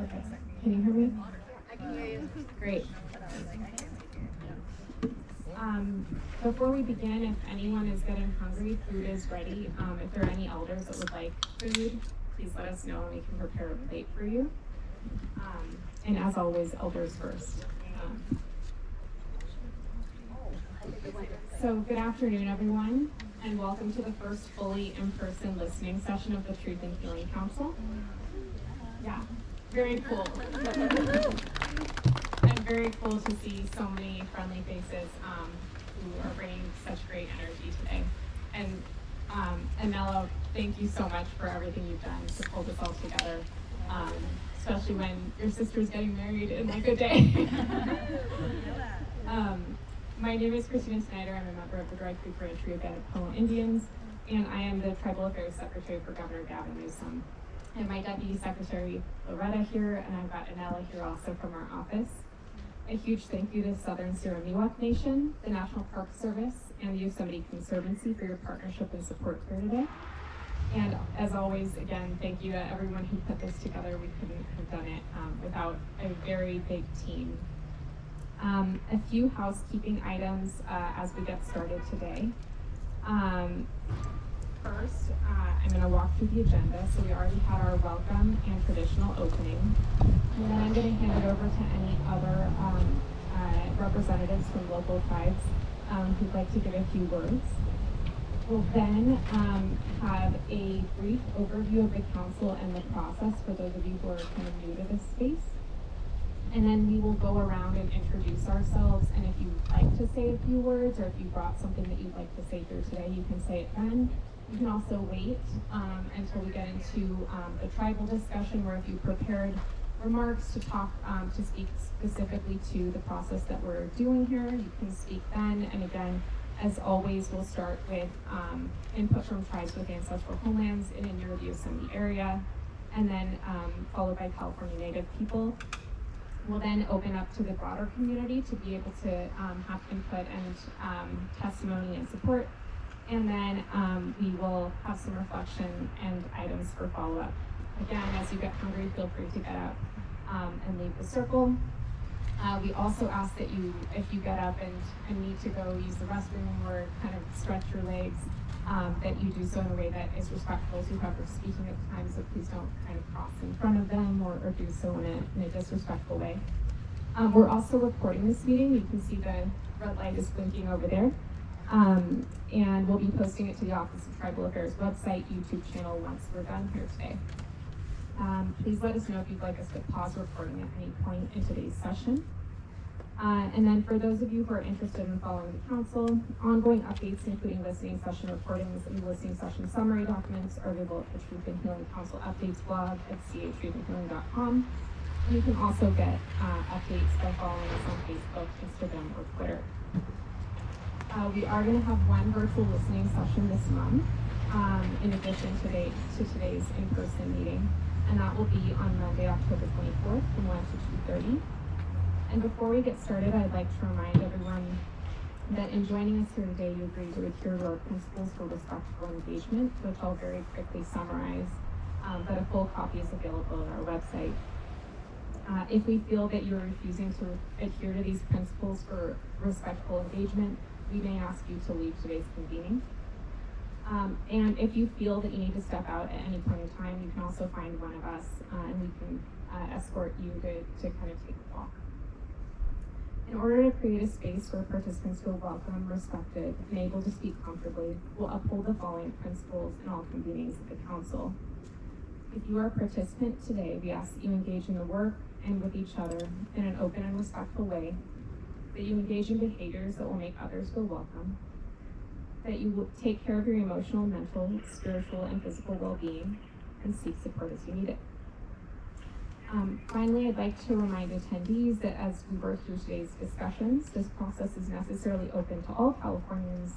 Perfect. Can you hear me? I can hear you. Great. Before we begin, if anyone is getting hungry, food is ready. If there are any elders that would like food, please let us know and we can prepare a plate for you. And as always, elders first. So good afternoon, everyone, and welcome to the first fully in-person listening session of the Truth and Healing Council. Yeah, very cool. And very cool to see so many friendly faces who are bringing such great energy today. And Anello, thank you so much for everything you've done to pull this all together, especially when your sister's getting married in like a day. My name is Christina Snider. I'm a member of the Dry Creek Ranch Rio Grande Indians, and I am the Tribal Affairs Secretary for Governor Gavin Newsom. And my Deputy Secretary, Loretta, here, and I've got Anella here also from our office. A huge thank you to Southern Sierra Miwuk Nation, the National Park Service, and the Yosemite Conservancy for your partnership and support here today. And as always, again, thank you to everyone who put this together. We couldn't have done it without a very big team. A few housekeeping items as we get started today. First, I'm going to walk through the agenda. So we already had our welcome and traditional opening. And then I'm going to hand it over to any other representatives from local tribes who'd like to give a few words. We'll then have a brief overview of the council and the process for those of you who are kind of new to this space. And then we will go around and introduce ourselves, and if you'd like to say a few words, or if you brought something that you'd like to say here today, you can say it then. You can also wait until we get into the tribal discussion, where if you prepared remarks to talk, to speak specifically to the process that we're doing here, you can speak then. And again, as always, we'll start with input from tribes with ancestral homelands in and near the Yosemite area, and then followed by California Native people. We'll then open up to the broader community to be able to have input and testimony and support. And then we will have some reflection and items for follow-up. Again, as you get hungry, feel free to get up and leave the circle. We also ask that you, if you get up and need to go use the restroom or kind of stretch your legs, that you do so in a way that is respectful to whoever's speaking at the time, so please don't kind of cross in front of them or do so in a disrespectful way. We're also recording this meeting. You can see the red light is blinking over there. And we'll be posting it to the Office of Tribal Affairs website, YouTube channel once we're done here today. Please let us know if you'd like us to pause recording at any point in today's session. And then for those of you who are interested in following the council, ongoing updates, including listening session recordings and listening session summary documents, are available at the Truth and Healing Council updates blog at chtruthandhealing.com. And you can also get updates by following us on Facebook, Instagram, or Twitter. We are going to have one virtual listening session this month, in addition to today's in-person meeting, and that will be on Monday, October 24th from 1 to 2:30. And before we get started, I'd like to remind everyone that in joining us here today, you agreed to adhere to our principles for respectful engagement, which I'll very quickly summarize, but a full copy is available on our website. If we feel that you're refusing to adhere to these principles for respectful engagement, we may ask you to leave today's convening. And if you feel that you need to step out at any point in time, you can also find one of us, and we can escort you to kind of take a walk. In order to create a space where participants feel welcome, respected, and able to speak comfortably, we'll uphold the following principles in all convenings of the council. If you are a participant today, we ask that you engage in the work and with each other in an open and respectful way, that you engage in behaviors that will make others feel welcome, that you will take care of your emotional, mental, spiritual, and physical well-being, and seek support as you need it. Finally, I'd like to remind attendees that as we work through today's discussions, this process is necessarily open to all Californians,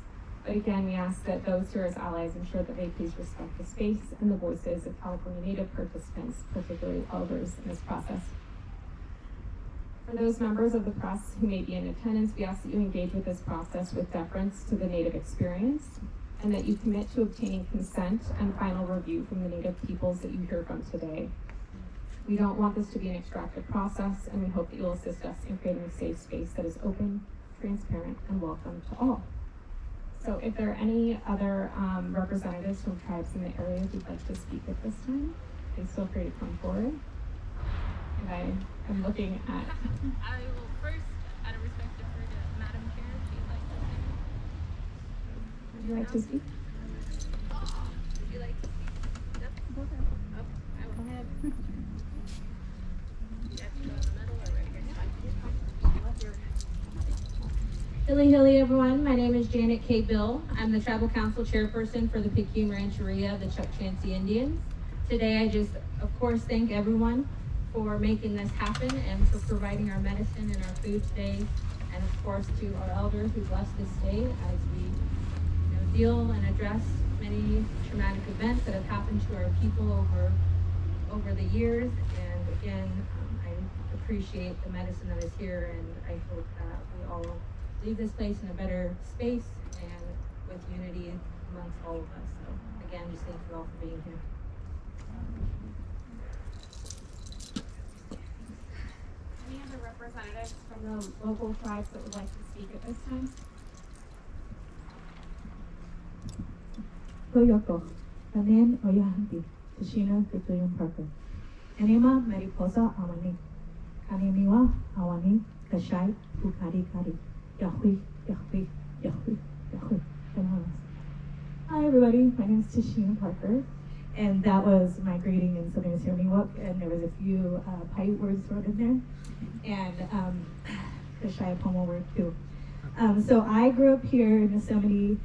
but again, we ask that those here as allies ensure that they please respect the space and the voices of California Native participants, particularly elders, in this process. For those members of the press who may be in attendance, we ask that you engage with this process with deference to the Native experience, and that you commit to obtaining consent and final review from the Native peoples that you hear from today. We don't want this to be an extractive process, and we hope that you'll assist us in creating a safe space that is open, transparent, and welcome to all. So if there are any other representatives from tribes in the area who'd like to speak at this time, please feel free to come forward. And I am looking at... I will first, out of respect, defer to Madam Chair if she'd like to speak. Would you like to speak? Would you like to speak? Yep. Go ahead. Okay, I will. Go ahead. You have to go in the middle or right here? Hilly, everyone. My name is Janet K. Bill. I'm the Tribal Council Chairperson for the Picayune Rancheria of the Chukchansi Indians. Today, I just, of course, thank everyone for making this happen and for providing our medicine and our food today. And of course, to our elders who bless this day as we deal and address many traumatic events that have happened to our people over the years. And again, I appreciate the medicine that is here, and I hope that we all leave this place in a better space and with unity amongst all of us. So again, just thank you all for being here. Any other representatives from the local tribes that would like to speak at this time? Toyoko, Kanen Oyahanti, Tashina Victorian Parker. Enema Mariposa Awani, Kanemiwa Awani, Kashai, Ukari Kari, Yahui, Yahui, Yahui, Yahui. Hi everybody, my name is Tashina Parker, and that was my greeting in Southern Miwuk, and there was a few Paiute words thrown in there, and Kashai Pomo word too. So I grew up here in Yosemite,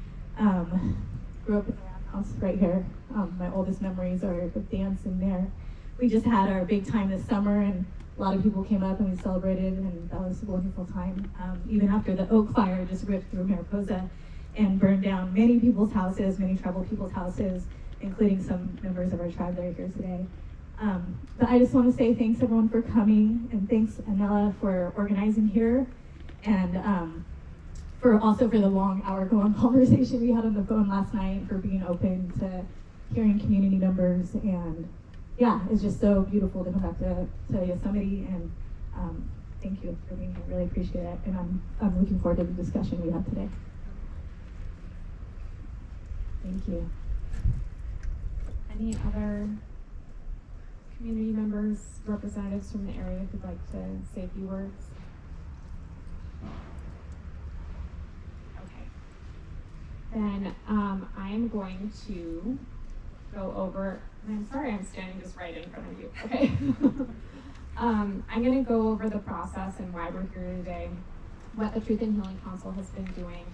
grew up in the house right here. My oldest memories are of dance in there. We just had our big time this summer, and a lot of people came up and we celebrated, and that was a wonderful time. Even after the Oak Fire just ripped through Mariposa and burned down many people's houses, many tribal people's houses, including some members of our tribe that are here today. But I just want to say thanks everyone for coming, and thanks Anela for organizing here, and for the long hour-long conversation we had on the phone last night, for being open to hearing community members. And yeah, it's just so beautiful to come back to Yosemite, and thank you for being here. Really appreciate it, and I'm looking forward to the discussion we had today. Thank you. Any other community members, representatives from the area who'd like to say a few words? Okay. Then I'm going to go over, and I'm sorry I'm standing just right in front of you, okay? I'm going to go over the process and why we're here today, what the Truth and Healing Council has been doing,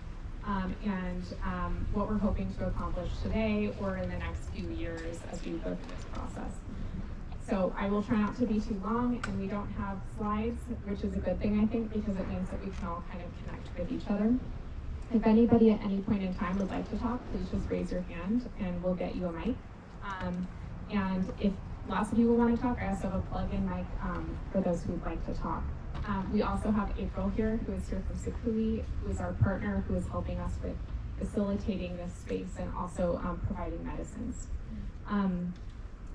and what we're hoping to accomplish today or in the next few years as we go through this process. So I will try not to be too long, and we don't have slides, which is a good thing, I think, because it means that we can all kind of connect with each other. If anybody at any point in time would like to talk, please just raise your hand and we'll get you a mic. And if lots of people want to talk, I also have a plug-in mic for those who would like to talk. We also have April here, who is here from Sikui, who is our partner, who is helping us with facilitating this space and also providing medicines.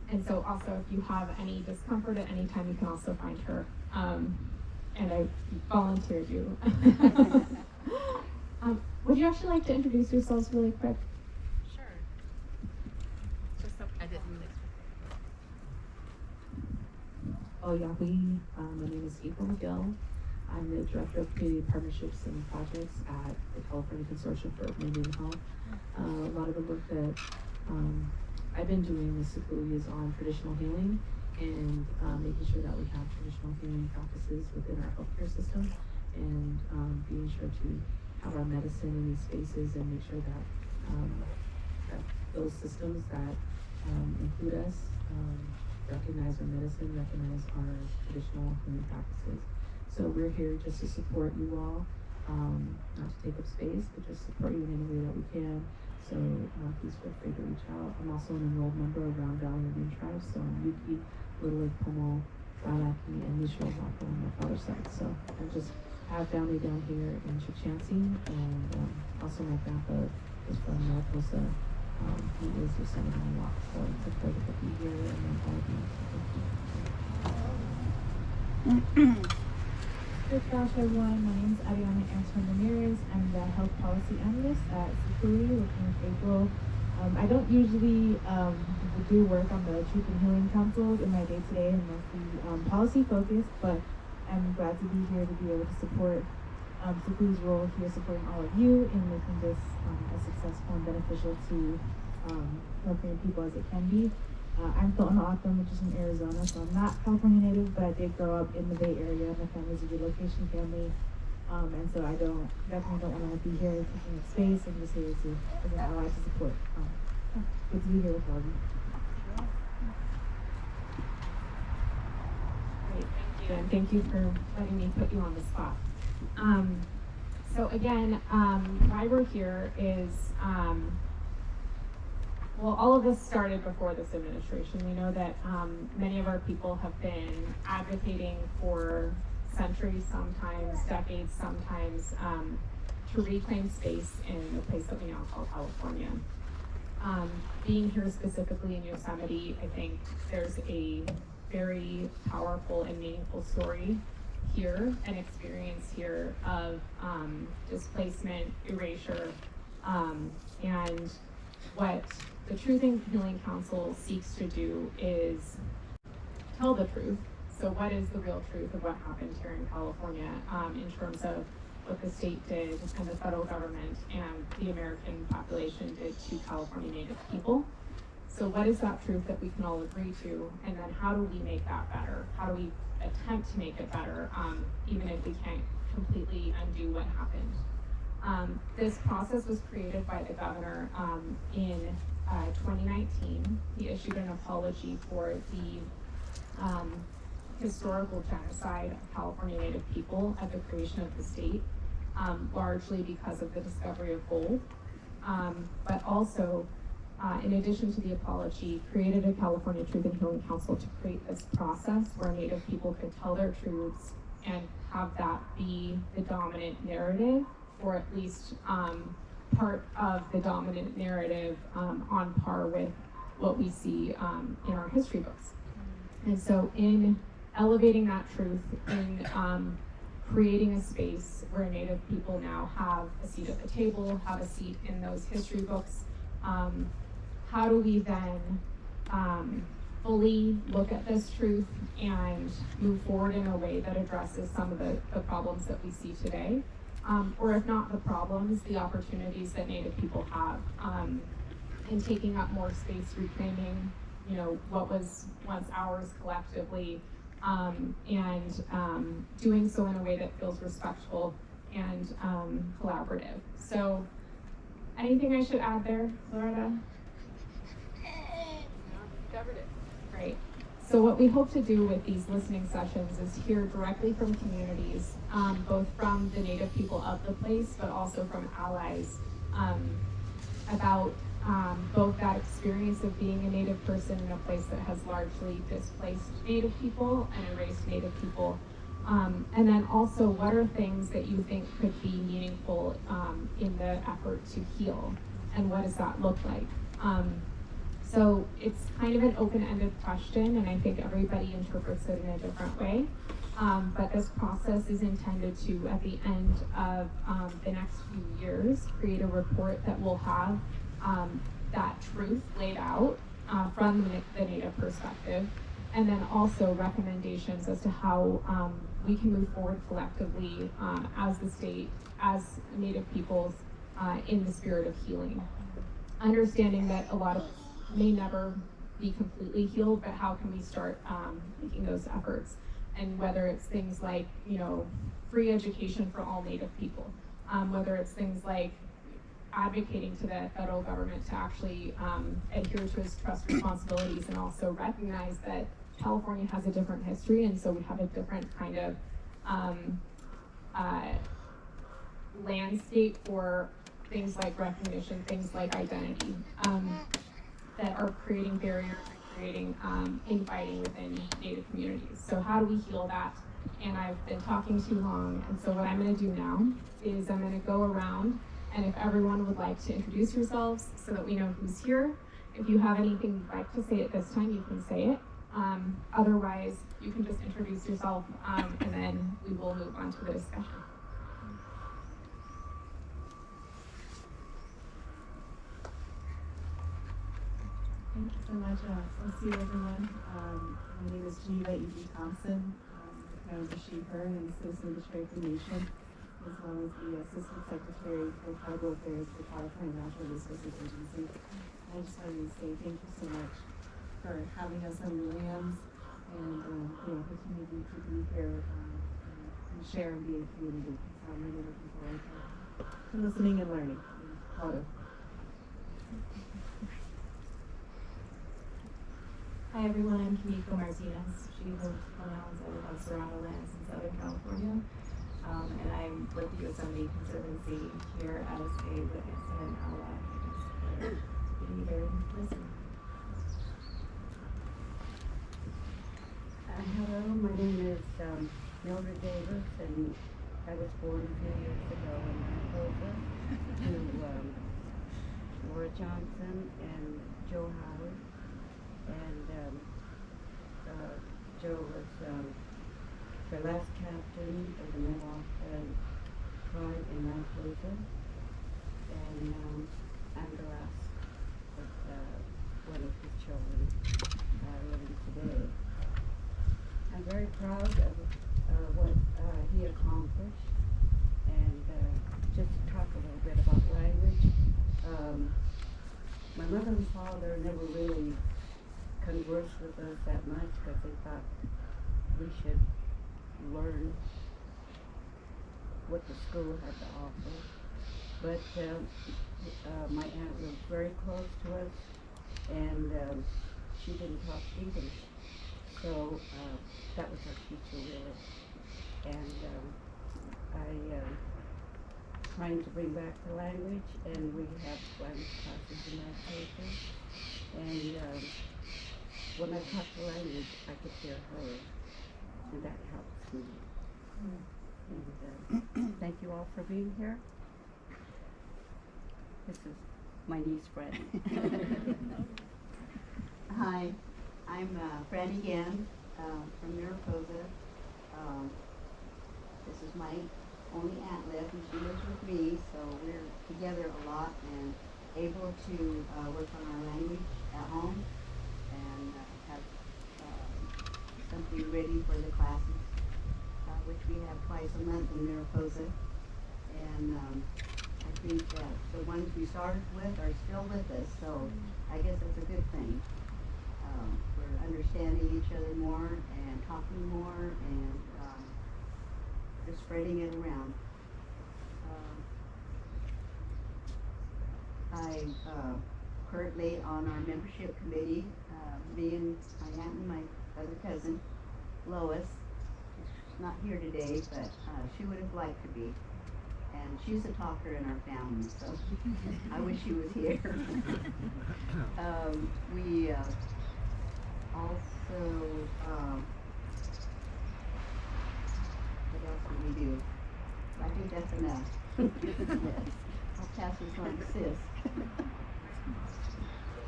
And so also, if you have any discomfort at any time, you can also find her. And I volunteered you. Would you actually like to introduce yourselves really quick? Sure. Just so I didn't miss. Yahui, my name is April McGill. I'm the Director of Community Partnerships and Projects at the California Consortium for Indian Health. A lot of the work that I've been doing with Sikui is on traditional healing and making sure that we have traditional healing practices within our healthcare system, and being sure to have our medicine in these spaces and make sure that, that those systems that include us recognize our medicine, recognize our traditional healing practices. So we're here just to support you all, not to take up space, but just support you in any way that we can. So please feel free to reach out. I'm also an enrolled member of Round Valley Indian Tribes, so I'm Yuki, Little Lake Pomo, Wailaki, and Nisho Wako on my father's side. So I just have family down here in Chukchansi, and also my grandpa is from Mariposa. He is Yosemite Miwuk, so it's a pleasure to be here, and then all of you. Good gosh, everyone. My name is Ariana Anton Ramirez. I'm the health policy analyst at Sukui working with April. I don't usually do work on the Truth and Healing Council in my day-to-day and mostly policy focused, but I'm glad to be here to be able to support Sukui's role here, supporting all of you in making this as successful and beneficial to California people as it can be. I'm from Oakland, which is in Arizona, so I'm not California native, but I did grow up in the Bay Area. My family's a relocation family, and so I definitely don't want to be here taking up space. I'm just here to as an ally to support. Good to be here with all of you. Great, thank you, and thank you for letting me put you on the spot. So again, why we're here is, well, all of this started before this administration. We know that many of our people have been advocating for centuries, sometimes decades, sometimes to reclaim space in the place that we now call California. Being here specifically in Yosemite, I think there's a very powerful and meaningful story here, an experience here of displacement, erasure, and what the Truth and Healing Council seeks to do is tell the truth. So what is the real truth of what happened here in California in terms of what the state did and the federal government and the American population did to California Native people? So what is that truth that we can all agree to? And then how do we make that better? How do we attempt to make it better, even if we can't completely undo what happened? This process was created by the governor in 2019. He issued an apology for the historical genocide of California Native people at the creation of the state, largely because of the discovery of gold, but also, in addition to the apology, created a California Truth and Healing Council to create this process where Native people could tell their truths and have that be the dominant narrative, or at least part of the dominant narrative on par with what we see in our history books. And so in elevating that truth, in creating a space where Native people now have a seat at the table, have a seat in those history books, how do we then fully look at this truth and move forward in a way that addresses some of the problems that we see today? Or if not the problems, the opportunities that Native people have in taking up more space, reclaiming, what was once ours collectively, and doing so in a way that feels respectful and collaborative. So, anything I should add there, Loretta? Covered it. Great. So what we hope to do with these listening sessions is hear directly from communities, both from the Native people of the place, but also from allies, about both that experience of being a Native person in a place that has largely displaced Native people and erased Native people, and then also what are things that you think could be meaningful in the effort to heal, and what does that look like? So it's kind of an open-ended question, and I think everybody interprets it in a different way. But this process is intended to, at the end of the next few years, create a report that will have that truth laid out from the Native perspective, and then also recommendations as to how we can move forward collectively as the state, as Native peoples, in the spirit of healing. Understanding that a lot of may never be completely healed, but how can we start making those efforts? And whether it's things like, free education for all Native people, whether it's things like advocating to the federal government to actually adhere to its trust responsibilities and also recognize that California has a different history, and so we have a different kind of landscape for things like recognition, things like identity, that are creating barriers and creating infighting within Native communities. So how do we heal that? And I've been talking too long, and so what I'm going to do now is I'm going to go around, and if everyone would like to introduce yourselves so that we know who's here. If you have anything you'd like to say at this time, you can say it. Otherwise, you can just introduce yourself, and then we will move on to the discussion. Thank you so much. Let's see everyone. My name is Geneva E.B. Thompson. The pronouns are she, her, and Citizen of the Cherokee Nation, as well as the Assistant Secretary for Tribal Affairs for California Natural Resources Agency. I just wanted to say thank you so much for having us on your lands and the opportunity to be here and share and be a community. So I'm really looking forward to listening and learning. Hi everyone, I'm Kimiko Martinez. She lives on Islands. I live on Serrano lands in Southern California. And I'm with the Yosemite Conservancy here as a witness and an ally. Thanks for being here and listening. Hello, my name is Mildred Davis, and I was born a few years ago in Mariposa to Laura Johnson and Joe Howard. And Joe was the last captain of the Miwuk tribe in Mariposa, and I'm the last of one of his children living today. I'm very proud of what he accomplished, and just to talk a little bit about language. My mother and father never really conversed with us that much because they thought we should learn what the school had to offer. But my aunt was very close to us, and she didn't talk English. So that was our teacher, really. And trying to bring back the language, and we have language classes in that paper. And when I talk the language, I could hear her, and that helps me. And thank you all for being here. This is my niece, Fred. Hi, I'm Fred again from Mariposa. This is my only aunt left, and she lives with me, so we're together a lot and able to work on our language at home and have something ready for the classes, which we have twice a month in Mariposa. And I think that the ones we started with are still with us, so I guess that's a good thing. We're understanding each other more and talking more and just spreading it around. I'm currently on our membership committee. Me and my aunt and my other cousin, Lois, is not here today, but she would have liked to be. And she's a talker in our family, so I wish she was here. We also, what else do we do? I think that's enough. Yes. I'll pass this on to Sis.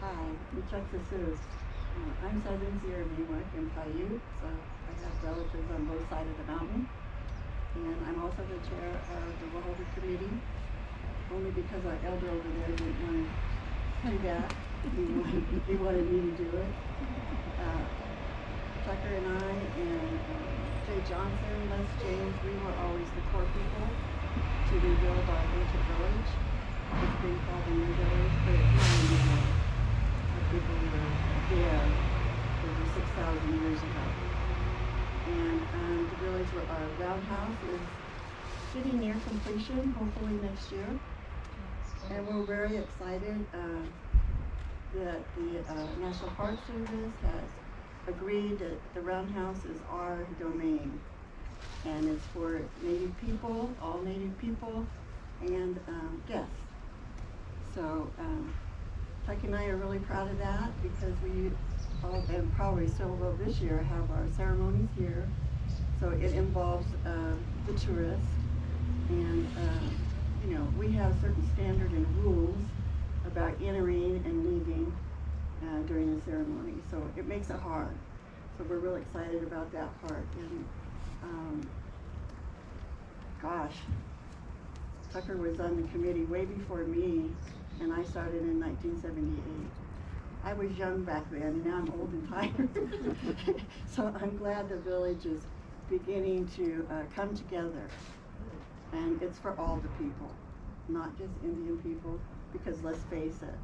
Hi, Michelle Sus. I'm Southern Sierra Miwuk in Paiute, so I have relatives on both sides of the mountain. And I'm also the chair of the Wahota Committee, only because our elder over there didn't want to do that. He wanted me to do it. Tucker and I and Jay Johnson, Les James, we were always the core people to rebuild our ancient village. It's been called a new village, but it's not a new village. The people were there over 6,000 years ago. And the village, our roundhouse is getting near completion, hopefully next year. And we're very excited that the National Park Service has agreed that the roundhouse is our domain. And it's for Native people, all Native people, and guests. So Tuck and I are really proud of that because we all, and probably still will this year, have our ceremonies here. So it involves the tourists, and you know, we have certain standard and rules about entering and leaving during the ceremony. So it makes it hard. So we're really excited about that part. And gosh, Tucker was on the committee way before me, and I started in 1978. I was young back then, and now I'm old and tired. So I'm glad the village is beginning to come together. And it's for all the people, not just Indian people, because let's face it,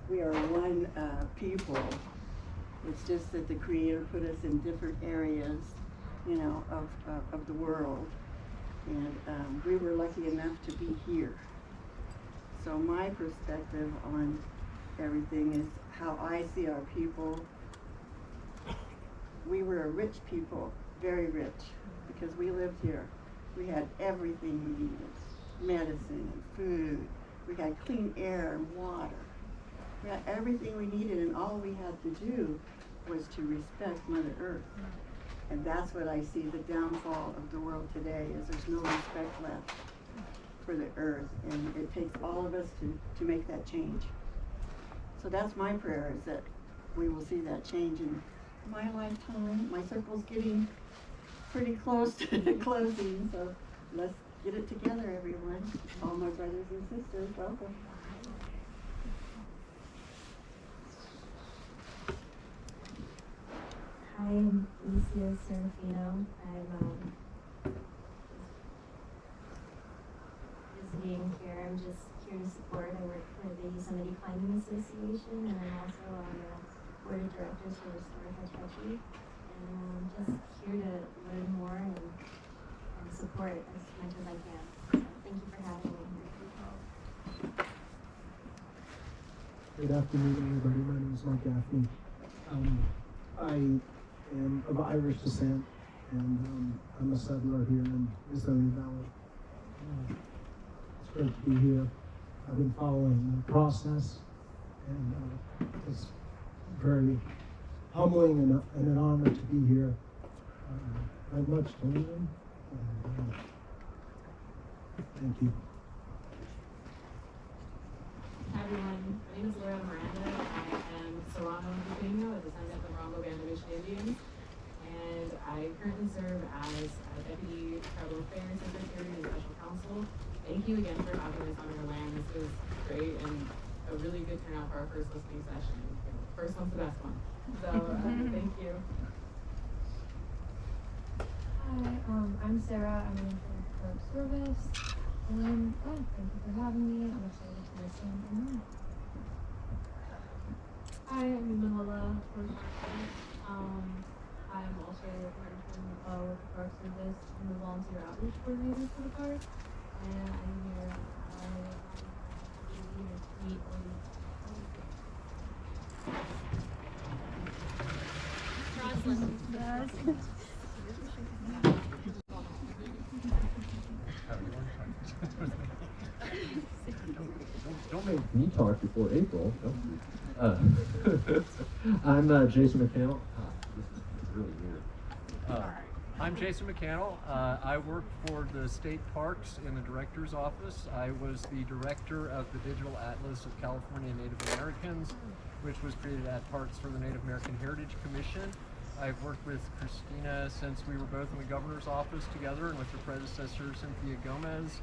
we are one people. It's just that the Creator put us in different areas, you know, of the world. And we were lucky enough to be here. So my perspective on everything is how I see our people. We were a rich people, very rich, because we lived here. We had everything we needed, medicine and food. We had clean air and water. We had everything we needed, and all we had to do was to respect Mother Earth. And that's what I see the downfall of the world today, is there's no respect left for the earth. And it takes all of us to make that change. So that's my prayer, is that we will see that change in my lifetime. My circle's getting pretty close to closing, so let's get it together, everyone. All my brothers and sisters, welcome. Hi, I'm Alicia Serafino. I'm visiting here. I'm just here to support. I work for the Yosemite Climbing Association, and I'm also on the board of directors for Snider-Ashtari. And just here to learn more and support as much as I can. So thank you for having me. Good afternoon, everybody. My name is Mike Gaffney. I am of Irish descent, and I'm a settler here in Yosemite Valley. It's great to be here. I've been following the process, and it's very humbling and an honor to be here. I have much to learn, and thank you. Hi everyone, my name is Loretta Miranda. I am Serrano and Filipino, a descendant of the Morongo Band of Mission Indians, and I currently serve as Deputy Tribal Affairs Secretary and Special Counsel. Thank you again for having us on your land. This was great and a really good turnout for our first listening session. First one's the best one. So thank you. Hi, I'm Sarah. I'm an intern for service. And thank you for having me. I'm excited to listen and learn. Hi, I'm Manila from Carmen. I'm also an intern with the Park Service. I'm the volunteer outreach coordinator for the park. And I'm here to meet all these. Don't make me talk before April. I'm Jason McCannell. This is really weird. I'm Jason McCannell. I work for the state parks in the director's office. I was the director of the Digital Atlas of California Native Americans, which was created at Parks for the Native American Heritage Commission. I've worked with Christina since we were both in the governor's office together, and with her predecessor, Cynthia Gomez.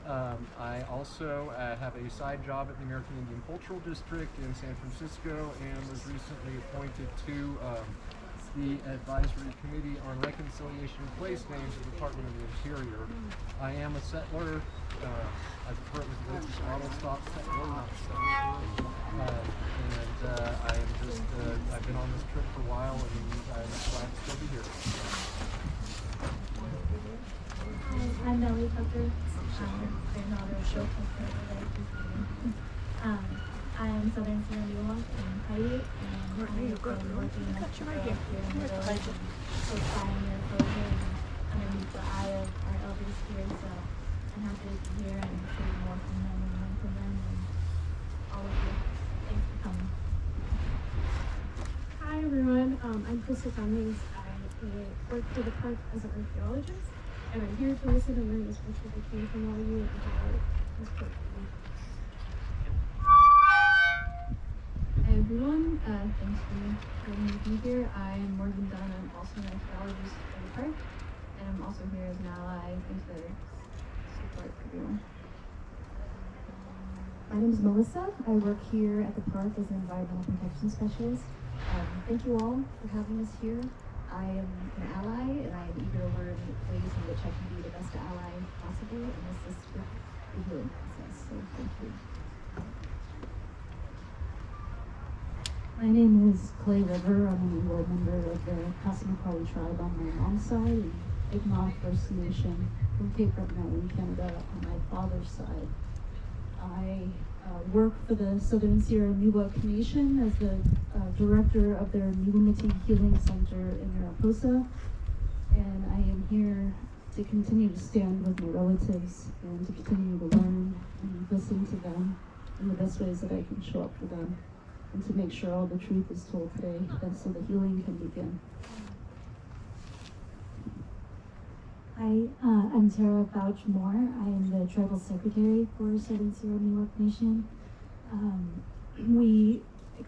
I also have a side job at the American Indian Cultural District in San Francisco, and was recently appointed to the Advisory Committee on Reconciliation of Place Names of the Department of the Interior. I am a settler. I prefer it with the model stop settler, not settler. And I am just, I've been on this trip for a while, and I'm glad to still be here. Hi, I'm Nellie Tucker. Granddaughter of Bill Tucker. I am Southern Sierra Miwuk and Haiti, and I'm working in Mexico here in the village, so pioneer program underneath the eye of our elders here. So I'm happy to be here and hear more from them and learn from them and all of you. Thanks for coming. Hi everyone, I'm Krista Cummings. I work for the park as an archaeologist, and I'm here to listen and learn as much as I can from all of you and how it was put for me. Hi everyone. Thanks for letting me be here. I'm Morgan Dunn. I'm also an archaeologist for the park, and I'm also here as an ally and to support everyone. My name is Melissa. I work here at the park as an environmental protection specialist. Thank you all for having us here. I am an ally, and I am eager to learn ways in which I can be the best ally possible and assist with the healing process. So thank you. My name is Clay River. I'm an Eagle member of the Passamaquoddy tribe on my mom's side and Mi'kmaq First Nation from Cape Breton Island, Canada on my father's side. I work for the Southern Sierra Miwuk Nation as the director of their Miwuk Healing Center in Mariposa, and I am here to continue to stand with my relatives and to continue to learn and listen to them in the best ways that I can show up for them, and to make sure all the truth is told today, and so the healing can begin. Hi, I'm Tara Bouch-Moore. I am the Tribal Secretary for Southern Sierra Miwuk Nation. We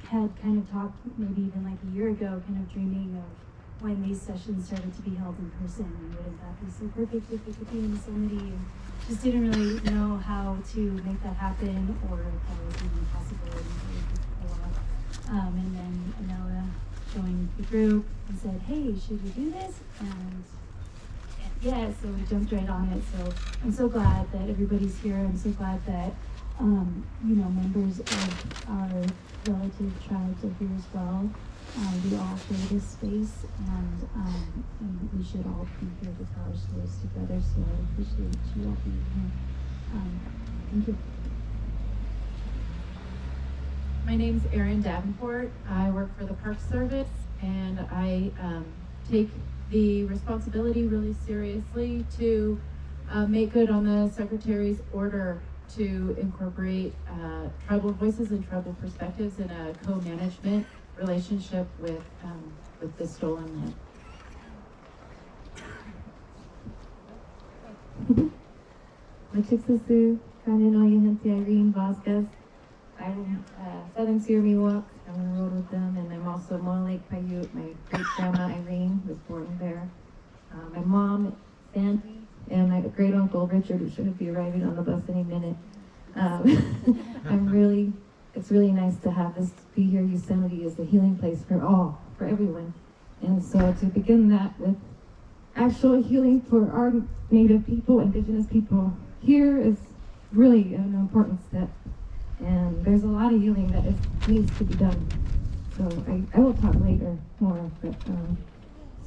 had kind of talked maybe even like a year ago, kind of dreaming of when these sessions started to be held in person, and wouldn't that be so perfect if it could be in Yosemite, and just didn't really know how to make that happen or if that was even possible until we could pull up. And then Anella joined the group and said, hey, should we do this? And yeah, so we jumped right on it. So I'm so glad that everybody's here. I'm so glad that members of our relative tribes are here as well. We all share this space, and we should all be here to tell our stories together. So I appreciate you all being here. Thank you. My name's Erin Davenport. I work for the Park Service, and I take the responsibility really seriously to make good on the Secretary's order to incorporate tribal voices and tribal perspectives in a co-management relationship with the stolen land. Machixasu, Kaninoyahanti Irene Vasquez. I'm Southern Sierra Miwok. I'm on the road with them, and I'm also Mono Lake Paiute. My great grandma Irene was born there. My mom Sandy, and my great uncle Richard, who should be arriving on the bus any minute. It's really nice to have this be here. Yosemite is the healing place for everyone. And so to begin that with actual healing for our Native people, Indigenous people here is really an important step. And there's a lot of healing that needs to be done. So I will talk later more, but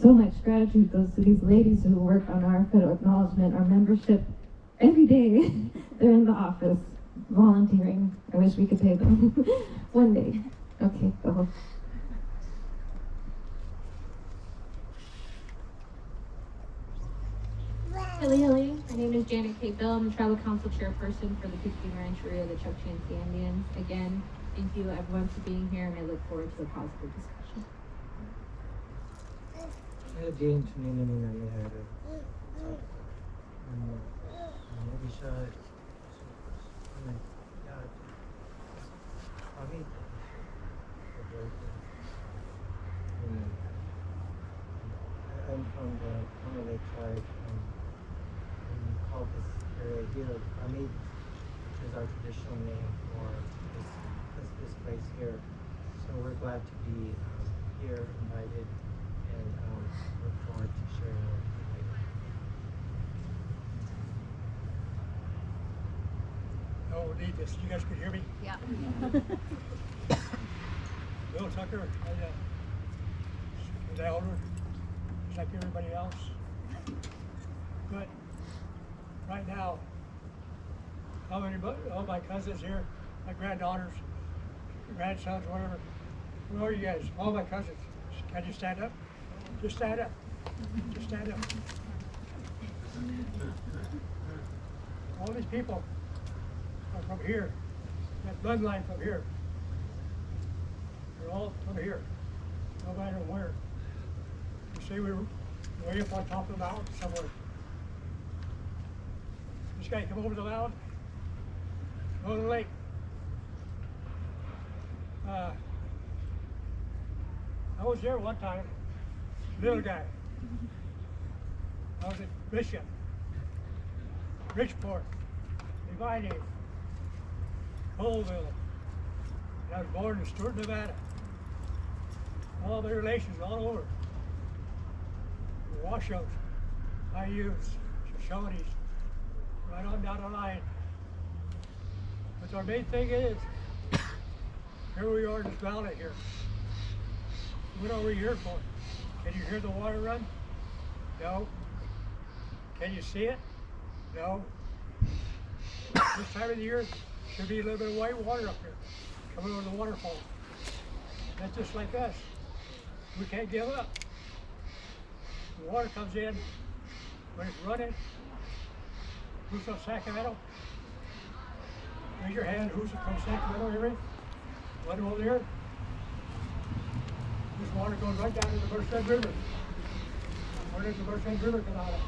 so much gratitude goes to these ladies who work on our federal acknowledgement, our membership. Every day they're in the office volunteering. I wish we could pay them one day. Okay, go. Hilly Hilly. My name is Janet K. Bill. I'm the Tribal Council Chairperson for the Picayune Rancheria, the Chukchansi Indians. Again, thank you everyone for being here, and I look forward to a positive discussion. I'm from the Mono Lake tribe, and we call this area here Amit, which is our traditional name for this place here. So we're glad to be here, invited, and look forward to sharing with you later. Oh, need this. You guys could hear me? Yeah. Bill Tucker, I was elder, just like everybody else. But right now, all my cousins here, my granddaughters, grandsons, whatever. Where are you guys? All my cousins. Can you stand up? Just stand up. Just stand up. All these people are from here. That bloodline from here. They're all from here. No matter where. You see, we were way up on top of the mountain somewhere. This guy come over the mountain, go to the lake. I was there one time, little guy. I was at Bishop, Bridgeport, Divine, Colville. And I was born in Stewart, Nevada. All my relations all over. Washouts, IUs, Shoshones, right on down the line. But our main thing is, here we are in this valley here. What are we here for? Can you hear the water run? No. Can you see it? No. This time of the year, should be a little bit of white water up here, coming over the waterfall. That's just like us. We can't give up. The water comes in when it's running. Who's from Sacramento? Raise your hand. Who's from Sacramento area? One over there. This water goes right down to the Merced River. Where does the Merced River come out of?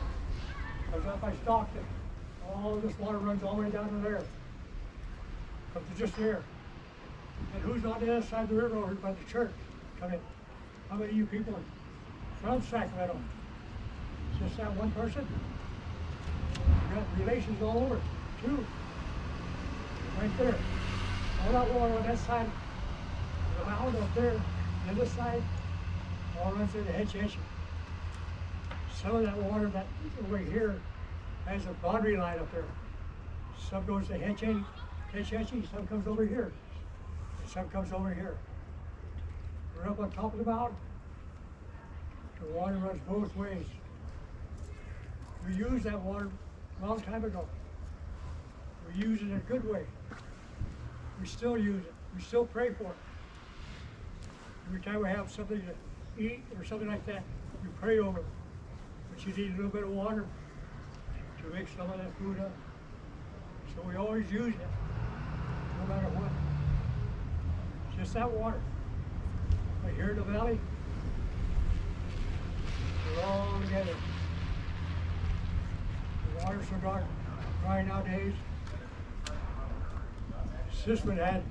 Comes out by Stockton. All of this water runs all the way down to there. Comes to just here. And who's on the other side of the river over by the church? Come in. How many of you people are from Sacramento? Just that one person? You got relations all over, too. Right there. All that water on that side, the mountain up there, the other side, all runs into Hetch. Some of that water that over here has a boundary line up there. Some goes to Hetch, some comes over here, and some comes over here. We're up on top of the mountain. The water runs both ways. We used that water a long time ago. We use it in a good way. We still use it. We still pray for it. Every time we have something to eat or something like that, we pray over it. But you need a little bit of water to mix some of that food up. So we always use it, no matter what. It's just that water. Right here in the valley, we're all together. The water's so dark, dry nowadays. This one had,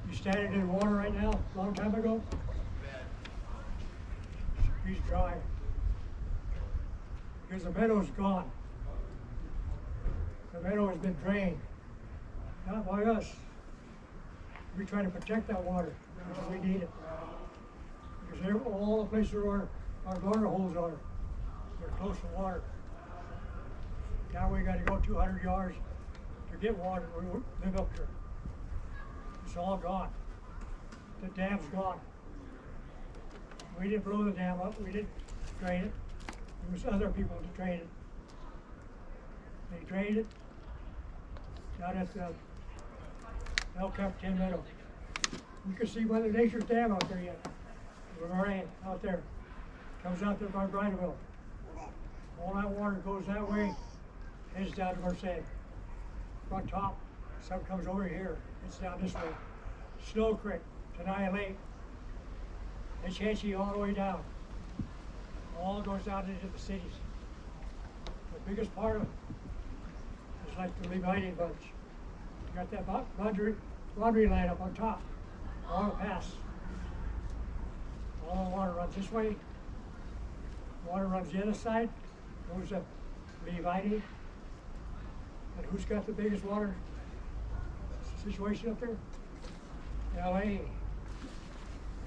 you standing in water right now, a long time ago. He's dry. Because the meadow's gone. The meadow has been drained. Not by us. We try to protect that water because we need it. Because all the places where our water holes are, they're close to water. Now we got to go 200 yards to get water. We live up here. It's all gone. The dam's gone. We didn't blow the dam up. We didn't drain it. It was other people to drain it. They drained it down at the El Capitan Meadow. You can see Mother Nature's dam out there yet. The Miranda out there. Comes out there by Brideville. All that water goes that way, heads down to Merced. Front top, some comes over here. It's down this way. Snow Creek, Tenaya Lake. It's Hetchy all the way down. All goes down into the cities. The biggest part of it is like the Levite bunch. You got that boundary line up on top. All the pass. All the water runs this way. Water runs the other side. Goes up Levite. And who's got the biggest water situation up there? LA.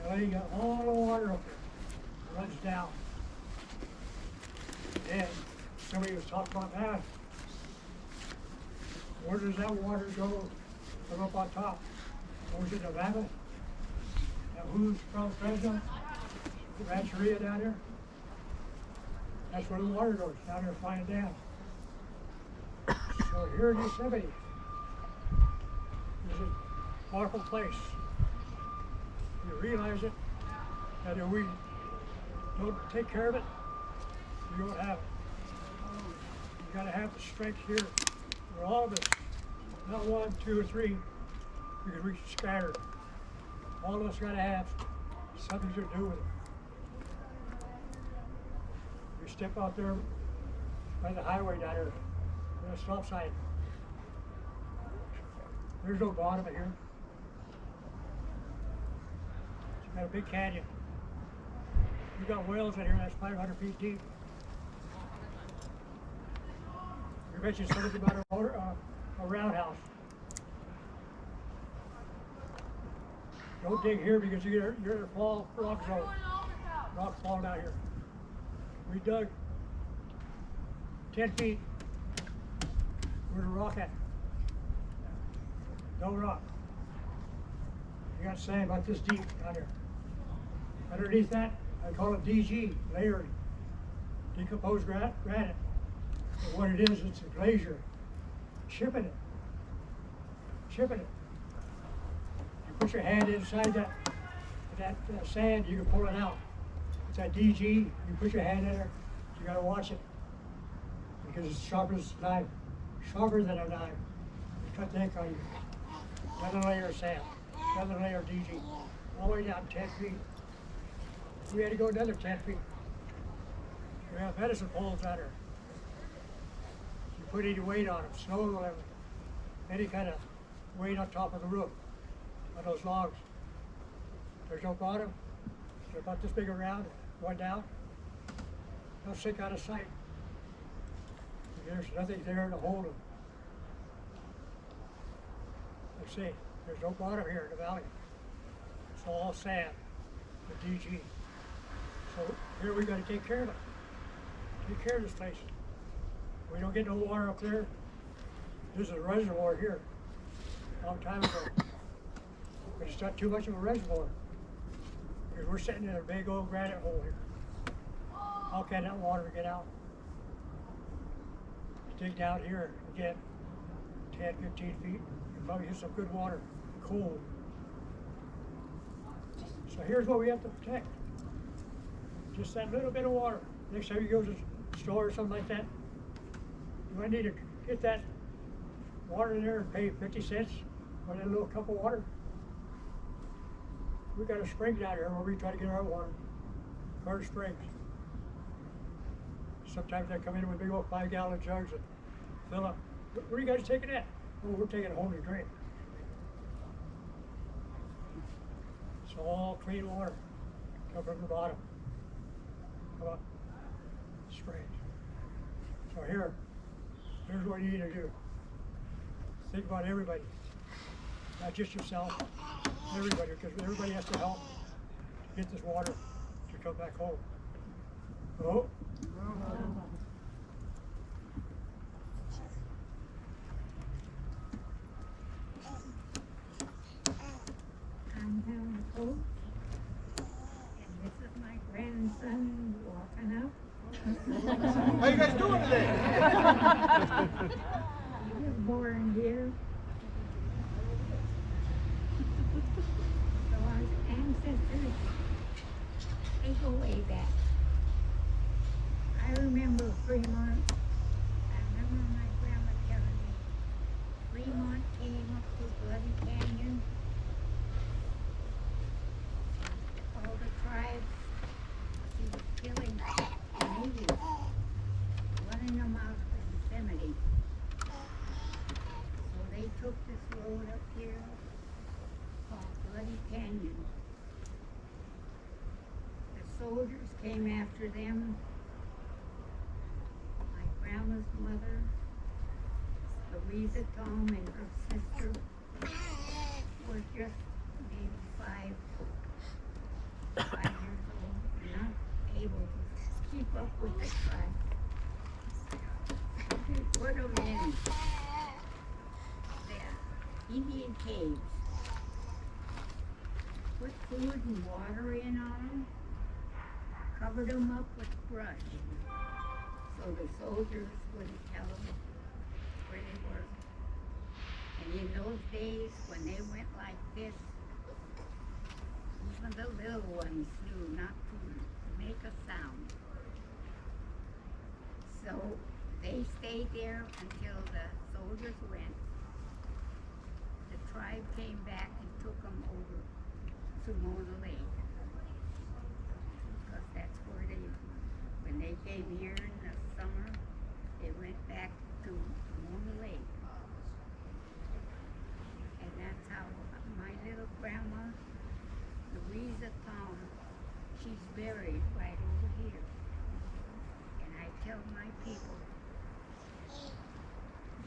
LA got all the water up there. Runs down. And somebody was talking about that. Where does that water go from up on top? Goes into Nevada? Now who's from Fresno? Rancheria down there? That's where the water goes, down there Fine Dam. So here in Yosemite is a powerful place. You realize it, that if we don't take care of it, we don't have it. You gotta have the strength here for all of us. Not one, two, or three, because we scatter. All of us gotta have something to do with it. You step out there by the highway down there, a stop sign. There's no bottom here. Got a big canyon. We got wells in here that's 500 feet deep. You mentioned something about a roundhouse. Don't dig here because you're in a fall rock zone. Rocks fall down here. We dug 10 feet. Where's the rock at? No rock. You got sand about this deep down here. Underneath that, I call it DG, layered, decomposed granite. And what it is, it's a glacier, chipping it. You put your hand inside that sand, you can pull it out. It's that DG, you put your hand in there, you gotta watch it. Because it's sharp as a knife, sharper than a knife. You cut the heck out of you. Another layer of sand, another layer of DG, all the way down 10 feet. We had to go another 10 feet. We have medicine poles out here. You put any weight on them, snow or whatever, any kind of weight on top of the roof, on those logs. There's no bottom. They're about this big around, one down. They'll sink out of sight. There's nothing there to hold them. Let's see, there's no bottom here in the valley. It's all sand, the DG. So here we gotta take care of it. Take care of this place. We don't get no water up there. This is a reservoir here, a long time ago. But it's not too much of a reservoir. Because we're sitting in a big old granite hole here. How can that water get out? Dig down here again, 10, 15 feet. You probably get some good water, cold. So here's what we have to protect. Just that little bit of water. Next time you go to the store or something like that, you might need to get that water in there and pay 50 cents for that little cup of water. We got a spring down here where we try to get our water. Carter Springs. Sometimes they come in with big old 5-gallon jugs and fill up. Where are you guys taking that? Oh, we're taking it home to drink. It's all clean water. Come from the bottom. Come up. Springs. So here's what you need to do. Think about everybody. Not just yourself. Everybody, because everybody has to help to get this water to come back home. Hello? I'm Helen Coates, and this is my grandson walking up. How you guys doing today? He was born here. So our ancestors, they go way back. I remember Fremont. I remember my grandma telling me Fremont came up to Bloody Canyon. All the tribes, he was killing the natives, running them out of Yosemite. So they took this road up here called Bloody Canyon. The soldiers came after them. Grandma's mother, Louisa Tom, and her sister were just maybe 5 years old, not able to keep up with the tribe. They put them in the Indian caves, put food and water in on them, covered them up with brush. So the soldiers wouldn't tell them where they were. And in those days, when they went like this, even the little ones knew not to make a sound. So they stayed there until the soldiers went. The tribe came back and took them over to Mona Lake. Because that's where they, when they came here in the summer, they went back to Mona Lake. And that's how my little grandma, Louisa Tom, she's buried right over here. And I tell my people,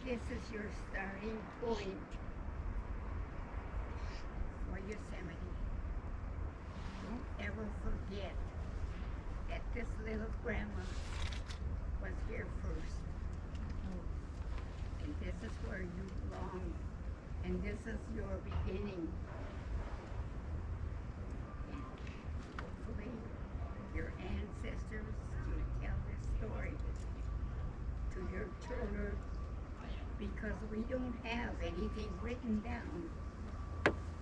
this is your starting point for Yosemite. Don't ever forget that this little grandma was here first. And this is where you belong. And this is your beginning. And hopefully your ancestors will tell this story to your children, because we don't have anything written down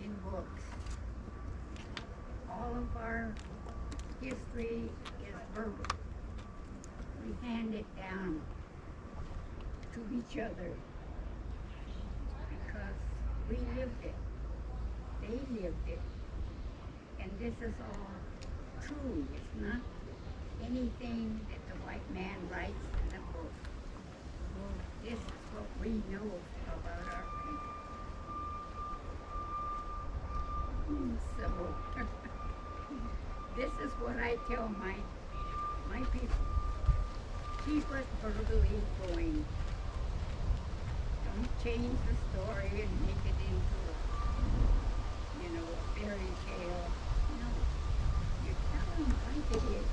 in books. All of our history is verbal. We hand it down to each other because we lived it. They lived it. And this is all true. It's not anything that the white man writes in a book. This is what we know about our people. So, this is what I tell my people. Keep us verbally going. Don't change the story and make it into a fairy tale. No. You tell them like it is.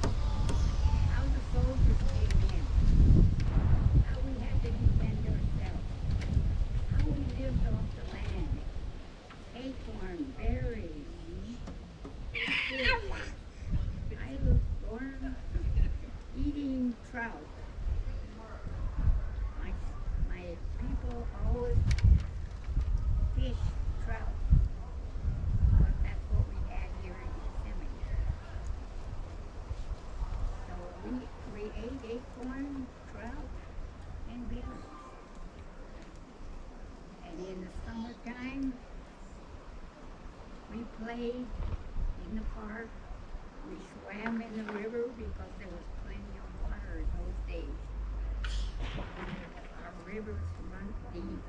How the soldiers came in. How we had to defend ourselves. How we lived off the land. Acorn, berries. I was born eating trout. My people always fish trout. Because that's what we had here in Yosemite. So we ate acorn, trout, and berries. And in the summertime, we played in the park. We swam in the river because there was plenty of water in those days. Our rivers run deep.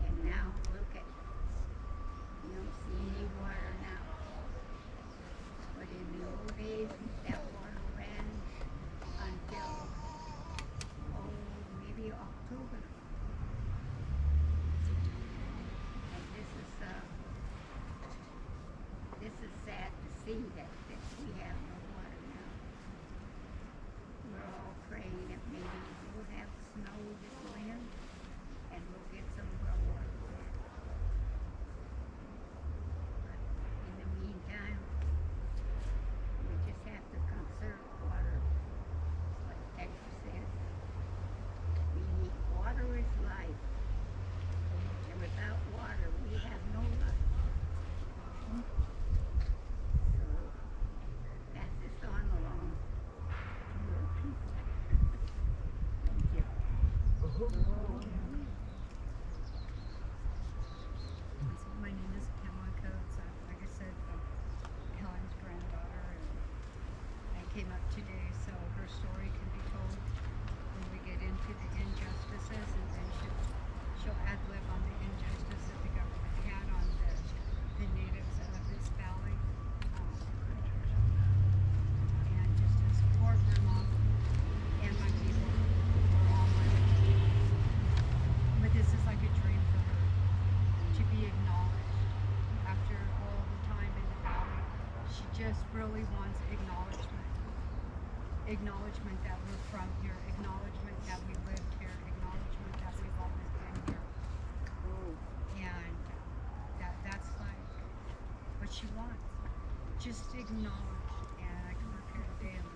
And now look at, you don't see any water now. But in the old days, that water ran until, maybe October. And this is sad to see that we have no water now. We're all praying that maybe we'll have snow this winter and we'll get some of our water back. But in the meantime, we just have to conserve water. Like Texas says, we need water is life. And without water, we have no life. So, pass this on along to your people. Thank you. My name is Pamela Coates. Like I said, Helen's granddaughter, and I came up today so her story can be told when we get into the injustices, and then she'll ad-lib on the injustice that the government had on the natives of this valley. And just to support my mom and my people for all my life. But this is like a dream for her, to be acknowledged after all the time in the valley. She just really wants acknowledgement. Acknowledgement that we're from here, acknowledgement that we lived here, acknowledgement that we've always been here. And that's like what she wants. Just acknowledge. And I come up here today and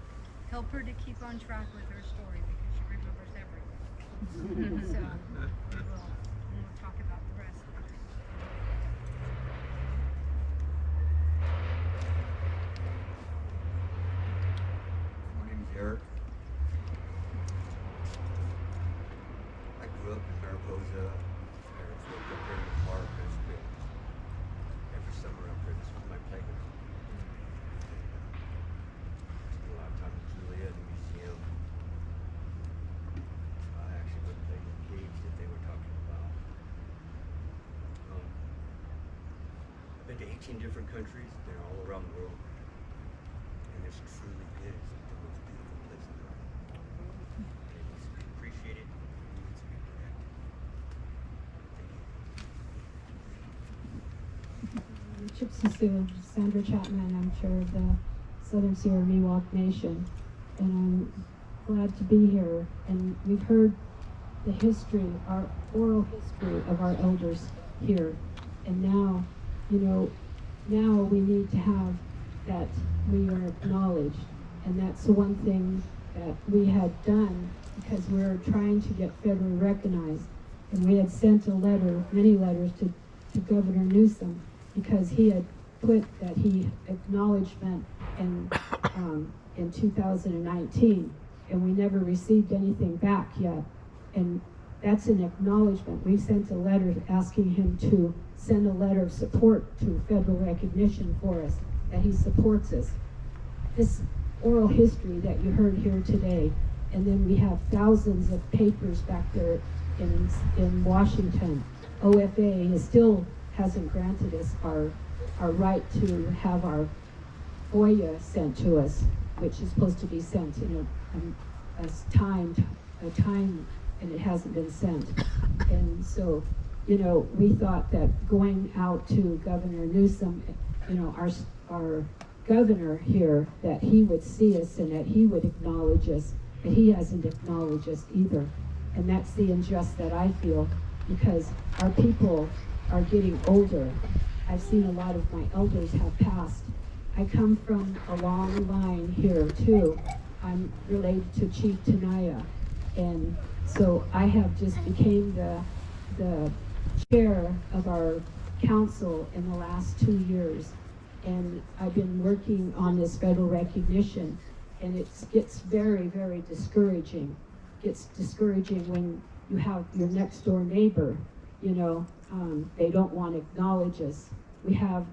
help her to keep on track with her story because she remembers everything. So we'll talk about the rest of it. My name's Eric. I grew up in Mariposa. Parents worked up here in the park. I spent every summer up here. This was my playground. Spent a lot of time in Julia and the museum. I actually went to the caves that they were talking about. to 18 different countries. They're all around the world. And this truly is the most beautiful place in the world. And it needs to be appreciated. It needs to be protected. Chipsisu, Sandra Chapman. I'm chair of the Southern Sierra Miwuk Nation, and I'm glad to be here. And we've heard the history, our oral history of our elders here, and now, now we need to have that we are acknowledged, and that's the one thing that we had done because we're trying to get federally recognized, and we had sent a letter, many letters to Governor Newsom, because he had put that he acknowledgement in 2019, and we never received anything back yet. And that's an acknowledgement. We sent a letter asking him to send a letter of support to federal recognition for us, that he supports us. This oral history that you heard here today, and then we have thousands of papers back there in Washington. OFA still hasn't granted us our right to have our FOIA sent to us, which is supposed to be sent in a time, and it hasn't been sent. And so, we thought that going out to Governor Newsom, our governor here, that he would see us and that he would acknowledge us, but he hasn't acknowledged us either. And that's the injustice that I feel, because our people are getting older. I've seen a lot of my elders have passed. I come from a long line here too. I'm related to Chief Tenaya, and so I have just became the chair of our council in the last 2 years, and I've been working on this federal recognition, and it gets very, very discouraging. It gets discouraging when you have your next door neighbor, they don't want to acknowledge us. We have,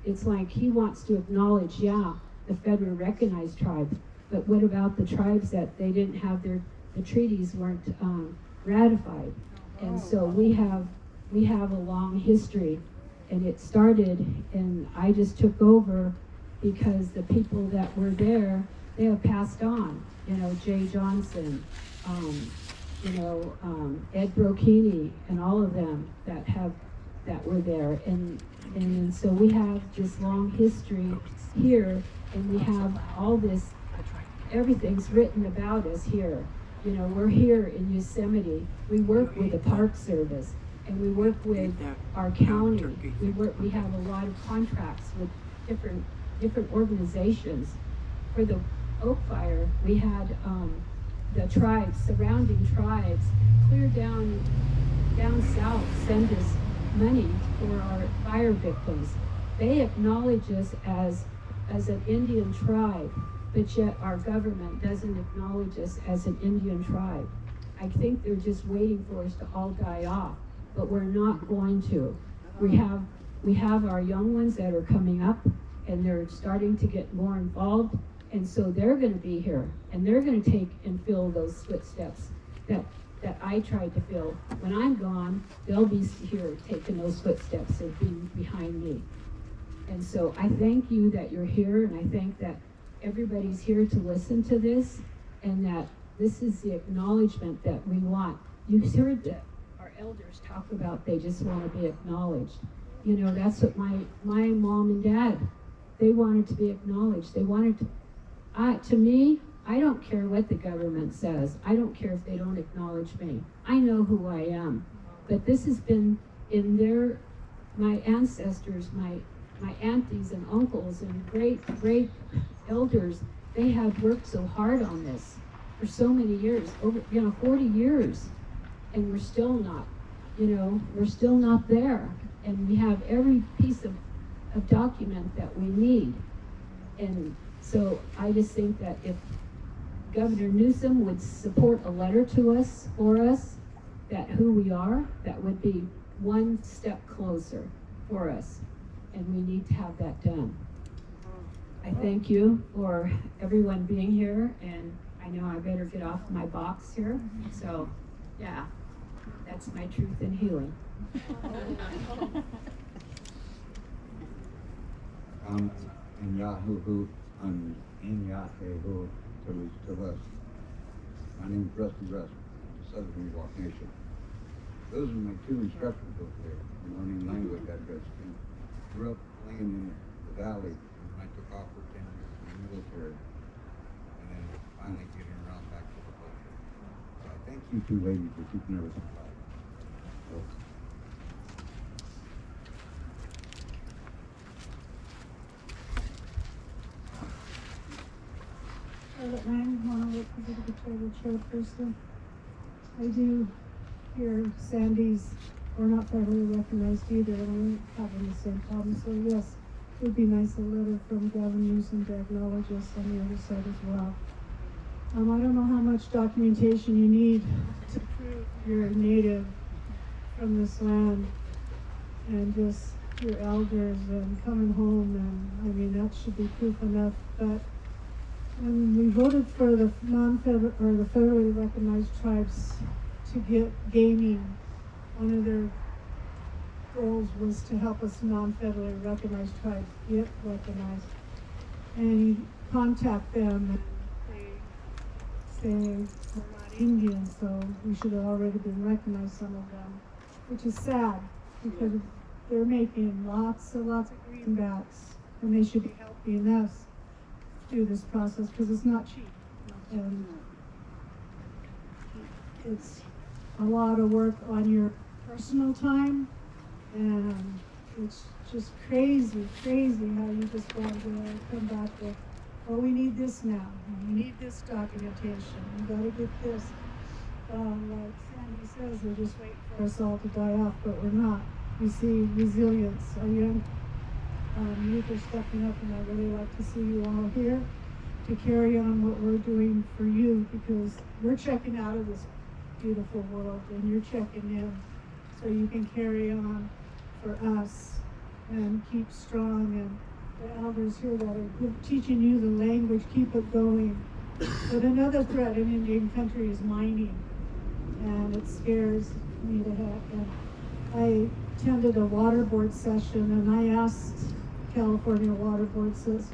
it's like he wants to acknowledge, the federally recognized tribe, but what about the tribes that they didn't have the treaties weren't ratified? And so we have a long history, and it started, and I just took over because the people that were there, they have passed on, Jay Johnson, Ed Brokini, and all of them that were there, and so we have this long history here, and we have all this, everything's written about us here. We're here in Yosemite. We work with the Park Service, and we work with our county. We have a lot of contracts with different organizations. For the Oak Fire, we had the tribes, surrounding tribes, clear down south, send us money for our fire victims. They acknowledge us as an Indian tribe, but yet our government doesn't acknowledge us as an Indian tribe. I think they're just waiting for us to all die off, but we're not going to. We have our young ones that are coming up, and they're starting to get more involved, and so they're going to be here, and they're going to take and fill those footsteps that I tried to fill. When I'm gone, they'll be here taking those footsteps and being behind me. And so I thank you that you're here, and I think that everybody's here to listen to this, and that this is the acknowledgement that we want. You heard that our elders talk about they just want to be acknowledged. That's what my mom and dad, they wanted to be acknowledged. They wanted to me, I don't care what the government says. I don't care if they don't acknowledge me. I know who I am. But this has been in my ancestors, my aunties and uncles and great elders, they have worked so hard on this for so many years, over 40 years, and we're still not, we're still not there. And we have every piece of document that we need. And so I just think that if Governor Newsom would support a letter to us, for us, that who we are, that would be one step closer for us. And we need to have that done. I thank you for everyone being here, and I know I better get off my box here. So, that's my truth and healing. in Yahoo, in Yahoo to us. My name is Rusty Russ, the Southern Miwok Nation. Those are my two instructors over there, learning language address. Grew up playing in the valley, and I took off for 10 years in the military, and then finally getting around back to the culture. So I thank you two ladies for keeping everything alive. Charlotte Lang, Monolith Political Tribal Chairperson. I do hear Sandy's, we're not federally recognized either, and we're having the same problem. So yes, it would be nice a letter from Gavin Newsom to acknowledge us on the other side as well. I don't know how much documentation you need to prove you're a native from this land, and just your elders and coming home, and I mean that should be proof enough. But when we voted for the non-federal or the federally recognized tribes to get gaming, one of their goals was to help us non-federally recognized tribes get recognized. And you contact them and they say we're not Indian, so we should have already been recognized, some of them, which is sad because they're making lots of greenbacks, and they should be helping us do this process because it's not cheap, and it's a lot of work on your personal time, and it's just crazy how you just want to come back with, well, we need this now, we need this documentation, we got to get this. Like Sandy says, they're just waiting for us all to die off, but we're not. We see resilience. Our young youth are stepping up, and I really like to see you all here to carry on what we're doing for you, because we're checking out of this beautiful world and you're checking in, so you can carry on for us and keep strong. And the elders here that are teaching you the language, keep it going. But another threat in Indian country is mining, and it scares me to heck. And I attended a water board session, and I asked California Water Board, says,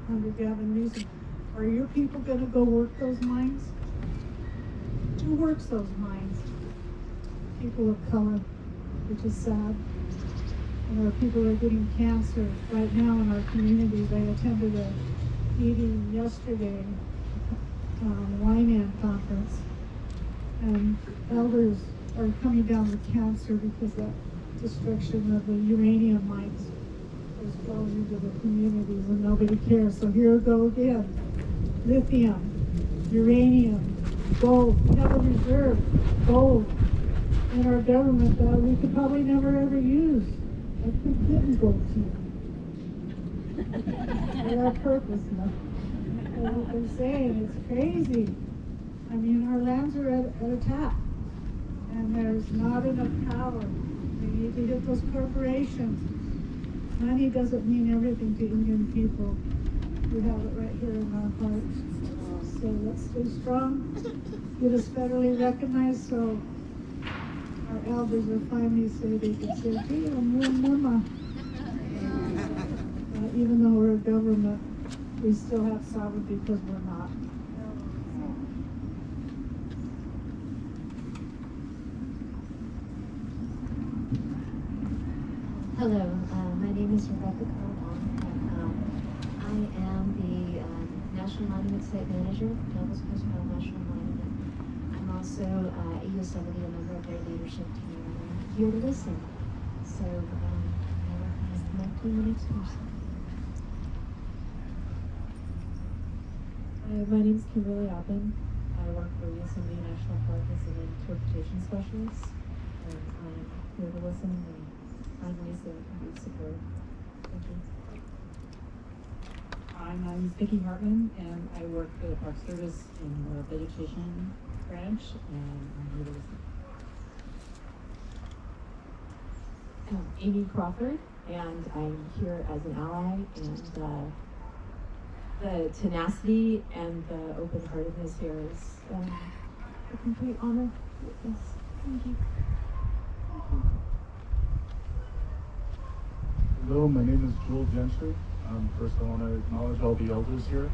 under Gavin Newsom, are your people going to go work those mines? Who works those mines? People of color, which is sad. And our people are getting cancer right now in our communities. I attended a meeting yesterday, Winan conference, and elders are coming down with cancer because of destruction of the uranium mines is flowing into the communities, and nobody cares. So here we go again. Lithium, uranium, gold. We have a reserve, gold, in our government that we could probably never ever use. I quit getting gold teeth. For that purpose now. That's what they're saying. It's crazy. I mean, our lands are at attack, and there's not enough power. We need to hit those corporations. Money doesn't mean everything to Indian people. We have it right here in our hearts. So let's stay strong. Get us federally recognized, so our elders will finally say they can say, gee, I'm mama. Even though we're a government, we still have sovereignty because we're not. Hello, my name is Rebecca Carmen. I am the National Monument Site Manager for Douglas Coast National Monument. I'm also a Yosemite, a member of their leadership team. I'm here to listen. So I will pass the mic to the next person. Hi, my name is Kimberly Oppen. I work for Yosemite National Park as an interpretation specialist. And I'm here to listen and find ways that can be support. Thank you. Hi, my name is Vicki Hartman, and I work for the Park Service in the vegetation branch, and I'm here to listen. Amy Crawford, and I'm here as an ally, and the tenacity and the open-heartedness here is a complete honor. Yes, thank you. Hello, my name is Joel Gentry. First, I want to acknowledge all the elders here.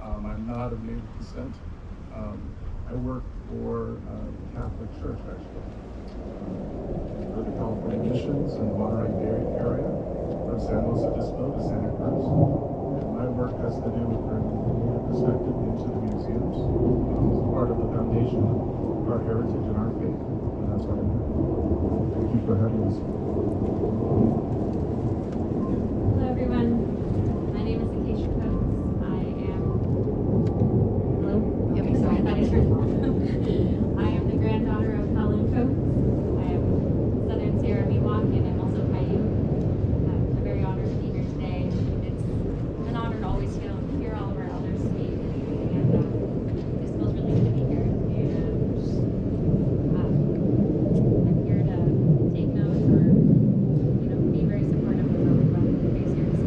I'm not of Native descent. I work for the Catholic Church, actually, for the California Missions and the Monterey Bay area, from San Luis Obispo to Santa Cruz. And my work has to do with bringing the Native perspective into the museums as part of the foundation of our heritage and our faith. And that's what I'm doing. Thank you for having us. Hello everyone, my name is Acacia Coates. I am, hello? Okay, sorry, I thought I turned off. I am the granddaughter of Helen Coates. I am Southern Sierra Miwuk and I'm also Paiute. I'm very honored to be here today. It's an honor to always hear all of our elders speak, and this feels really good to be here. And I'm here to take notes or be very supportive of where we're going very seriously.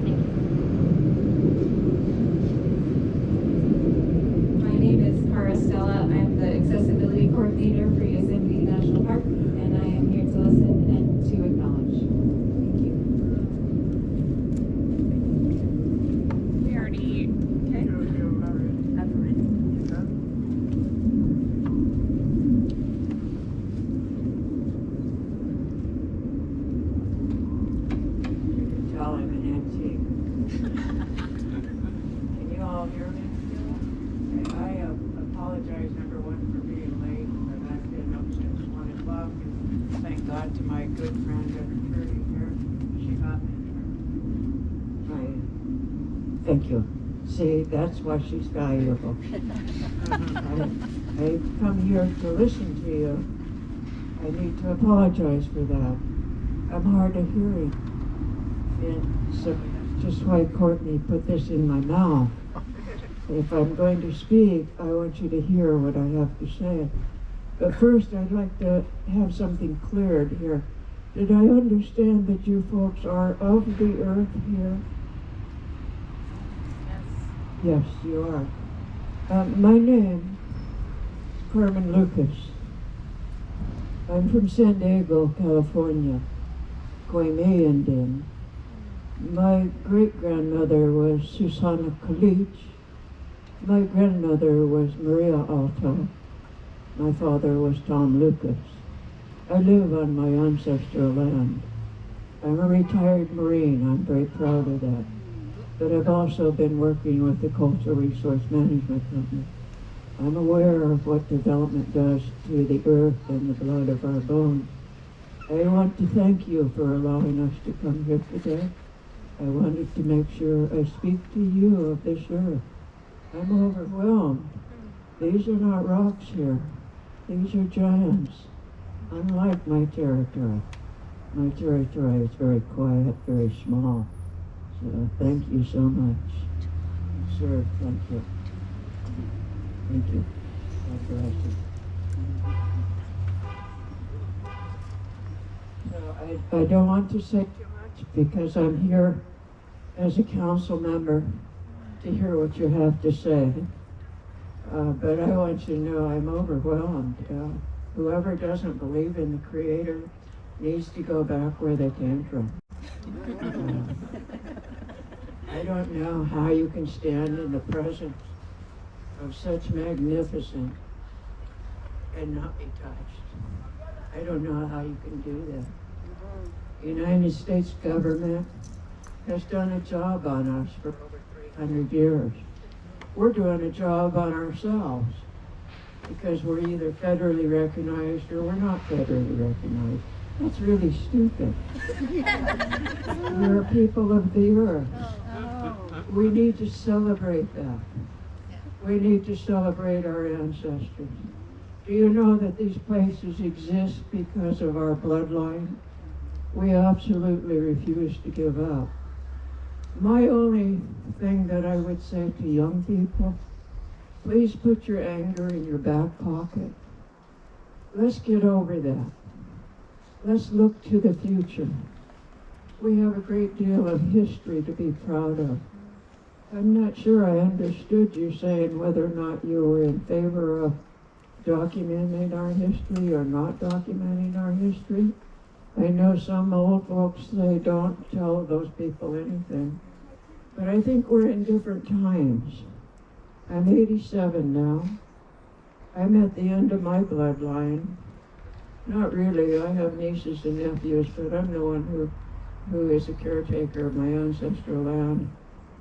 Thank you. My name is Cara Stella. I'm the accessibility coordinator for Yosemite National Park, and I am here to listen and to acknowledge. Thank you. We already. Okay. Tell him an antique. Can you all hear me? I apologize, number one, for being late, but I've been up since 1 o'clock, and thank God to my good friend Trudy here. She got me here. Thank you. See, that's why she's valuable. I come here to listen to you. I need to apologize for that. I'm hard of hearing. And so that's just why Courtney put this in my mouth. If I'm going to speak, I want you to hear what I have to say. But first, I'd like to have something cleared here. Did I understand that you folks are of the earth here? Yes, you are. My name is Carmen Lucas. I'm from San Diego, California, Koime Indian. My great-grandmother was Susana Calich. My grandmother was Maria Alto. My father was Tom Lucas. I live on my ancestral land. I'm a retired Marine. I'm very proud of that. But I've also been working with the Cultural Resource Management Company. I'm aware of what development does to the earth and the blood of our bones. I want to thank you for allowing us to come here today. I wanted to make sure I speak to you of this earth. I'm overwhelmed. These are not rocks here. These are giants. Unlike my territory. My territory is very quiet, very small. So thank you so much. Sir, thank you. Thank you. God bless you. So I don't want to say too much because I'm here as a council member to hear what you have to say. But I want you to know I'm overwhelmed. Whoever doesn't believe in the Creator needs to go back where they came from. I don't know how you can stand in the presence of such magnificence and not be touched. I don't know how you can do that. The United States government has done a job on us for over 300 years. We're doing a job on ourselves because we're either federally recognized or we're not federally recognized. That's really stupid. We're people of the earth. We need to celebrate that. We need to celebrate our ancestors. Do you know that these places exist because of our bloodline? We absolutely refuse to give up. My only thing that I would say to young people, please put your anger in your back pocket. Let's get over that. Let's look to the future. We have a great deal of history to be proud of. I'm not sure I understood you saying whether or not you were in favor of documenting our history or not documenting our history. I know some old folks, they don't tell those people anything. But I think we're in different times. I'm 87 now. I'm at the end of my bloodline. Not really, I have nieces and nephews, but I'm the one who is a caretaker of my ancestral land,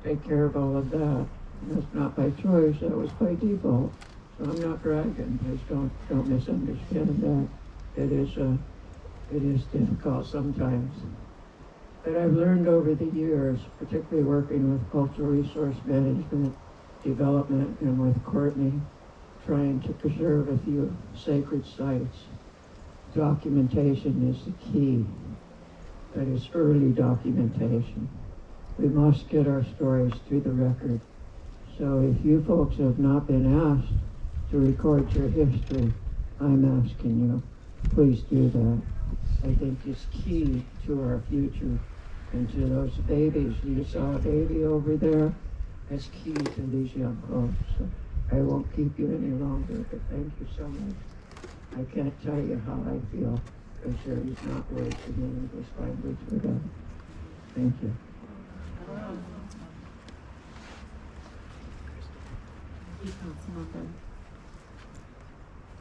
take care of all of that. And that's not by choice, that was by default. So I'm not bragging, please don't misunderstand that. It is difficult sometimes. But I've learned over the years, particularly working with cultural resource management, development, and with Courtney, trying to preserve a few sacred sites. Documentation is the key. That is early documentation. We must get our stories through the record. So if you folks have not been asked to record your history, I'm asking you, please do that. I think it's key to our future and to those babies. You saw a baby over there. That's key to these young folks. So I won't keep you any longer, but thank you so much. I can't tell you how I feel, because there is not words in the English language for that. Thank you.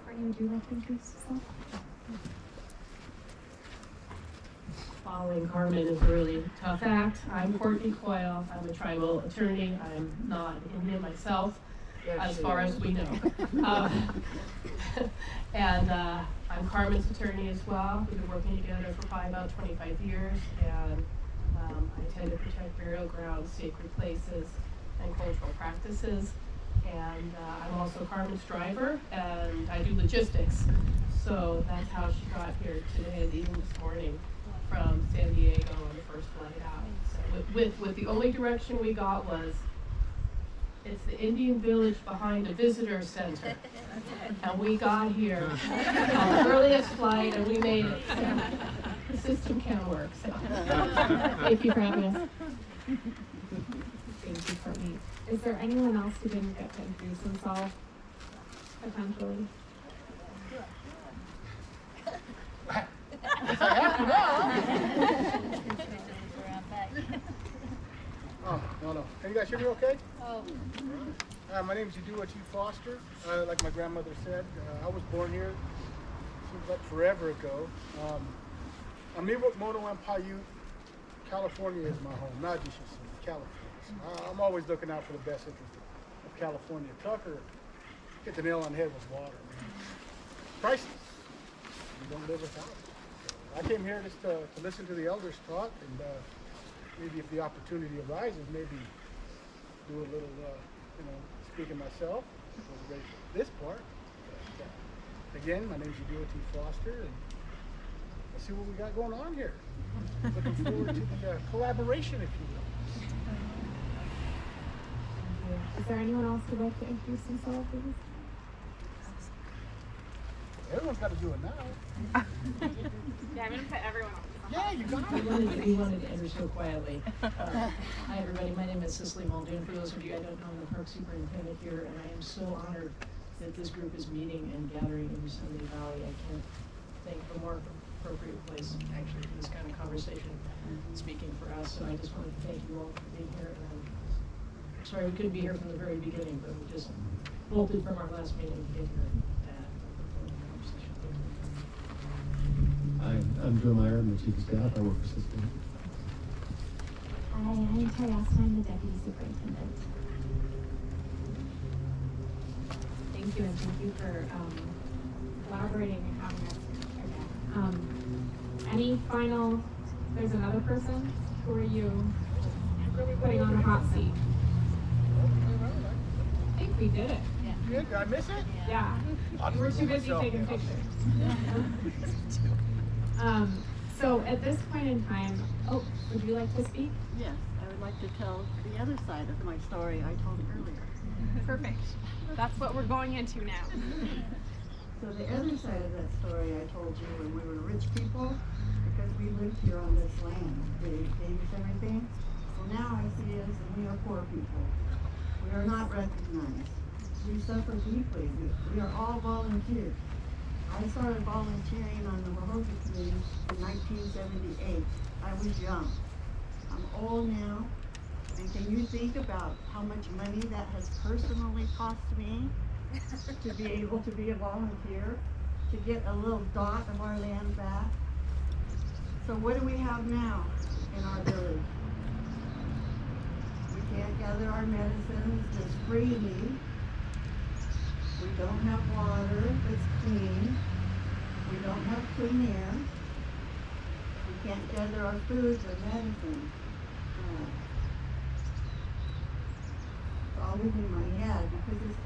Courtney, would you like to introduce yourself? Following Carmen is a really tough act. I'm Courtney Coyle. I'm a tribal attorney. I'm not Indian myself, as far as we know. And I'm Carmen's attorney as well. We've been working together for probably about 25 years, and I tend to protect burial grounds, sacred places, and cultural practices. And I'm also Carmen's driver, and I do logistics. So that's how she got here today, leaving this morning from San Diego on the first flight out. So with the only direction we got was, it's the Indian village behind a visitor center. And we got here on the earliest flight, and we made it. So the system can work. So Thank you for having us. Thank you, Courtney. Is there anyone else who didn't get to introduce themselves, potentially? Oh, no. Can you guys hear me okay? Oh. My name is Yadua T. Foster. Like my grandmother said, I was born here, seems like forever ago. Miwuk, Mono, and Paiute, California is my home, not just California. So I'm always looking out for the best interest of California. Tucker hit the nail on the head with water. Priceless. You don't live without it. So I came here just to listen to the elders talk, and maybe if the opportunity arises, maybe do a little, speaking myself. I was ready for this part. But, again, my name is Yadua T. Foster, and let's see what we got going on here. Looking forward to the collaboration, if you will. Is there anyone else who'd like to introduce themselves, please? Everyone's got to do it now. Yeah, I'm going to put everyone on. Yeah, you got it. We wanted to enter so quietly. Hi, everybody. My name is Cicely Muldoon. For those of you I don't know, I'm the park superintendent here, and I am so honored that this group is meeting and gathering in Yosemite Valley. I can't think of a more appropriate place, actually, for this kind of conversation, speaking for us. So I just wanted to thank you all for being here. And I'm sorry we couldn't be here from the very beginning, but we just bolted from our last meeting to get here. I'm Joe Meyer. I'm the chief of staff. I work for System. Hi, I'm Terry Austin. I'm the deputy superintendent. Thank you, and thank you for collaborating and having us again. Any final? There's another person. Who are you putting on the hot seat? I think we did it. Yeah. Did I miss it? Yeah. You were too busy taking pictures. So at this point in time, would you like to speak? Yes, I would like to tell the other side of my story I told earlier. Perfect. That's what we're going into now. So the other side of that story I told you when we were rich people, because we lived here on this land. They gave us everything. So now I see us and we are poor people. We are not recognized. We suffer deeply. We are all volunteers. I started volunteering on the Wahooga Committee in 1978. I was young. I'm old now, and can you think about how much money that has personally cost me to be able to be a volunteer, to get a little dot of our land back? So what do we have now in our village? We can't gather our medicines just freely. We don't have water that's clean. We don't have clean air. We can't gather our foods or medicine. It's always in my head because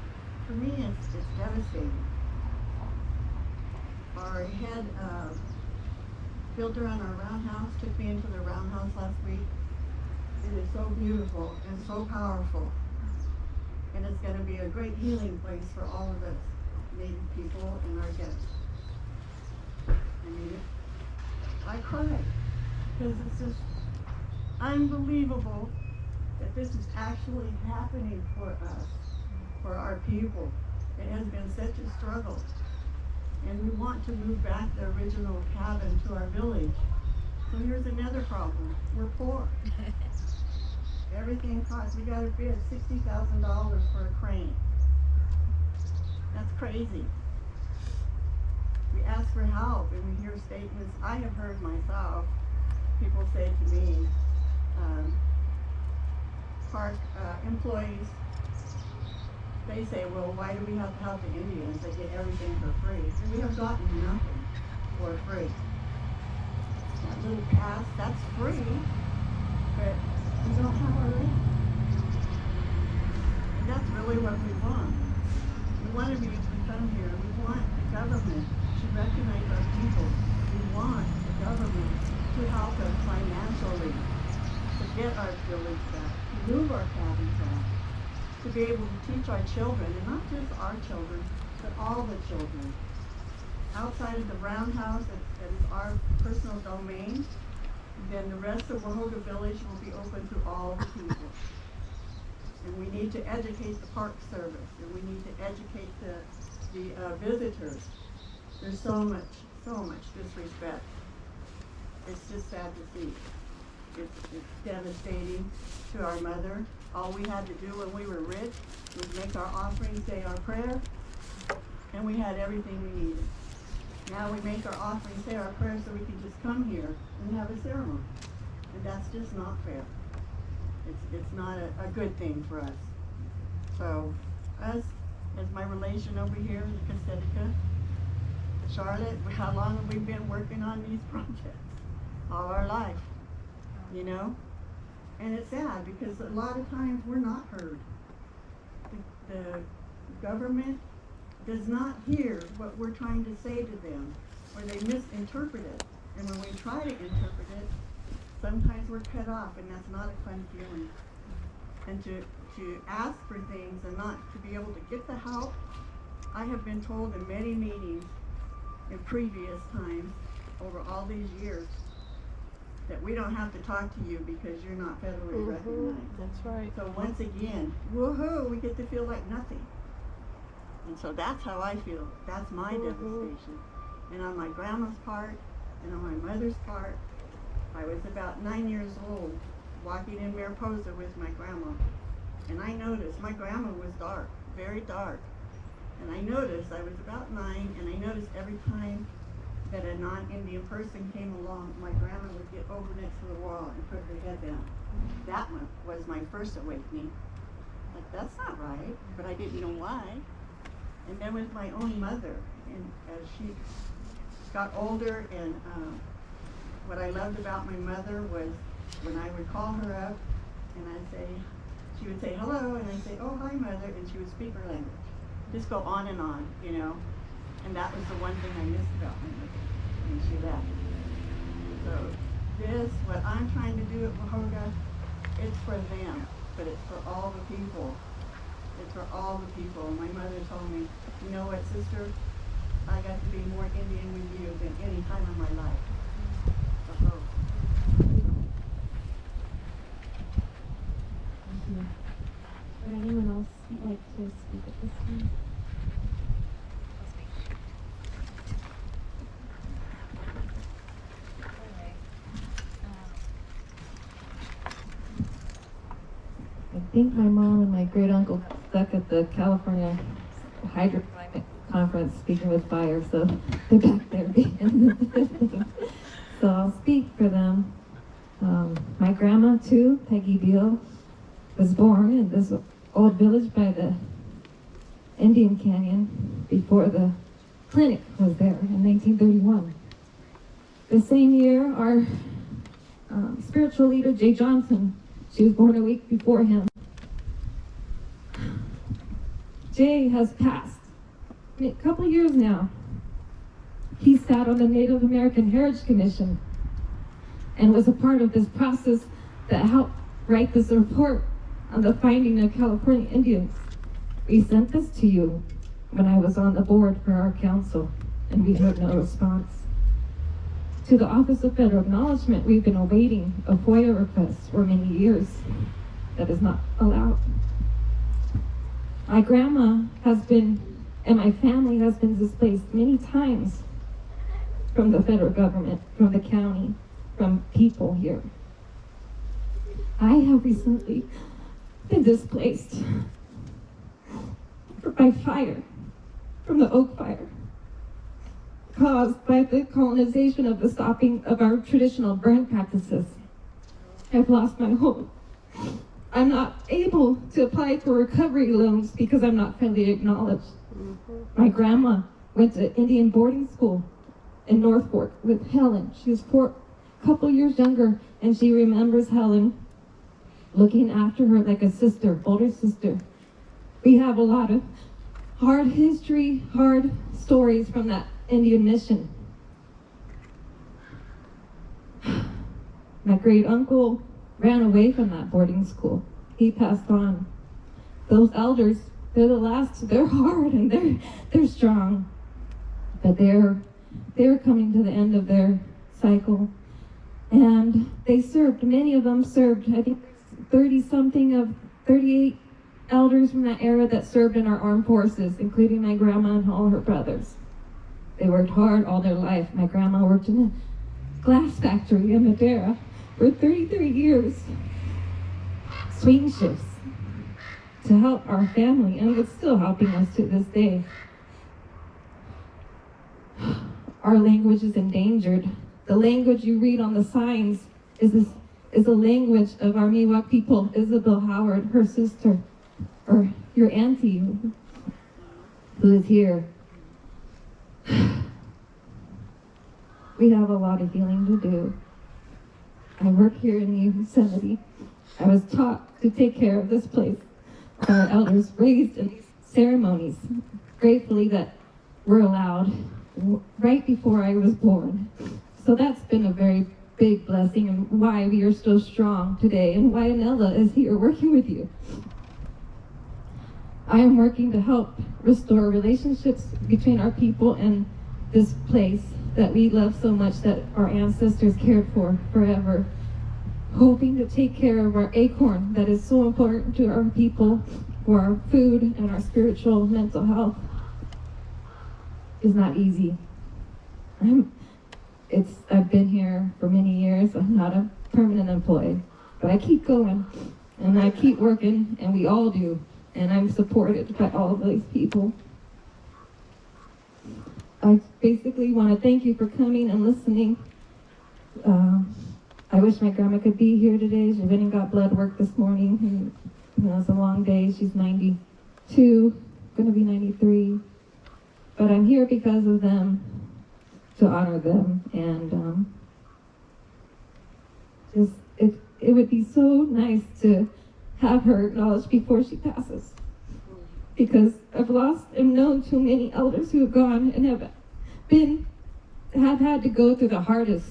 for me it's devastating. Our head builder on our roundhouse took me into the roundhouse last week. It is so beautiful and so powerful. And it's going to be a great healing place for all of us, Native people and our guests. I mean, I cry because it's just unbelievable that this is actually happening for us, for our people. It has been such a struggle. And we want to move back the original cabin to our village. So here's another problem. We're poor. Everything costs, we got to bid $60,000 for a crane. That's crazy. We ask for help and we hear statements. I have heard myself, people say to me, park employees, they say, well, why do we have to help the Indians? They get everything for free. And we have gotten nothing for free. That little pass, that's free, but we don't have our land. And that's really what we want. We want to be able to come here. We want the government to recognize our people. We want the government to help us financially to get our village back, to move our cabins back, to be able to teach our children, and not just our children, but all the children. Outside of the roundhouse, that is our personal domain, then the rest of Wahooga Village will be open to all the people. And we need to educate the Park Service, and we need to educate the visitors. There's so much disrespect. It's just sad to see. It's devastating to our mother. All we had to do when we were rich was make our offering, say our prayer, and we had everything we needed. Now we make our offering, say our prayer, so we can just come here and have a ceremony. And that's just not fair. It's not a good thing for us. So us, as my relation over here, the Pacifica, Charlotte, how long have we been working on these projects? All our life, you know? And it's sad because a lot of times we're not heard. The government does not hear what we're trying to say to them, or they misinterpret it. And when we try to interpret it, sometimes we're cut off, and that's not a fun feeling. And to ask for things and not to be able to get the help, I have been told in many meetings in previous times, over all these years, that we don't have to talk to you because you're not federally recognized. That's right. So once again, woohoo, we get to feel like nothing. And so that's how I feel. That's my devastation. And on my grandma's part, and on my mother's part, I was about 9 years old, walking in Mariposa with my grandma. And I noticed, my grandma was dark, very dark. And I noticed, I was about 9, and I noticed every time that a non-Indian person came along, my grandma would get over next to the wall and put her head down. That one was my first awakening. Like, that's not right, but I didn't know why. And then with my own mother, and as she got older, and what I loved about my mother was when I would call her up, and I'd say, she would say hello, and I'd say, oh, hi, mother, and she would speak her language. Just go on, you know. And that was the one thing I missed about my mother when she left. So this, what I'm trying to do at Wahooga, it's for them, but it's for all the people. It's for all the people. My mother told me, you know what, sister? I got to be more Indian with you than any time in my life. So, thank you. Would anyone else like to speak at this time? think my mom and my great uncle stuck at the California Hydroclimate Conference speaking with fire, so they're back there being so I'll speak for them. My grandma too, Peggy Beal, was born in this old village by the Indian Canyon before the clinic was there in 1931. The same year, our spiritual leader, Jay Johnson, she was born a week before him. Jay has passed a couple of years now. He sat on the Native American Heritage Commission and was a part of this process that helped write this report on the finding of California Indians. We sent this to you when I was on the board for our council, and we heard no response. To the Office of Federal Acknowledgement, we've been awaiting a FOIA request for many years. That is not allowed. My grandma has been, and my family has been displaced many times from the federal government, from the county, from people here. I have recently been displaced by fire, from the Oak Fire, caused by the colonization of the stopping of our traditional burn practices. I've lost my home. I'm not able to apply for recovery loans because I'm not federally acknowledged. My grandma went to Indian boarding school in North Fork with Helen. She was a couple years younger, and she remembers Helen looking after her like a sister, older sister. We have a lot of hard history, hard stories from that Indian mission. My great uncle ran away from that boarding school. He passed on. Those elders, they're the last, they're hard and they're strong, but they're coming to the end of their cycle. And they served, many of them served, I think 30-something of 38 elders from that era that served in our armed forces, including my grandma and all her brothers. They worked hard all their life. My grandma worked in a glass factory in Madeira for 33 years, swing shifts, to help our family, and it's still helping us to this day. Our language is endangered. The language you read on the signs is the language of our Miwuk people. Isabel Howard, her sister, or your auntie, who is here. We have a lot of healing to do. I work here in Yosemite. I was taught to take care of this place. Our elders raised in these ceremonies, gratefully that we're allowed right before I was born. So that's been a very big blessing, and why we are so strong today, and why Anella is here working with you. I am working to help restore relationships between our people and this place that we love so much, that our ancestors cared for forever. Hoping to take care of our acorn that is so important to our people for our food and our spiritual mental health is not easy. I've been here for many years. I'm not a permanent employee, but I keep going and I keep working, and we all do, and I'm supported by all of these people. I basically want to thank you for coming and listening. I wish my grandma could be here today. She went and got blood work this morning, and it was a long day. She's 92, gonna be 93. But I'm here because of them, to honor them, and it would be so nice to have her acknowledged before she passes. Because I've lost and known too many elders who have gone and have had to go through the hardest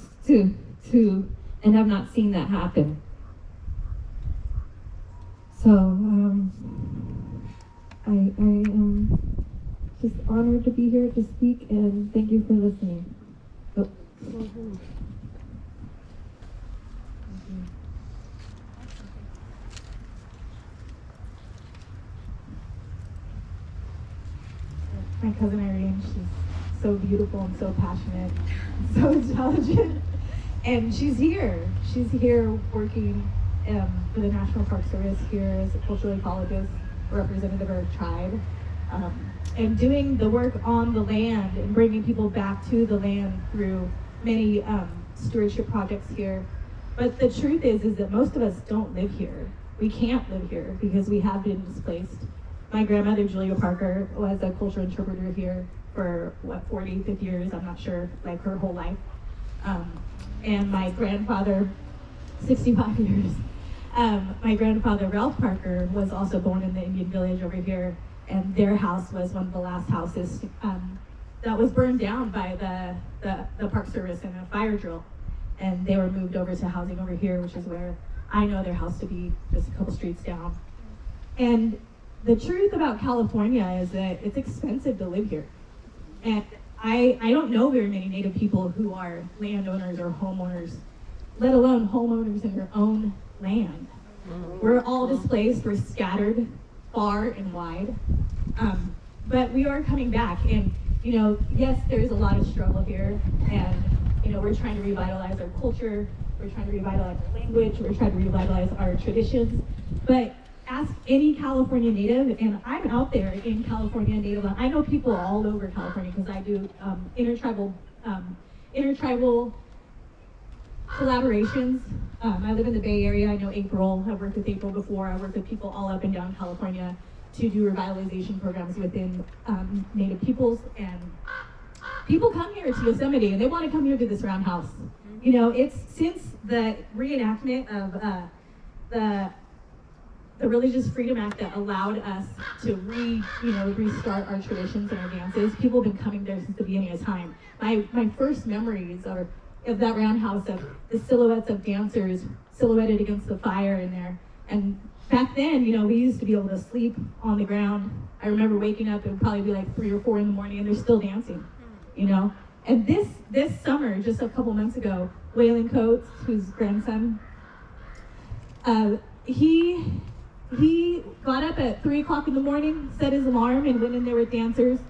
and have not seen that happen. So I am just honored to be here to speak, and thank you for listening. Oh. My cousin Irene, she's so beautiful and so passionate, and so intelligent, and she's here. She's here working for the National Park Service here as a cultural ecologist, representative of our tribe, and doing the work on the land and bringing people back to the land through many stewardship projects here. But the truth is that most of us don't live here. We can't live here because we have been displaced. My grandmother, Julia Parker, was a cultural interpreter here for, 40, 50 years, I'm not sure, like her whole life. And my grandfather, 65 years. My grandfather, Ralph Parker, was also born in the Indian village over here, and their house was one of the last houses that was burned down by the Park Service in a fire drill. And they were moved over to housing over here, which is where I know their house to be, just a couple streets down. And the truth about California is that it's expensive to live here. And I don't know very many Native people who are landowners or homeowners, let alone homeowners in their own land. We're all displaced, we're scattered far and wide. But we are coming back, and yes, there's a lot of struggle here, and we're trying to revitalize our culture, we're trying to revitalize our language, we're trying to revitalize our traditions. But ask any California Native, and I'm out there in California Native land. I know people all over California because I do intertribal collaborations. I live in the Bay Area. I know April. I've worked with April before. I work with people all up and down California to do revitalization programs within Native peoples. And people come here to Yosemite and they want to come here to this roundhouse. It's since the reenactment of the Religious Freedom Act that allowed us to restart our traditions and our dances. People have been coming there since the beginning of time. My first memories are of that roundhouse, of the silhouettes of dancers silhouetted against the fire in there. And back then, we used to be able to sleep on the ground. I remember waking up, it would probably be like 3 or 4 in the morning, and they're still dancing, And this summer, just a couple months ago, Waylon Coates, whose grandson, he got up at 3 o'clock in the morning, set his alarm, and went in there with dancers,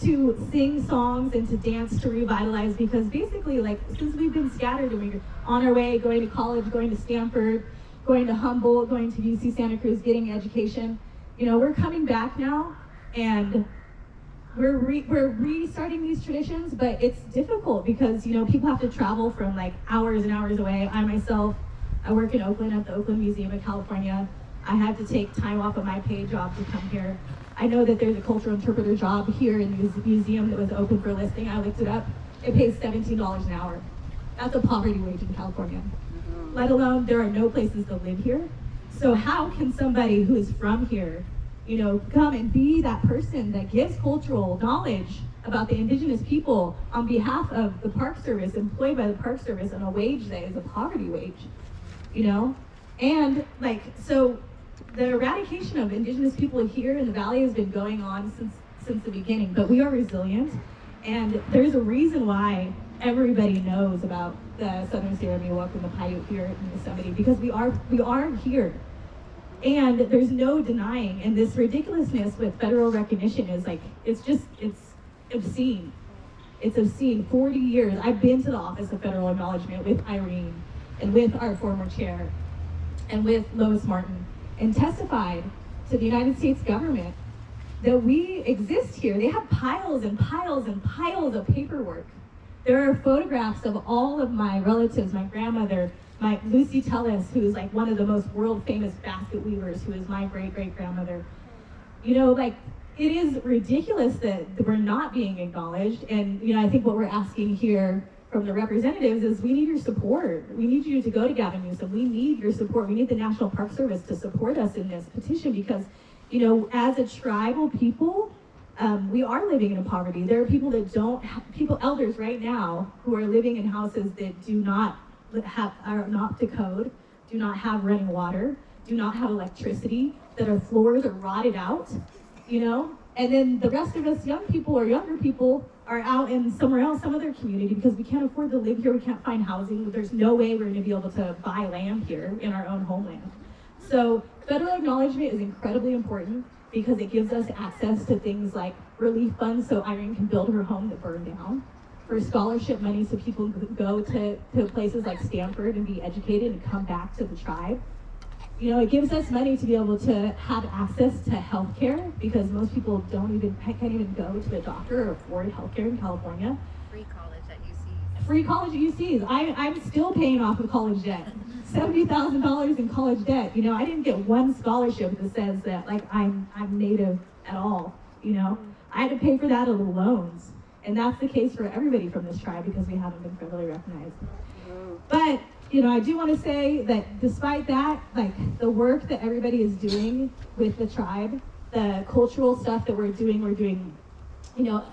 to sing songs and to dance to revitalize, because basically, since we've been scattered and we're on our way, going to college, going to Stanford, going to Humboldt, going to UC Santa Cruz, getting education, we're coming back now, and we're restarting these traditions, but it's difficult because, people have to travel from hours and hours away. I work in Oakland at the Oakland Museum of California. I had to take time off of my paid job to come here. I know that there's a cultural interpreter job here in the museum that was open for listing. I looked it up. It pays $17 an hour. That's a poverty wage in California. Let alone there are no places to live here. So how can somebody who is from here, come and be that person that gives cultural knowledge about the indigenous people on behalf of the Park Service, employed by the Park Service on a wage that is a poverty wage? And so the eradication of indigenous people here in the valley has been going on since the beginning, but we are resilient, and there's a reason why everybody knows about the Southern Sierra Miwuk and the Paiute here in Yosemite, because we are here, and there's no denying. And this ridiculousness with federal recognition is it's obscene. It's obscene. 40 years. I've been to the Office of Federal Acknowledgement with Irene and with our former chair and with Lois Martin, and testified to the United States government that we exist here. They have piles and piles and piles of paperwork. There are photographs of all of my relatives, my grandmother, my Lucy Tellis, who's one of the most world famous basket weavers, who is my great-great-grandmother. It is ridiculous that we're not being acknowledged. And I think what we're asking here from the representatives is we need your support. We need you to go to Gavin Newsom. We need your support. We need the National Park Service to support us in this petition, because, as a tribal people, we are living in poverty. There are people that elders right now who are living in houses that are not up to code, do not have running water, do not have electricity, that our floors are rotted out, And then the rest of us young people or younger people are out in somewhere else, some other community, because we can't afford to live here, we can't find housing, there's no way we're gonna be able to buy land here in our own homeland. So federal acknowledgement is incredibly important because it gives us access to things like relief funds so Irene can build her home that burned down. for scholarship money so people could go to places like Stanford and be educated and come back to the tribe. You know, it gives us money to be able to have access to healthcare because most people can't even go to the doctor or afford healthcare in California. Free college at UC. Free college at UCs. I'm still paying off of college debt. $70,000 in college debt. You know, I didn't get one scholarship that says that like I'm Native at all. You know, I had to pay for that in the loans, and that's the case for everybody from this tribe because we haven't been federally recognized. But you know, I do want to say that despite that, like the work that everybody is doing with the tribe, the cultural stuff that we're doing, you know,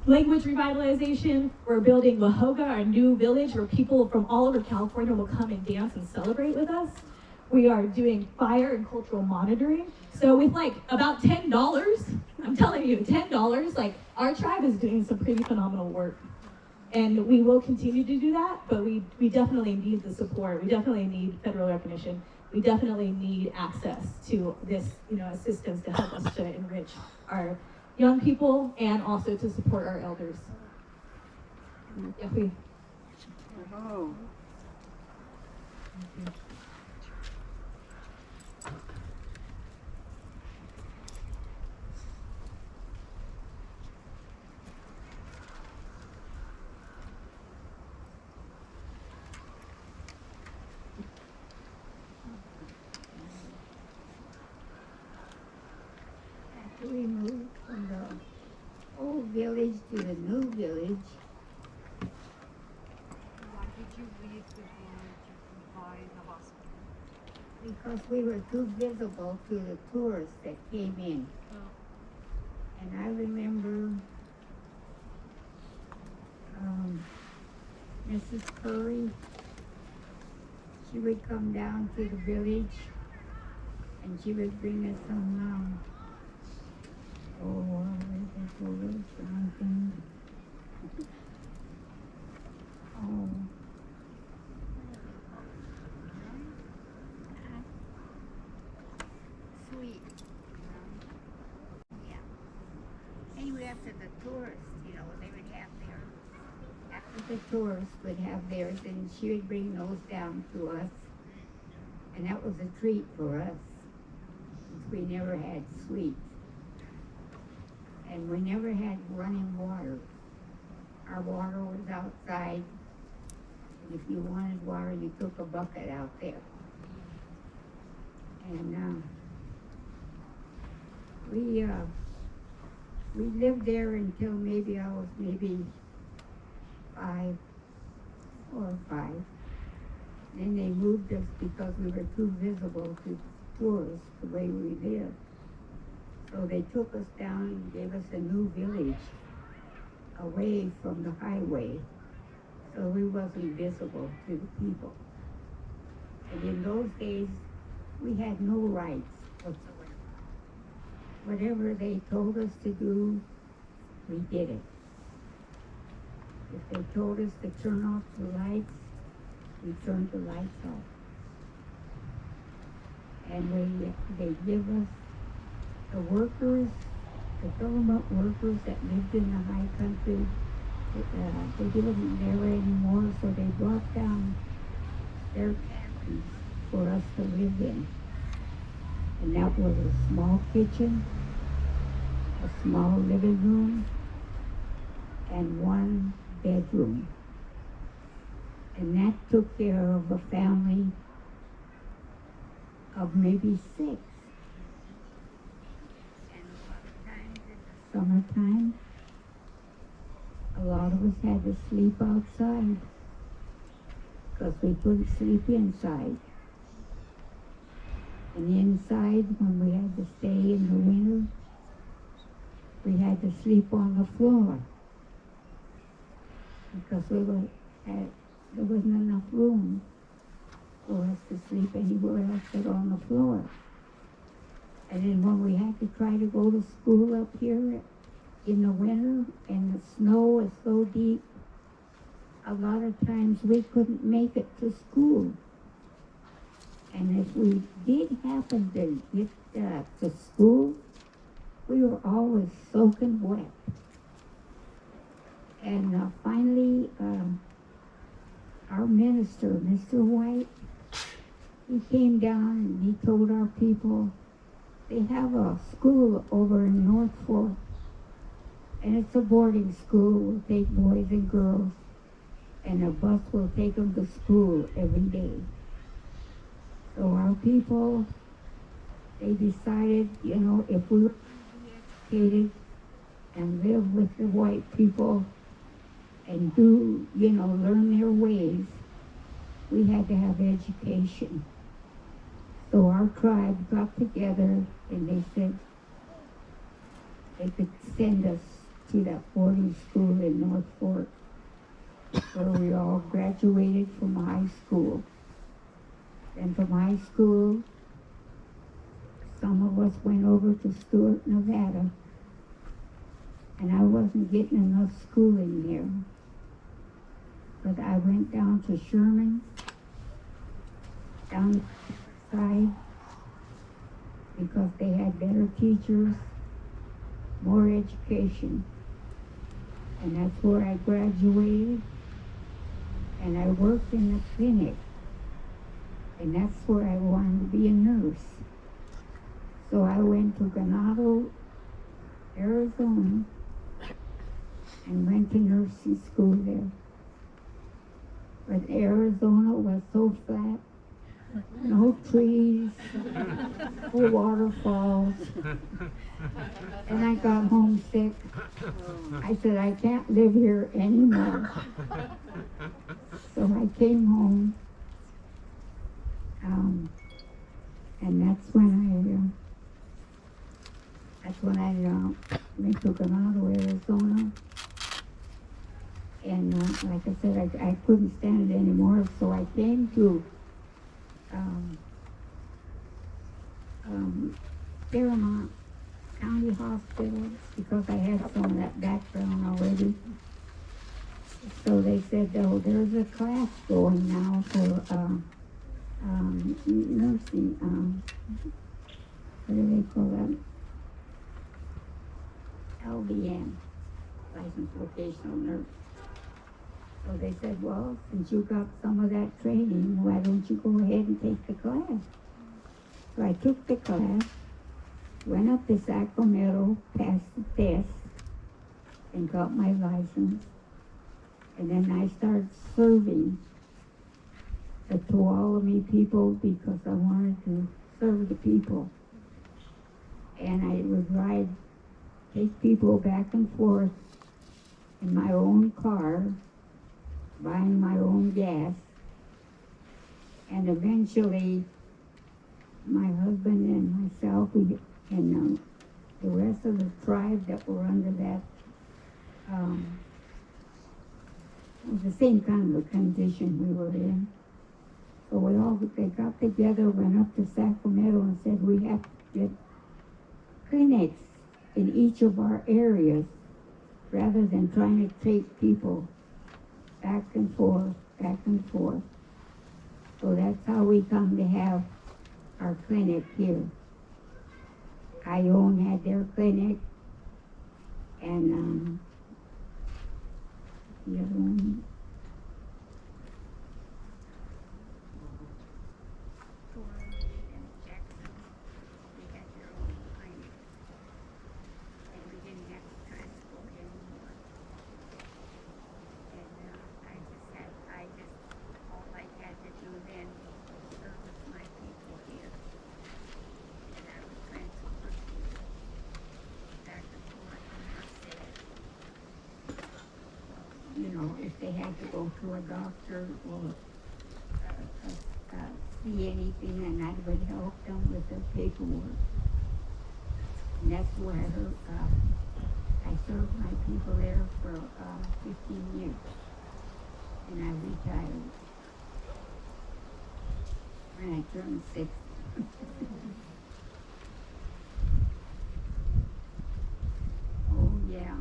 language revitalization. We're building Wahoga, our new village where people from all over California will come and dance and celebrate with us. We are doing fire and cultural monitoring. So with like about $10, I'm telling you, $10, like our tribe is doing some pretty phenomenal work. And we will continue to do that, but we definitely need the support. We definitely need federal recognition. We definitely need access to this, you know, assistance to help us to enrich our young people and also to support our elders. Yahui. Oh. After we moved from the old village to the new village, Why did you leave the village by the hospital? because we were too visible to the tourists that came in. And I remember Mrs. Curry, she would come down to the village and she would bring us some sweet. Yeah. Anyway, after the tourists, you know, they would have after the tourists would have theirs, and she would bring those down to us. And that was a treat for us, since we never had sweets. And we never had running water. Our water was outside. And if you wanted water, you took a bucket out there. And we lived there until maybe I was maybe 4 or 5. Then they moved us because we were too visible to tourists the way we lived. So they took us down and gave us a new village away from the highway. So we wasn't visible to the people. And in those days, we had no rights whatsoever. Whatever they told us to do, we did it. If they told us to turn off the lights, we turned the lights off. And they give us the workers, the government workers that lived in the high country, they didn't there anymore, so they brought down their cabins for us to live in. And that was a small kitchen, a small living room, and 1 bedroom. And that took care of a family of maybe 6. Summertime, a lot of us had to sleep outside because we couldn't sleep inside. And inside, when we had to stay in the winter, we had to sleep on the floor because there wasn't enough room for us to sleep anywhere else but on the floor. And then when we had to try to go to school up here in the winter and the snow is so deep, a lot of times we couldn't make it to school. And if we did happen to get to school, we were always soaking wet. And finally, our minister, Mr. White, he came down and he told our people they have a school over in North Fork, and it's a boarding school. We'll take boys and girls, and a bus will take them to school every day. So our people, they decided, you know, if we were educated and live with the white people and do, you know, learn their ways, we had to have education. So our tribe got together and they said they could send us to that boarding school in North Fork, where we all graduated from high school. And from high school, some of us went over to Stewart, Nevada, and I wasn't getting enough schooling there. But I went down to Sherman, down the side, because they had better teachers, more education. And that's where I graduated, and I worked in the clinic, and that's where I wanted to be a nurse. So I went to Ganado, Arizona, and went to nursing school there. But Arizona was so flat, no trees, no waterfalls, and I got homesick. I said, I can't live here anymore. So I came home, and that's when I went to Ganado, Arizona. And like I said, I couldn't stand it anymore, so I came to Fairmont County Hospital because I had some of that background already. So they said, oh, there's a class going now for nursing, what do they call that? LVN, licensed vocational nurse. So they said, well, since you got some of that training, why don't you go ahead and take the class? So I took the class, went up to Sacramento, passed the test, and got my license. And then I started serving the Tuolumne people because I wanted to serve the people. And I would take people back and forth in my own car, buying my own gas, and eventually my husband and myself, and the rest of the tribe that were under that, it was the same kind of a condition we were in. So they got together, went up to Sacramento and said, we have to get clinics in each of our areas rather than trying to take people back and forth, back and forth. So that's how we come to have our clinic here. Ione had their clinic, and the other one, if they had to go to a doctor or see anything, and I would help them with their paperwork. And that's where I served my people there for 15 years, and I retired when I turned 60. Oh yeah.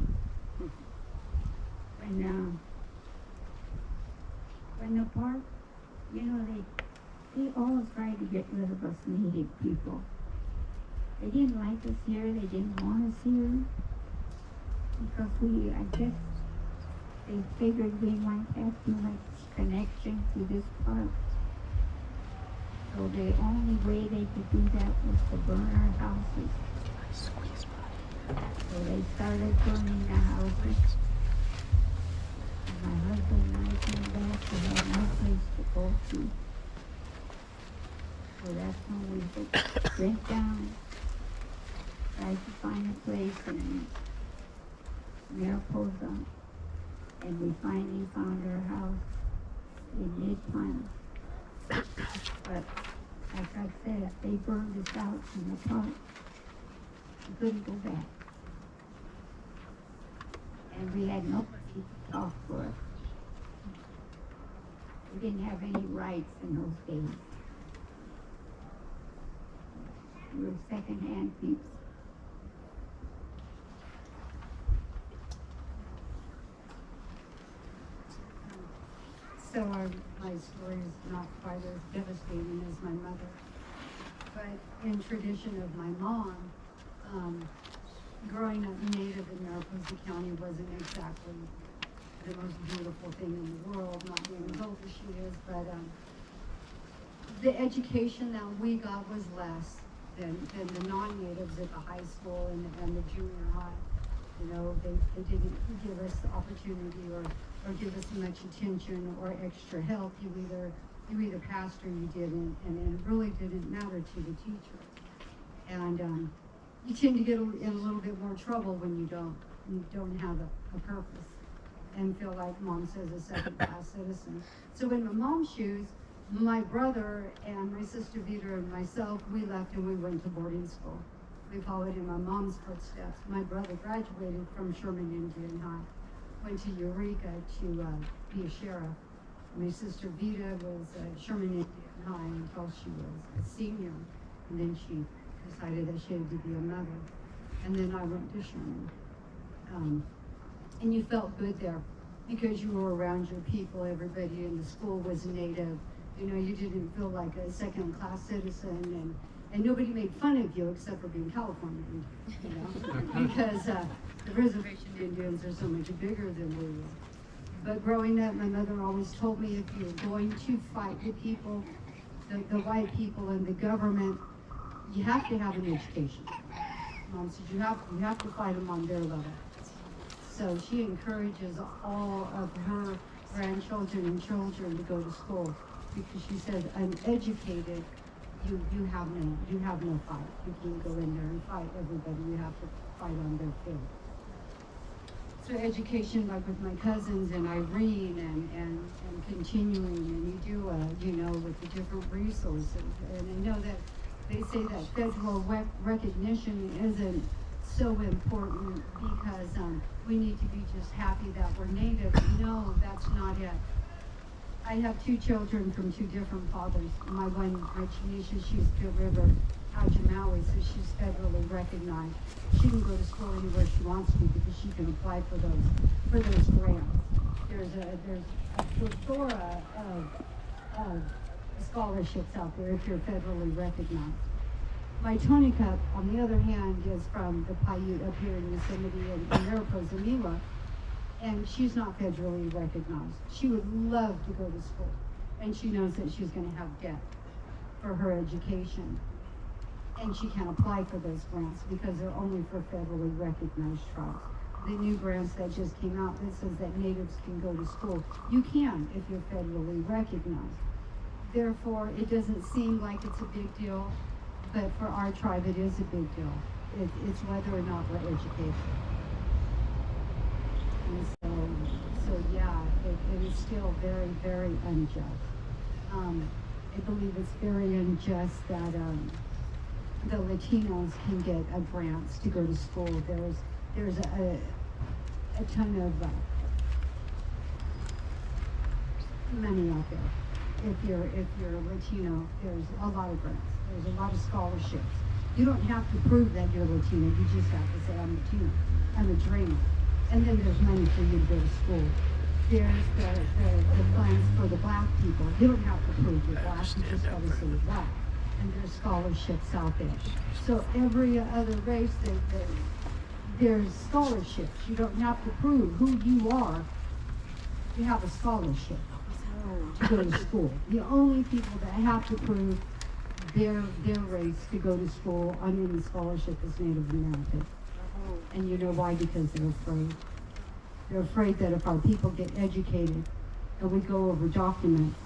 When the park, they always tried to get rid of us Native people. They didn't like us here, they didn't want us here, because I guess they figured we might have too much connection to this park. So the only way they could do that was to burn our houses. So they started burning the houses. And my husband and I came back to have no place to go to. So that's when we went down, tried to find a place in Mariposa, and we finally found our house in Mid-Pine. But like I said, they burned us out in the park. We couldn't go back. And we had nobody to talk for us. We didn't have any rights in those days. We were second-hand people. So my story is not quite as devastating as my mother. But in tradition of my mom, growing up native in Mariposa County wasn't exactly the most beautiful thing in the world, not being as old as she is, but the education that we got was less than the non-natives at the high school and the junior high. You know, they didn't give us the opportunity or give us much attention or extra help. You either passed or you didn't, and it really didn't matter to the teacher. And you tend to get in a little bit more trouble when you don't have a purpose and feel like mom says a second-class citizen. So in my mom's shoes, my brother and my sister Vita and myself, we left and we went to boarding school. We followed in my mom's footsteps. My brother graduated from Sherman Indian High, went to Eureka to be a sheriff. My sister Vita was at Sherman Indian High until she was a senior, and then she decided that she had to be a mother. And then I went to Sherman. And you felt good there because you were around your people. Everybody in the school was native. You know, you didn't feel like a second-class citizen, and nobody made fun of you except for being Californian, you know, because the reservation Indians are so much bigger than we were. But growing up, my mother always told me if you're going to fight the people, the white people and the government, you have to have an education. Mom said you have to fight them on their level. So she encourages all of her grandchildren and children to go to school because she says, uneducated, you have no fight. You can't go in there and fight everybody. You have to fight on their field. So education, like with my cousins and Irene and continuing, and you do, you know, with the different resources. And I know that they say that federal recognition isn't so important because we need to be just happy that we're native. No, that's not it. I have two children from two different fathers. My one, Tanisha, she's Pitt River, Hajamawi, so she's federally recognized. She can go to school anywhere she wants to because she can apply for those grants. There's a plethora of scholarships out there if you're federally recognized. My Tony Cup, on the other hand, is from the Paiute up here in Yosemite and Mariposa, Miwuk, and she's not federally recognized. She would love to go to school, and she knows that she's going to have debt for her education, and she can't apply for those grants because they're only for federally recognized tribes. The new grants that just came out that says that natives can go to school. You can if you're federally recognized. Therefore, it doesn't seem like it's a big deal. But for our tribe, it is a big deal. It's whether or not we're educated. And so yeah, it is still very, very unjust. I believe it's very unjust that the Latinos can get grants to go to school. There's a ton of money out there. If you're Latino, there's a lot of grants. There's a lot of scholarships. You don't have to prove that you're Latino. You just have to say, I'm Latino. I'm a dreamer. And then there's money for you to go to school. There's the funds for the black people. You don't have to prove you're black. You just got to say you're black. And there's scholarships out there. So every other race, there's scholarships. You don't have to prove who you are to have a scholarship to go to school. The only people that have to prove their race to go to school on any scholarship is Native American. And you know why? Because they're afraid. They're afraid that if our people get educated and we go over documents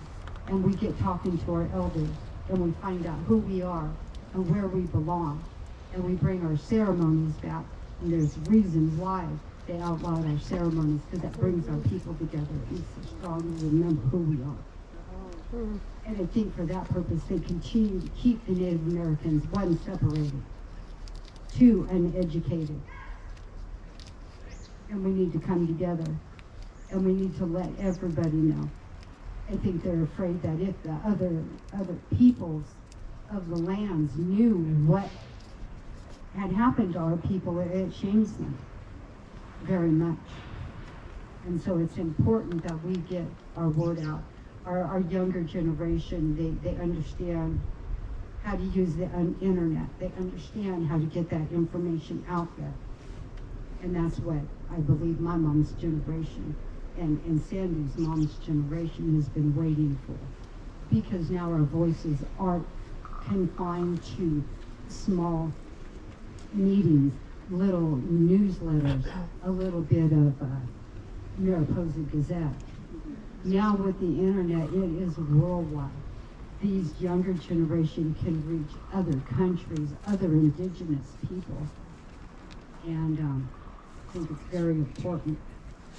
and we get talking to our elders and we find out who we are and where we belong and we bring our ceremonies back, and there's reasons why they outlawed our ceremonies, because that brings our people together and so strongly remember who we are. And I think for that purpose they continue to keep the Native Americans, one, separated, two, uneducated. And we need to come together and we need to let everybody know. I think they're afraid that if the other peoples of the lands knew what had happened to our people, it shames them very much. And so it's important that we get our word out. Our younger generation, they understand how to use the internet. They understand how to get that information out there. And that's what I believe my mom's generation and Sandy's mom's generation has been waiting for. Because now our voices aren't confined to small meetings, little newsletters, a little bit of Mariposa Gazette. Now with the internet, it is worldwide. These younger generation can reach other countries, other indigenous people. And I think it's very important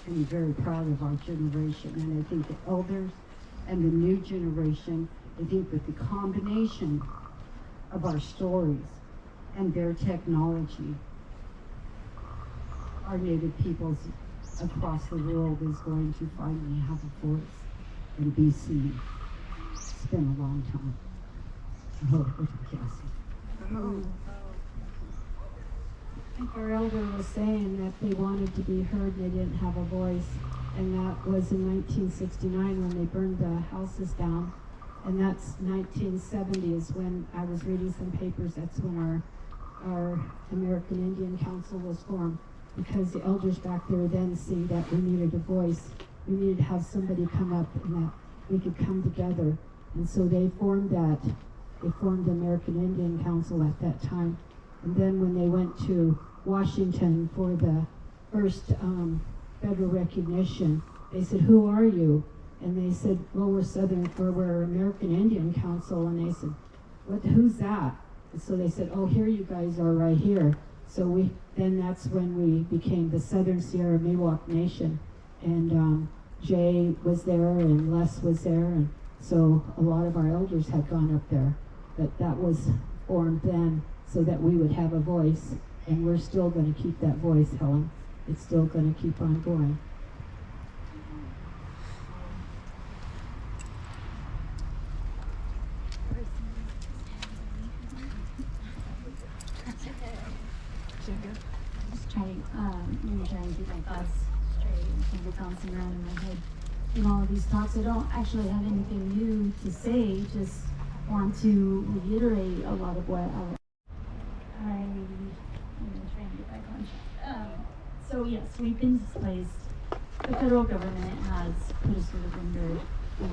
and very proud of our generation. And I think the elders and the new generation, I think with the combination of our stories and their technology, our Native peoples across the world is going to finally have a voice and be seen. It's been a long time. I hope with Cassie. I think our elder was saying that they wanted to be heard and they didn't have a voice. And that was in 1969 when they burned the houses down. And that's 1970 is when I was reading some papers. That's when our American Indian Council was formed, because the elders back there then see that we needed a voice. We needed to have somebody come up and that we could come together. And so they formed that. They formed the American Indian Council at that time. And then when they went to Washington for the first federal recognition, they said, "Who are you?" And they said, "Well, we're American Indian Council." And they said, "Who's that?" And so they said, "Oh, here you guys are right here." So then that's when we became the Southern Sierra Miwuk Nation. And Jay was there and Les was there. And so a lot of our elders had gone up there. But that was formed then so that we would have a voice. And we're still going to keep that voice, Helen. It's still going to keep on going. Let me try and keep my thoughts straight and keep bouncing around in my head. In all of these talks, I don't actually have anything new to say, just want to reiterate a lot of what I'm gonna try and get back on. So yes, we've been displaced. The federal government has put us through the ringer. We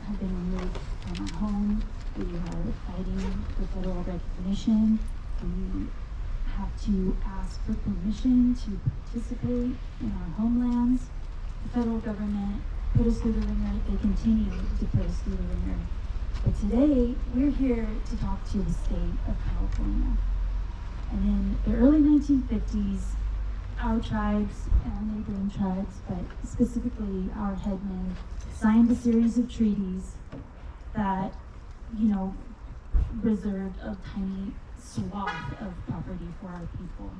have been removed from our home. We are fighting for federal recognition. We have to ask for permission to participate in our homelands. The federal government put us through the ringer. They continue to put us through the ringer. But today, we're here to talk to the state of California. And in the early 1950s, our tribes and our neighboring tribes, but specifically our headmen, signed a series of treaties that, reserved a tiny swath of property for our people.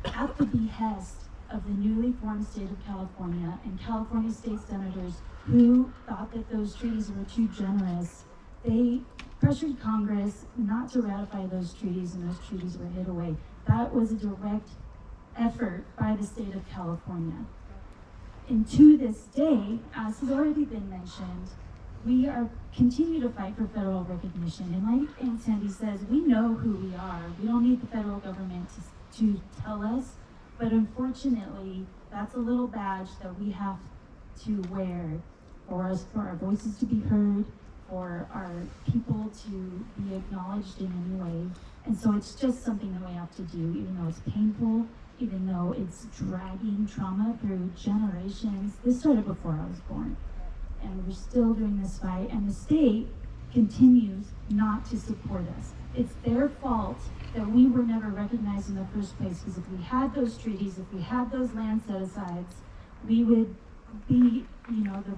At the behest of the newly formed state of California and California state senators who thought that those treaties were too generous, they pressured Congress not to ratify those treaties, and those treaties were hid away. That was a direct effort by the state of California. And to this day, as has already been mentioned, we continue to fight for federal recognition. And like Aunt Sandy says, we know who we are. We don't need the federal government to tell us. But unfortunately, that's a little badge that we have to where for us, for our voices to be heard, for our people to be acknowledged in any way. And so it's just something that we have to do, even though it's painful, even though it's dragging trauma through generations. This started before I was born. And we're still doing this fight, and the state continues not to support us. It's their fault that we were never recognized in the first place, because if we had those treaties, if we had those land set-asides, we would be, the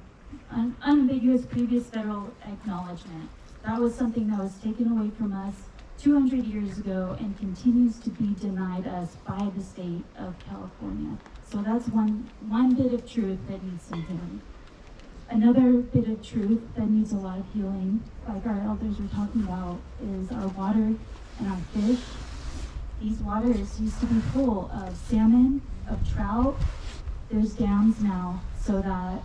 unambiguous previous federal acknowledgement. That was something that was taken away from us 200 years ago and continues to be denied us by the state of California. So that's one bit of truth that needs some healing. Another bit of truth that needs a lot of healing, like our elders were talking about, is our water and our fish. These waters used to be full of salmon, of trout. There's dams now so that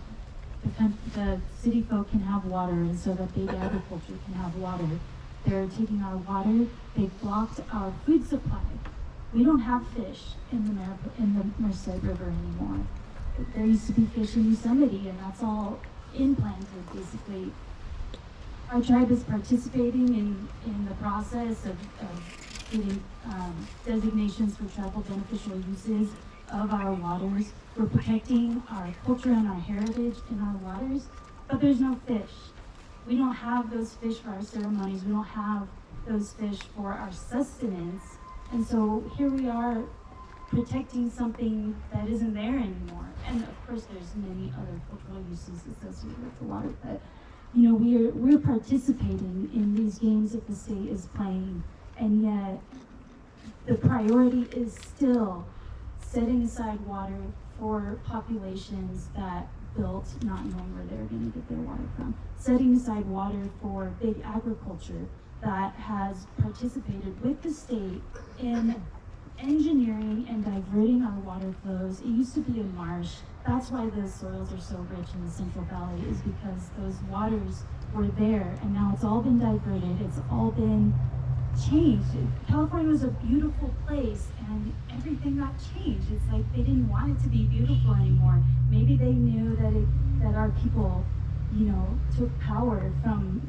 the city folk can have water, and so that big agriculture can have water. They're taking our water. They've blocked our food supply. We don't have fish in the Merced River anymore. There used to be fish in Yosemite, and that's all implanted, basically. Our tribe is participating in the process of getting designations for tribal beneficial uses of our waters. We're protecting our culture and our heritage in our waters, but there's no fish. We don't have those fish for our ceremonies. We don't have those fish for our sustenance. And so here we are protecting something that isn't there anymore. And of course there's many other cultural uses associated with the water, but we're participating in these games that the state is playing, and yet the priority is still setting aside water for populations that built not knowing where they're going to get their water from. Setting aside water for big agriculture that has participated with the state in engineering and diverting our water flows. It used to be a marsh. That's why the soils are so rich in the Central Valley, is because those waters were there, and now it's all been diverted. It's all been changed. California was a beautiful place, and everything got changed. It's like they didn't want it to be beautiful anymore. Maybe they knew that our people, took power from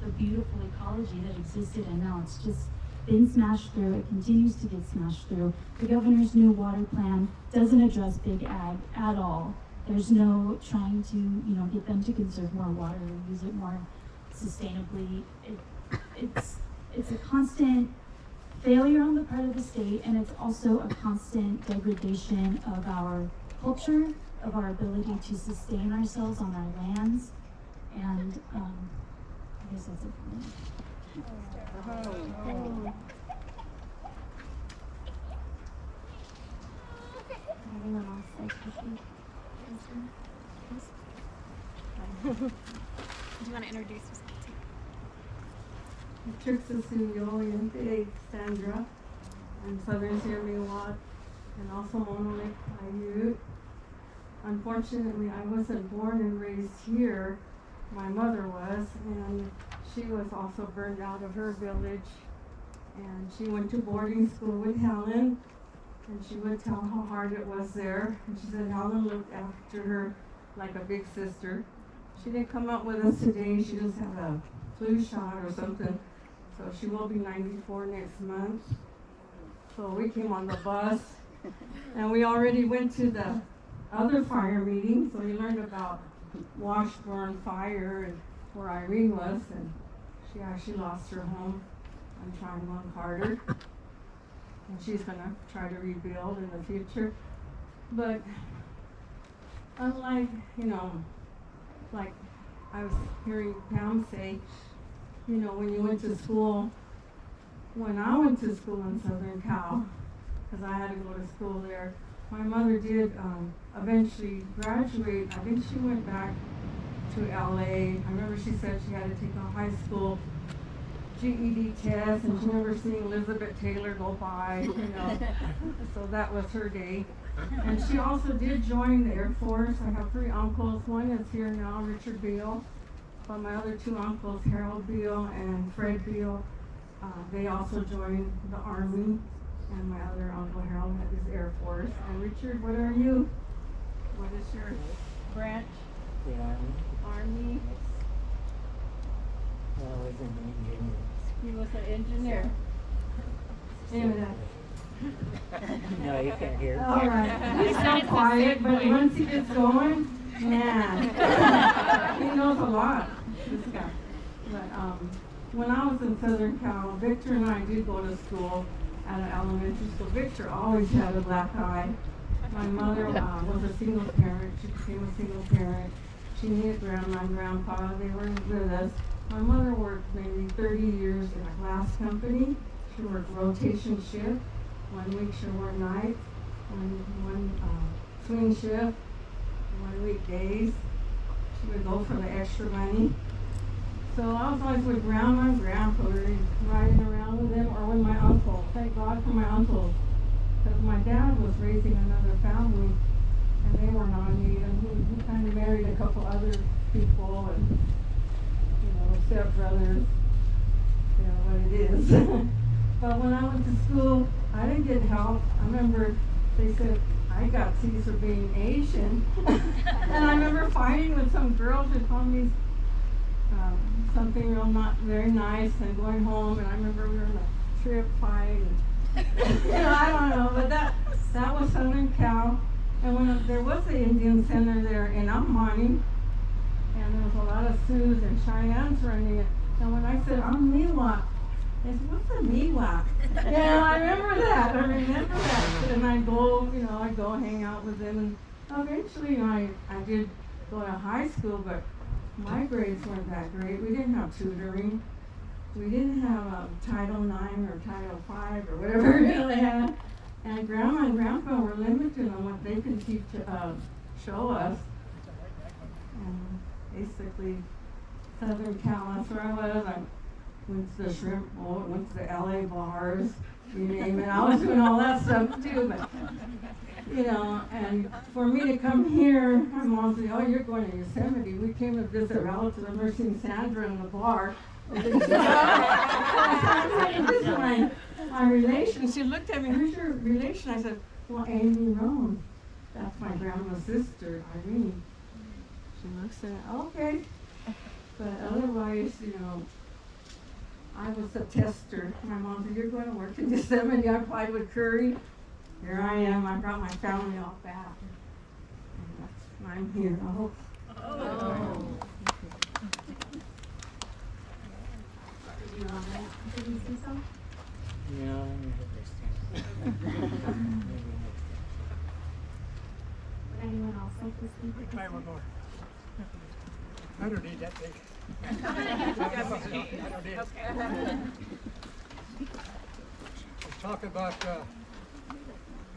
the beautiful ecology that existed, and now it's just been smashed through. It continues to get smashed through. The governor's new water plan doesn't address big ag at all. There's no trying to, get them to conserve more water or use it more sustainably. It's a constant failure on the part of the state, and it's also a constant degradation of our culture, of our ability to sustain ourselves on our lands. And I guess that's it for me. Anyone else like to speak? Do you want to introduce yourself too? Sandra. I'm Southern Sierra Miwuk and also Monolith Miwuk. Unfortunately, I wasn't born and raised here. My mother was, and she was also burned out of her village. And she went to boarding school with Helen, and she would tell how hard it was there. And she said Helen looked after her like a big sister. She didn't come up with us today. She just had a flu shot or something. So she will be 94 next month. So we came on the bus, and we already went to the other fire meeting. So we learned about Washburn fire and where Irene was, and she actually lost her home. I'm trying to work harder, and she's gonna try to rebuild in the future. But unlike, like I was hearing Pam say, when you went to school, when I went to school in Southern Cal, because I had to go to school there, my mother did eventually graduate. I think she went back to LA. I remember she said she had to take a high school GED test, and she remember seeing Elizabeth Taylor go by, so that was her day. And she also did join the Air Force. I have 3 uncles. One is here now, Richard Beale. But my other 2 uncles, Harold Beale and Fred Beale, they also joined the Army. And my other uncle, Harold, is Air Force. And Richard, what are you? What is yours? branch? The Army. Army? Well, I was an engineer. He was an engineer. Anyway, No, you can't hear. all right. He's so quiet, but once he gets going, man, he knows a lot, this guy. But when I was in Southern Cal, Victor and I did go to school at an elementary school. Victor always had a black eye. My mother was a single parent. She became a single parent. She needed grandma and grandpa. They were with us. My mother worked maybe 30 years in a glass company. She worked rotation shift. 1 week she worked nights, one swing shift, 1 week days. She would go for the extra money. So I was always with grandma and grandpa, riding around with them, or with my uncle. Thank God for my uncle, because my dad was raising another family, and they were non-native. He kind of married a couple other people, and stepbrothers. You know what it is. But when I went to school, I didn't get help. I remember they said I got C's for being Asian, and I remember fighting with some girls who called me something real not very nice, and going home. And I remember we were in a trip fight, and I don't know, but that was Southern Cal. And when there was the Indian Center there in Amani, and there was a lot of Sioux and Cheyennes running it. And when I said I'm Miwuk, they said, what's a Miwuk? I remember that. And I'd go hang out with them. And eventually, I did go to high school, but my grades weren't that great. We didn't have tutoring. We didn't have Title IX or Title V or whatever they had. And Grandma and Grandpa were limited on what they could teach, show us. And basically, Southern Cal, that's where I was. I went to the shrimp boat, went to the LA bars, you name it. I was doing all that stuff too, but and for me to come here, my mom said, oh, you're going to Yosemite. We came to visit relatives. I remember seeing Sandra in the bar. This is my relation. She looked at me, who's your relation? I said, well, Amy Roan. That's my grandma's sister, Irene. She looks at it, okay. But otherwise, I was a tester. My mom said, you're going to work in Yosemite. I applied with Curry. Here I am. I brought my family all back. And I'm here. I hope. Did you see some? No, Would anyone else like to speak? Try one more. I don't need that thing. I don't need it. Let's talk about a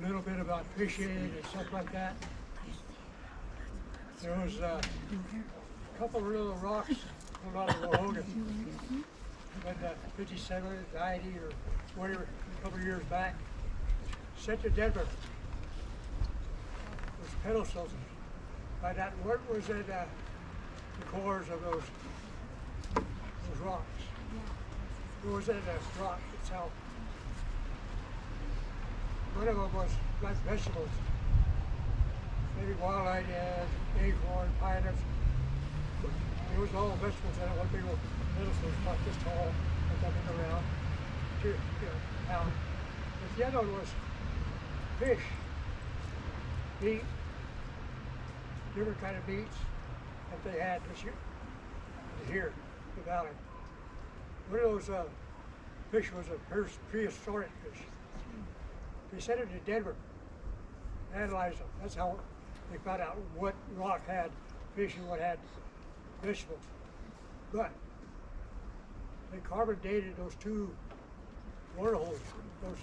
little bit about fishing and stuff like that. There was a couple of little rocks a lot of Wahoga. When 57, 90 or whatever, a couple of years back, sent to Denver. Those pedestals. Find out what was in the cores of those rocks. What was in the rock itself? One of them was like vegetables. Maybe wild onions, acorn, pineapples. It was all vegetables in it. One big pedestal about this tall, put that in around, pound. But the other one was fish, meat, different kind of meats that they had here in the valley. One of those fish was a prehistoric fish. They sent it to Denver, analyzed them. That's how they found out what rock had fish and what had vegetables. But they carbon dated those two water holes, those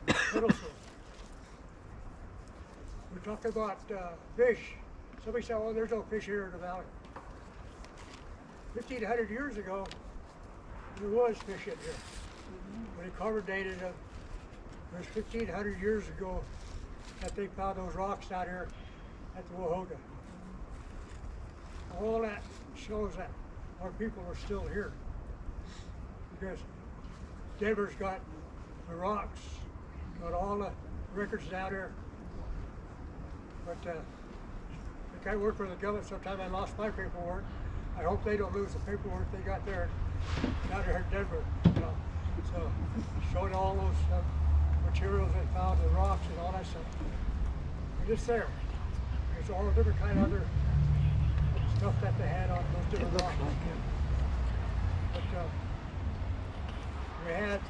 pedestals. We're talking about fish. Somebody said, oh, there's no fish here in the valley. 1,500 years ago, there was fish in here. When they carbon dated them, it was 1,500 years ago that they found those rocks out here at the Wahoga. All that shows that our people are still here. Because Denver's got the rocks, got all the records down there. But they like I work for the government, sometimes I lost my paperwork. I hope they don't lose the paperwork they got there down there in Denver. You know. So showing all those materials they found, the rocks and all that stuff. And it's there. There's all different kind of other stuff that they had on those different rocks. But we had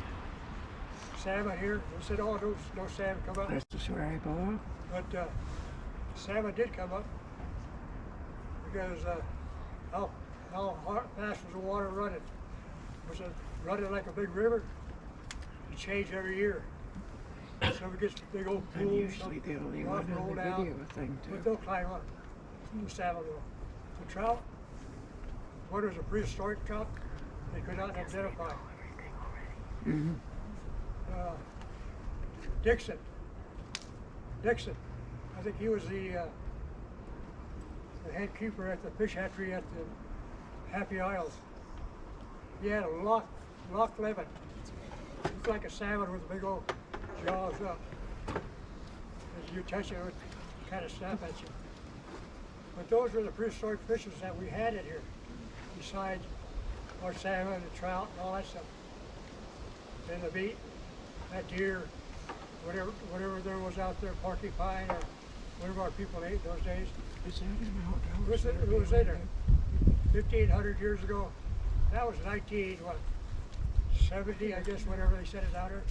salmon here. We said, oh, no salmon come up. That's right, Bob. But salmon did come up because how fast was the water running? Was it running like a big river? It changed every year. So we get big old pools. Usually the only one in the video thing too. But they'll climb up. The salmon will. The trout, what was a prehistoric trout? They could not identify. Mm-hmm. Dixon. I think he was the head keeper at the fish hatchery at the Happy Isles. He had a lock lemon. It's like a salmon with big old jaws up. As you touch it, it would kind of snap at you. But those were the prehistoric fishes that we had in here, besides our salmon and trout and all that stuff. And the meat, that deer, whatever there was out there, porcupine or whatever our people ate those days. It was in there. 1,500 years ago. That was 1970, I guess, whenever they set it out there.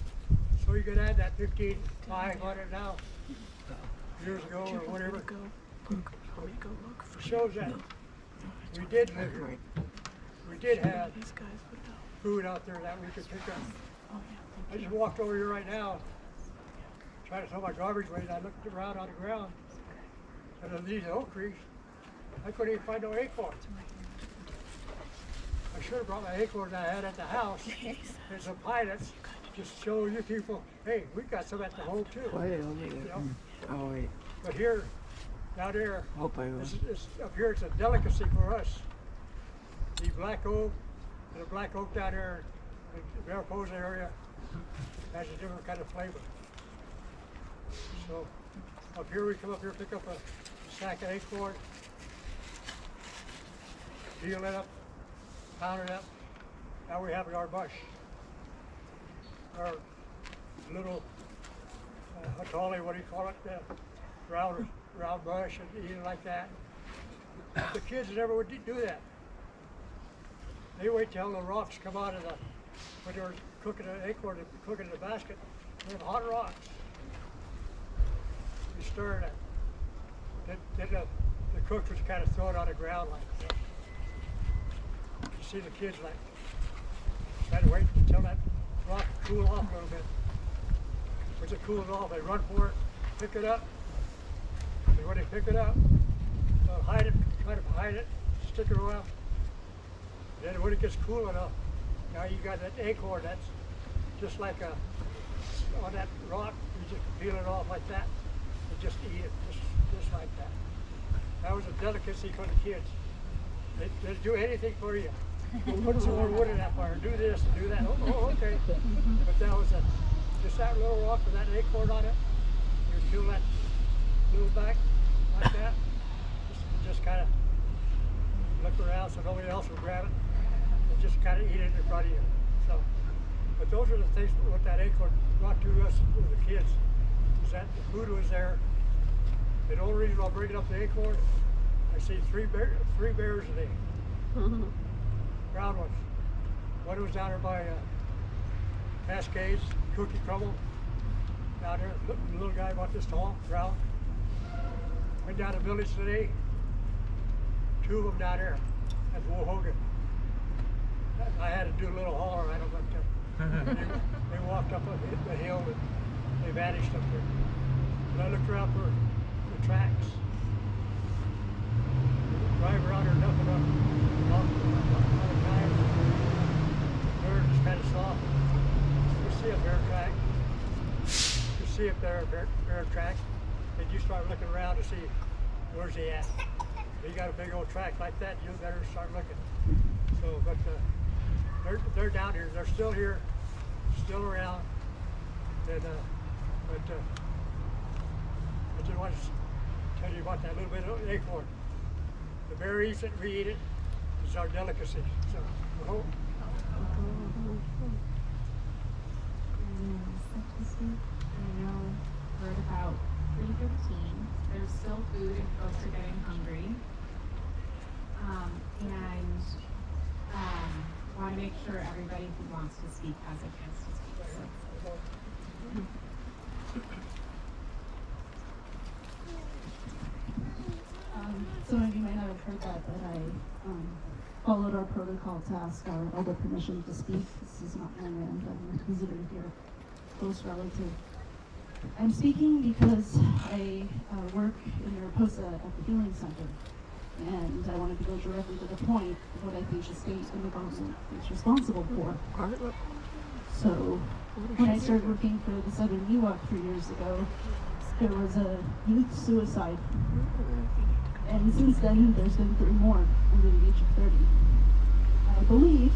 So you could add that 1,500 now, years ago or whatever. It shows that we did live here. We did have food out there that we could pick up. I just walked over here right now, trying to throw my garbage away, and I looked around on the ground, and in these oak trees, I couldn't even find no acorns. I should have brought my acorns I had at the house, and some pilots, just show you people, hey, we got some at the home too. You know? Oh wait. But here, down there, Hope I will. up here it's a delicacy for us. The black oak, and the black oak down there in the Mariposa area has a different kind of flavor. So up here we come up here, pick up a sack of acorn, peel it up, pound it up. Now we have our bush. Our little hatoli, what do you call it? Round bush and eat it like that. The kids never would do that. They wait till the rocks come out of when they were cooking an acorn, cooking in the basket. They have hot rocks. You stir it. Then the cook was kind of throw it on the ground like that. You see the kids like try to wait until that rock cool off a little bit. Once it cools off, they run for it, pick it up. And when they pick it up, they'll hide it, try to hide it, stick it around. Then when it gets cool enough, now you got that acorn that's just like on that rock, you just peel it off like that and just eat it, just like that. That was a delicacy for the kids. They'd do anything for you. Put some more wood in that fire, do this and do that. Oh, okay. But that was just that little rock with that acorn on it. You peel that little back like that. Just kind of look around so nobody else will grab it. And just kind of eat it in front of you. So, but those are the things what that acorn brought to us as the kids. Is that the food was there. The only reason I'm bringing up the acorn, I see three bears today. Brown ones. One was down there by Cascades, Cookie Crumble. Down there, the little guy about this tall, brown. Went down the village today. Two of them down there at Wohogan. I had to do a little holler at them, but they walked up the hill and they vanished up there. And I looked around for the tracks. Drive around there, nothing up. All the time. The dirt is kind of soft. You see a bear track. You see if there a bear track. Then you start looking around to see where's he at. If you got a big old track like that, you better start looking. So, but they're down here. They're still here, still around. And I just wanted to tell you about that little bit of acorn. the berries that we eat it is our delicacy. So, oh. I know we're at about 3:15. There's still food if folks are getting hungry. And want to make sure everybody who wants to speak has a chance to speak. Some of you might not have heard that, but I followed our protocol to ask our elder permission to speak. This is not Miranda, I'm a visitor here, close relative. I'm speaking because I work in Mariposa at the Healing Center, and I wanted to go directly to the point of what I think the state and the government is responsible for. So, when I started working for the Southern Miwuk 3 years ago, there was a youth suicide. And since then, there's been 3 more under the age of 30. I believe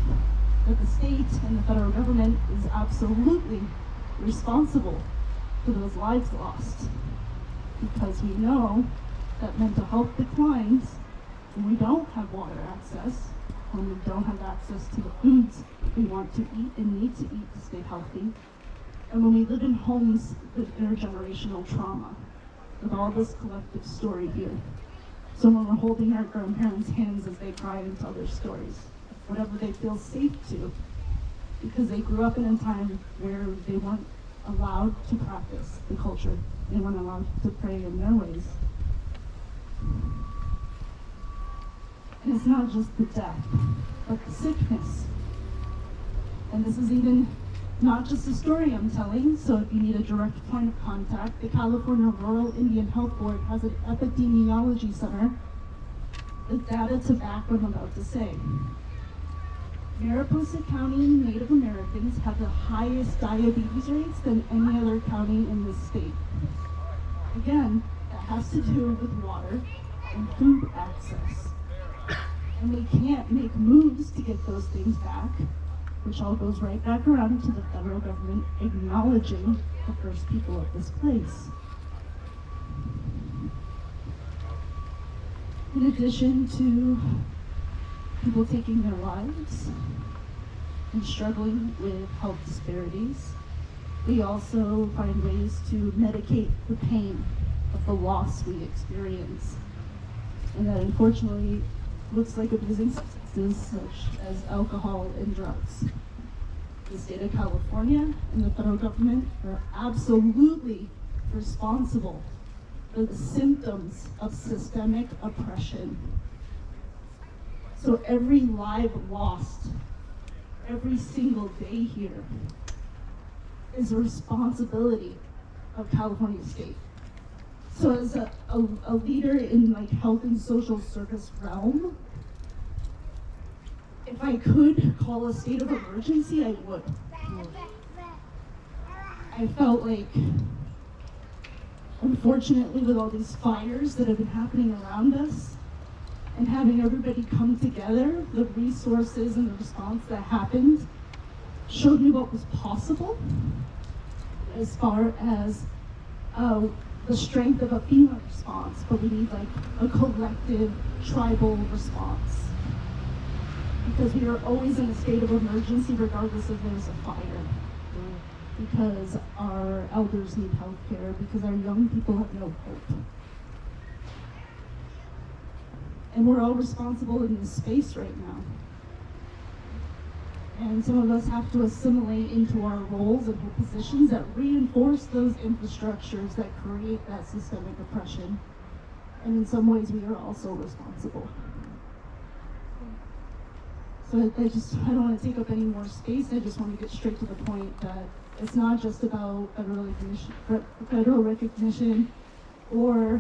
that the state and the federal government is absolutely responsible for those lives lost. Because we know that mental health declines when we don't have water access, when we don't have access to the foods we want to eat and need to eat to stay healthy, and when we live in homes with intergenerational trauma, with all this collective story here. So when we're holding our grandparents' hands as they cry and tell their stories, whatever they feel safe to, because they grew up in a time where they weren't allowed to practice the culture, they weren't allowed to pray in their ways. And it's not just the death, but the sickness. And this is even not just a story I'm telling, so if you need a direct point of contact, the California Rural Indian Health Board has an epidemiology center with data to back what I'm about to say. Mariposa County Native Americans have the highest diabetes rates than any other county in this state. Again, that has to do with water and food access. And we can't make moves to get those things back, which all goes right back around to the federal government acknowledging the first people of this place. In addition to people taking their lives and struggling with health disparities, we also find ways to medicate the pain of the loss we experience. And that unfortunately looks like abusing substances such as alcohol and drugs. The state of California and the federal government are absolutely responsible for the symptoms of systemic oppression. So every life lost, every single day here, is a responsibility of California State. So as a leader in like health and social service realm, if I could call a state of emergency, I would. I felt like, unfortunately, with all these fires that have been happening around us, and having everybody come together, the resources and the response that happened showed me what was possible as far as the strength of a FEMA response, but we need like a collective tribal response. Because we are always in a state of emergency regardless if there's a fire. Because our elders need health care, because our young people have no hope. And we're all responsible in this space right now. And some of us have to assimilate into our roles and hold positions that reinforce those infrastructures that create that systemic oppression. And in some ways, we are also responsible. So I don't want to take up any more space. I just want to get straight to the point that it's not just about federal recognition or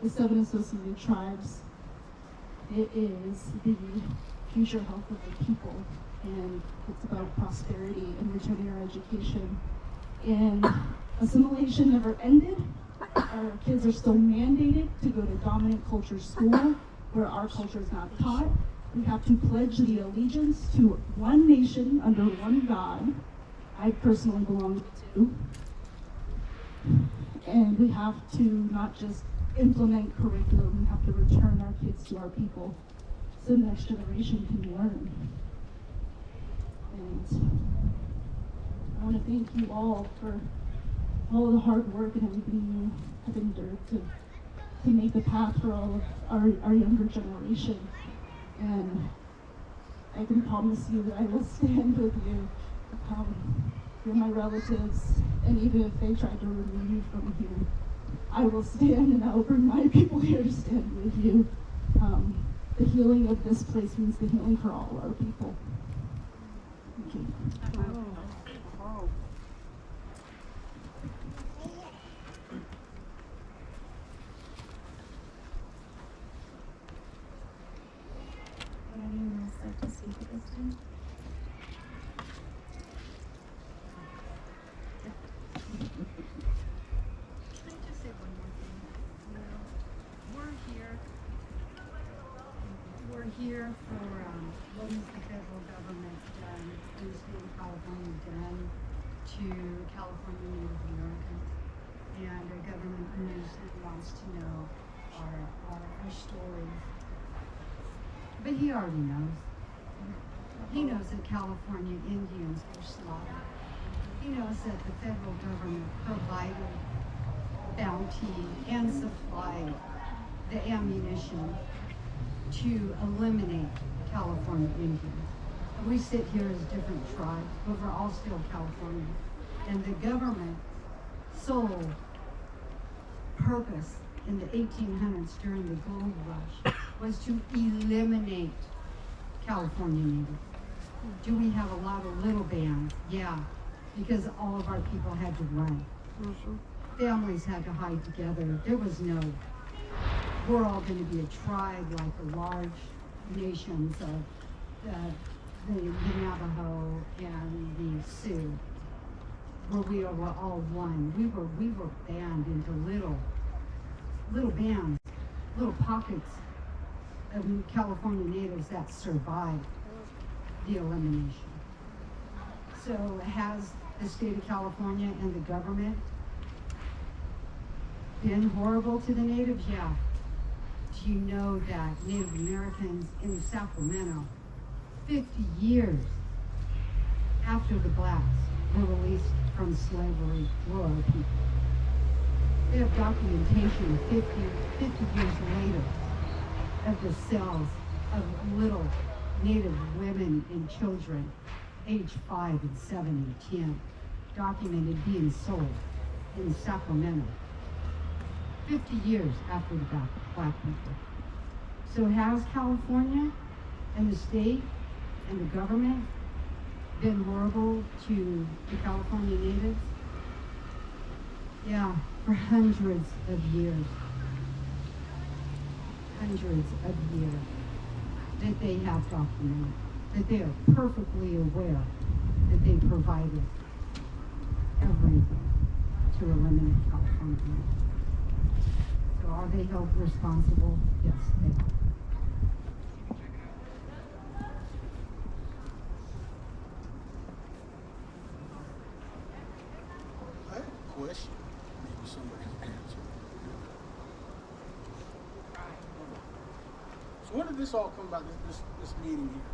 the 7 associated tribes. It is the future health of the people, and it's about prosperity and returning our education. And assimilation never ended. Our kids are still mandated to go to dominant culture school where our culture is not taught. We have to pledge the allegiance to one nation under one God, I personally belong to. And we have to not just implement curriculum. We have to return our kids to our people so the next generation can learn. And I want to thank you all for all the hard work and everything you have endured to make the path for all of our younger generation. And I can promise you that I will stand with you. You're my relatives, and even if they try to remove you from here, I will stand and I will bring my people here to stand with you. The healing of this place means the healing for all our people. Thank you. Oh. Anyone else like to speak at this time? Can I just say one more thing? You know, we're here for what has the federal government done, in the state of California done to California Native Americans. And the government news wants to know our stories. But he already knows. He knows that California Indians were slaughtered. He knows that the federal government provided bounty and supplied the ammunition to eliminate California Indians. We sit here as different tribes, but we're all still Californians. And the government's sole purpose in the 1800s during the gold rush was to eliminate California natives. Do we have a lot of little bands? Yeah, because all of our people had to run. Families had to hide together. There was no, we're all going to be a tribe like the large nations of the Navajo and the Sioux, where we were all one. We were banned into little bands, little pockets of California natives that survived the elimination. So has the state of California and the government been horrible to the natives? Yeah. Do you know that Native Americans in Sacramento, 50 years after the blacks were released from slavery, were our people? They have documentation 50 years later of the cells of little Native women and children, age 5 and 7 and 10, documented being sold in Sacramento. 50 years after the black people. So has California and the state and the government been horrible to the California natives? Yeah, for hundreds of years. Hundreds of years that they have documented, that they are perfectly aware that they provided everything to eliminate California natives. So are they held responsible? Yes, they are. I have a question. Maybe somebody can answer. So when did this all come about, this meeting here?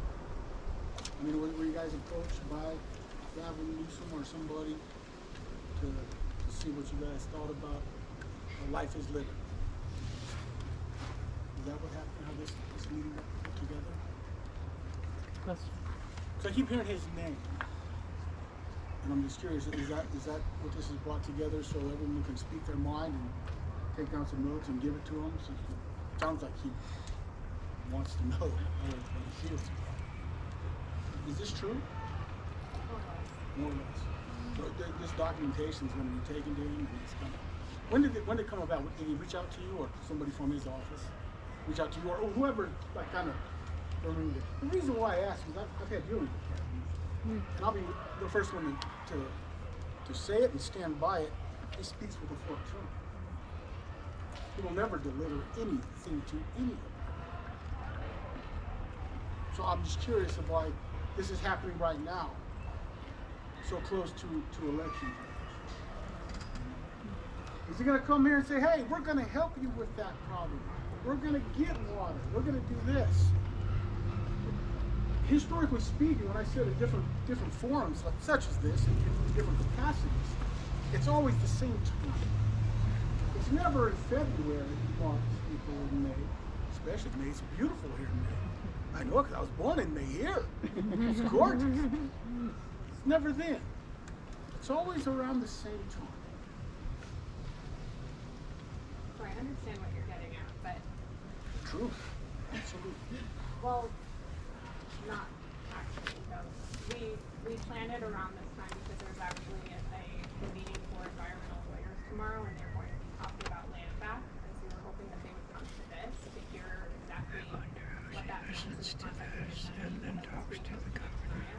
I mean, were you guys approached by Gavin Newsom or somebody to see what you guys thought about how life is living? Is that what happened, how this meeting got put together? Question. So I keep hearing his name. And I'm just curious, is that what this has brought together so everyone can speak their mind and take down some notes and give it to him? So it sounds like he wants to know what he feels. Is this true? More or less. So this documentation is going to be taken to him, and it's coming. When did it come about? Did he reach out to you, or somebody from his office reach out to you, or whoever like kind of removed it? The reason why I ask is I've had dealings with that, and I'll be the first one to say it and stand by it. He speaks with a forked tongue. He will never deliver anything to anyone. So I'm just curious of why this is happening right now, so close to election time. Is he going to come here and say, hey, we're going to help you with that problem. We're going to get water. We're going to do this. Historically speaking, when I sit at different forums, like such as this, in different capacities, it's always the same time. It's never in February, March, April, and May. Especially May. It's beautiful here in May. I know it because I was born in May here. It's gorgeous. It's never then. It's always around the same time. So I understand what you're getting at, but... True. Absolutely. Well, not actually, though. We planned it around this time because there's actually a meeting for environmental lawyers tomorrow, and they're going to be talking about land back. And so we were hoping that they would come to this to hear exactly what that means in the context of the community and talks to the governor.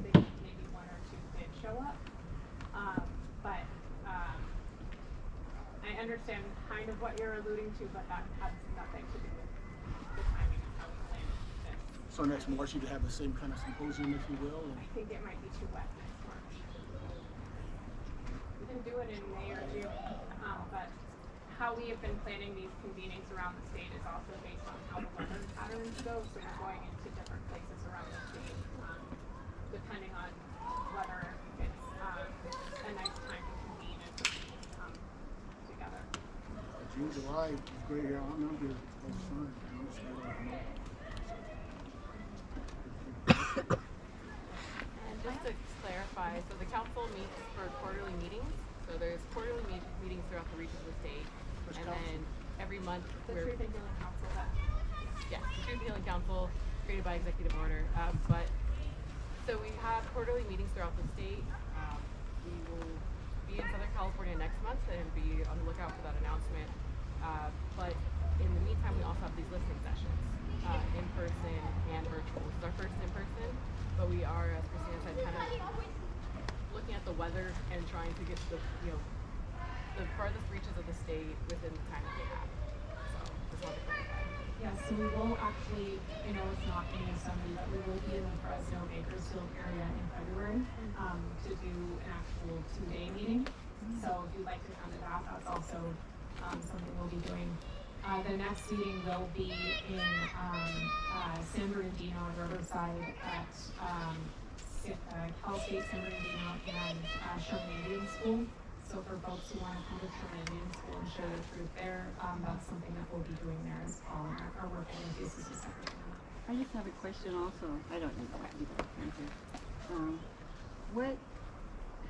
Maybe one or two did show up, but I understand kind of what you're alluding to, but that has nothing to do with the timing of how we planned this. So next March you could have the same kind of symposium, if you will? I think it might be too wet next March. We can do it in May or June, but how we have been planning these convenings around the state is also based on how the weather patterns go. So we're going into different places around the state, depending on whether it's a nice time to convene and come together. June, July is great here. I'm not here all the time. And just to clarify, so the council meets for quarterly meetings. So there's quarterly meetings throughout the regions of the state. And then every month The Truth and Healing Council, yes, the Truth and Healing Council, created by executive order. So we have quarterly meetings throughout the state. We will be in Southern California next month and be on the lookout for that announcement. But in the meantime, we also have these listening sessions, in person and virtual. It's our first in person, but we are, as Christina said, kind of looking at the weather and trying to get to the farthest reaches of the state within the time that they have. So just wanted to clarify. Yes, so we will actually, I know it's not in Yosemite, but we will be in the Fresno Bakersfield area in February to do an actual 2-day meeting. So if you'd like to come to that, that's also something we'll be doing. The next meeting will be in San Bernardino, Riverside at Cal State San Bernardino and Sherman Indian School. So for folks who want to come to Sherman Indian School and share the truth there, that's something that we'll be doing there as well. And our working with ACC Secretary. I just have a question also. I don't know what either. Thank you.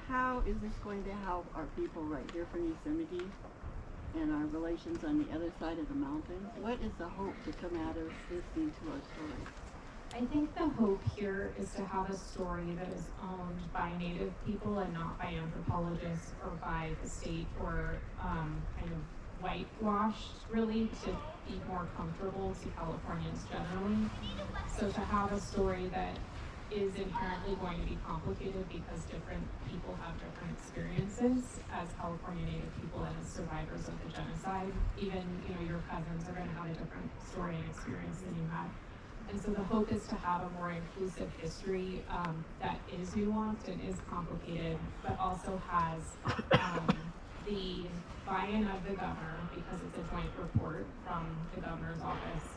How is this going to help our people right here from Yosemite and our relations on the other side of the mountain? What is the hope to come out of listening to our story? I think the hope here is to have a story that is owned by Native people and not by anthropologists or by the state or kind of whitewashed, really, to be more comfortable to Californians generally. So to have a story that is inherently going to be complicated because different people have different experiences as California Native people and as survivors of the genocide. Even, your cousins are going to have a different story and experience than you had. And so the hope is to have a more inclusive history that is nuanced and is complicated, but also has the buy-in of the governor, because it's a joint report from the governor's office,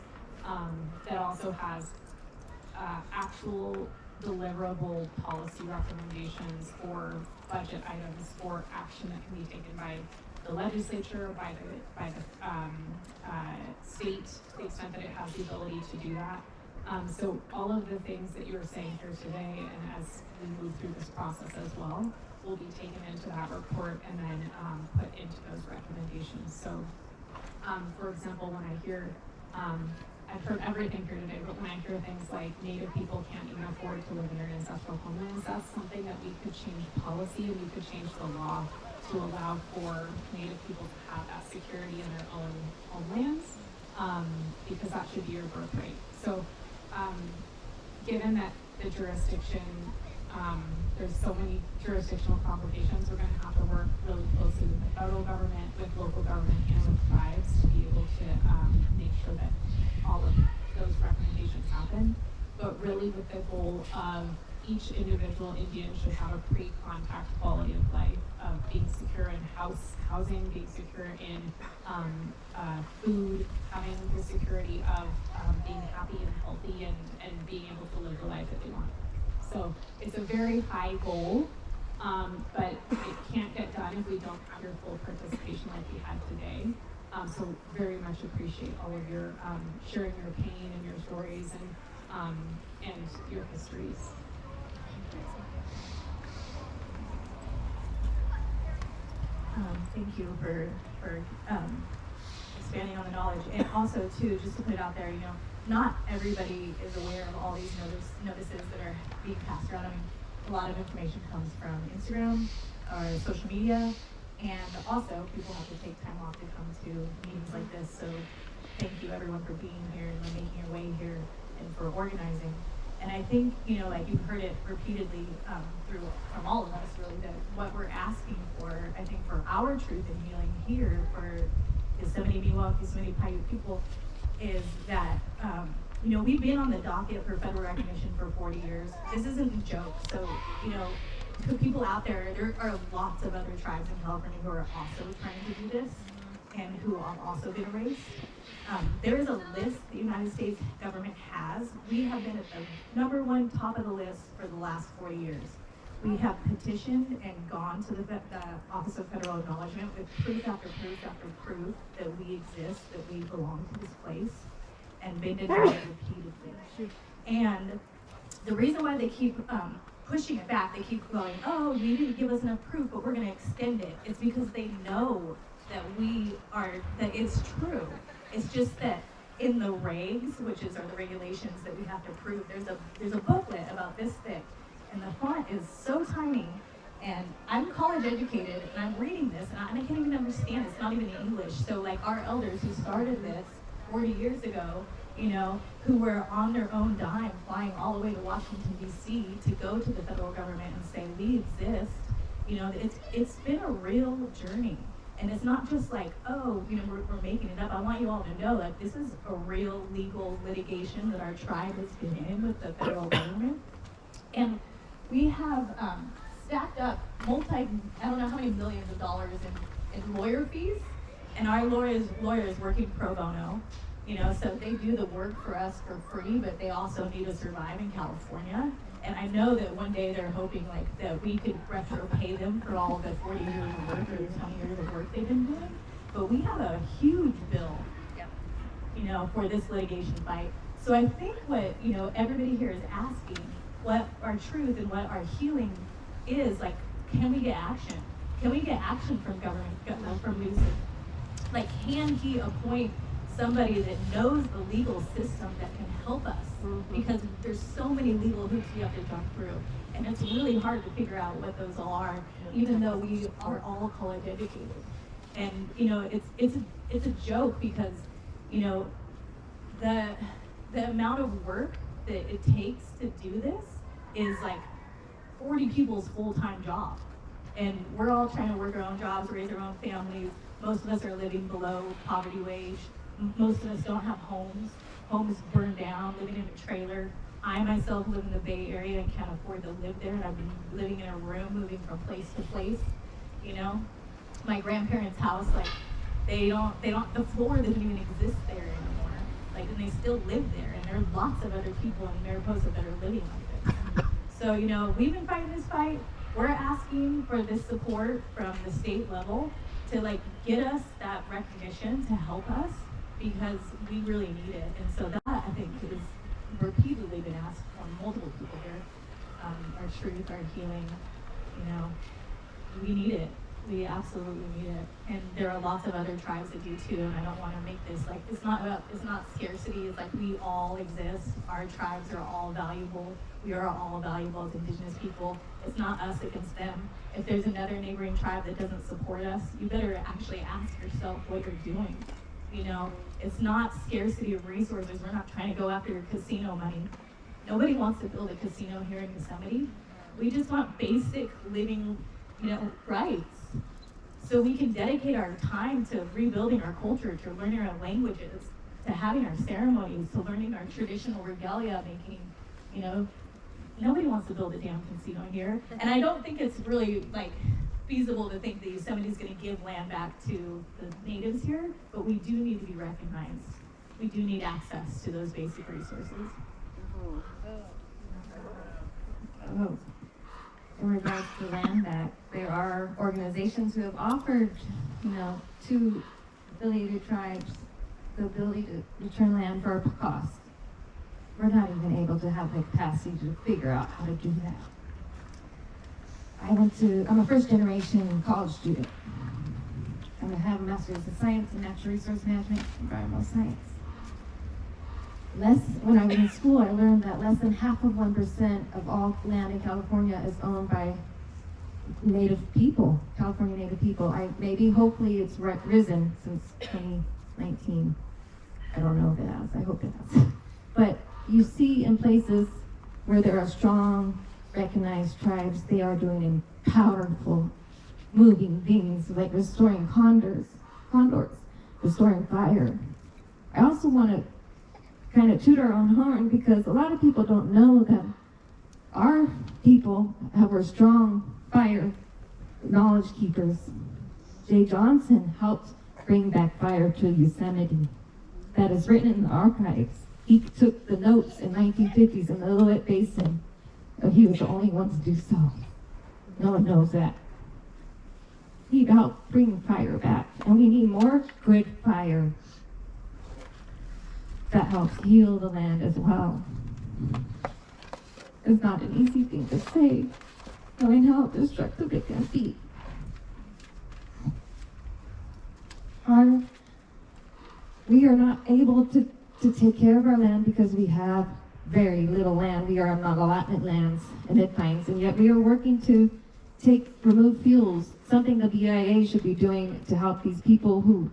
that also has actual deliverable policy recommendations for budget items for action that can be taken by the legislature, by the state, to the extent that it has the ability to do that. So all of the things that you're saying here today, and as we move through this process as well, will be taken into that report and then put into those recommendations. So, for example, when I hear, I've heard everything here today, but when I hear things like Native people can't even afford to live in their ancestral homelands, that's something that we could change policy and we could change the law to allow for Native people to have that security in their own homelands, because that should be your birthright. So, given that the jurisdiction, there's so many jurisdictional complications, we're going to have to work really closely with the federal government, with local government, and with tribes to be able to make sure that all of those recommendations happen. But really with the goal of each individual Indian should have a pre-contact quality of life of being secure in housing, being secure in food, having the security of being happy and healthy and being able to live the life that they want. So it's a very high goal, but it can't get done if we don't have your full participation like we had today. So very much appreciate all of your sharing your pain and your stories and your histories. Thank you for expanding on the knowledge, and also too, just to put it out there, not everybody is aware of all these notices that are being passed around. I mean, a lot of information comes from Instagram or social media, and also people have to take time off to come to meetings like this. So thank you everyone for being here and making your way here and for organizing. And I think, like you've heard it repeatedly from all of us, really, that what we're asking for, I think, for our truth and healing here for Yosemite Miwuk, Yosemite Paiute people, is that, we've been on the docket for federal recognition for 40 years. This isn't a joke. So, to people out there are lots of other tribes in California who are also trying to do this and who have also been erased. There is a list the United States government has. We have been at the #1 top of the list for the last 40 years. We have petitioned and gone to the Office of Federal Acknowledgement with proof after proof after proof that we exist, that we belong to this place, and been denied repeatedly. And the reason why they keep pushing it back, they keep going, oh, you didn't give us enough proof, but we're going to extend it. It's because they know that it's true. It's just that in the regs, which are the regulations that we have to prove, there's a booklet about this thick, and the font is so tiny. And I'm college educated, and I'm reading this, and I can't even understand. It's not even in English. So like our elders who started this 40 years ago, who were on their own dime, flying all the way to Washington, D.C. to go to the federal government and say, we exist. It's been a real journey. And it's not just like, oh, we're making it up. I want you all to know that this is a real legal litigation that our tribe has been in with the federal government. And we have stacked up I don't know how many millions of dollars in lawyer fees. And our lawyers working pro bono, so they do the work for us for free, but they also need to survive in California. And I know that one day they're hoping that we could retro pay them for all the 40 years of work or the 20 years of work they've been doing. But we have a huge bill, for this litigation fight. So I think what, everybody here is asking, what our truth and what our healing is, can we get action? Can we get action from government, from Newsom? Can he appoint somebody that knows the legal system that can help us? Because there's so many legal hoops we have to jump through, and it's really hard to figure out what those all are, even though we are all college educated. And it's a joke because the amount of work that it takes to do this is like 40 people's full-time job, and we're all trying to work our own jobs, raise our own families. Most of us are living below poverty wage. Most of us don't have homes burned down, living in a trailer. I myself live in the Bay Area and can't afford to live there, and I've been living in a room, moving from place to place. My grandparents' house, the floor doesn't even exist there anymore. And they still live there, and there are lots of other people in Mariposa that are living like this. So, we've been fighting this fight. We're asking for this support from the state level to get us that recognition to help us, because we really need it. And so that, I think, is repeatedly been asked from multiple people here. Our truth, our healing, we need it. We absolutely need it. And there are lots of other tribes that do too, and I don't want to make this it's not scarcity. It's we all exist. Our tribes are all valuable. We are all valuable as Indigenous people. It's not us against them. If there's another neighboring tribe that doesn't support us, you better actually ask yourself what you're doing. It's not scarcity of resources. We're not trying to go after your casino money. Nobody wants to build a casino here in Yosemite. We just want basic living, rights. So we can dedicate our time to rebuilding our culture, to learning our languages, to having our ceremonies, to learning our traditional regalia, making, nobody wants to build a damn casino here. And I don't think it's really like feasible to think that Yosemite is going to give land back to the natives here, but we do need to be recognized. We do need access to those basic resources. Oh. In regards to land back, there are organizations who have offered, to affiliated tribes the ability to return land for a cost. We're not even able to have the capacity to figure out how to do that. I'm a first generation college student. I have a master's in science and natural resource management and environmental science. When I was in school, I learned that less than 0.5% of all land in California is owned by Native people, California Native people. Hopefully it's risen since 2019. I don't know if it has, I hope it has. But you see in places where there are strong, recognized tribes, they are doing powerful, moving things like restoring condors, restoring fire. I also want to kind of toot our own horn because a lot of people don't know that our people were strong fire knowledge keepers. Jay Johnson helped bring back fire to Yosemite. That is written in the archives. He took the notes in 1950s in the Loretta Basin. He was the only one to do so. No one knows that. He helped bring fire back, and we need more good fire that helps heal the land as well. It's not an easy thing to say, knowing how destructive it can be. We are not able to take care of our land because we have very little land. We are on allotment lands and mid-pines, and yet we are working to remove fuels, something the BIA should be doing to help these people who,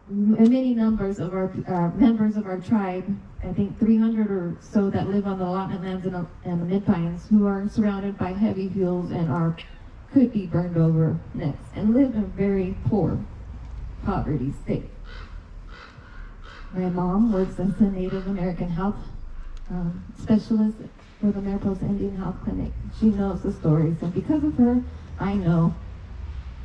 many numbers of our members of our tribe, I think 300 or so that live on the allotment lands and the mid-pines, who are surrounded by heavy fuels and could be burned over next and live in a very poor poverty state. My mom works as a Native American health specialist for the Mariposa Indian Health Clinic. She knows the stories, and because of her, I know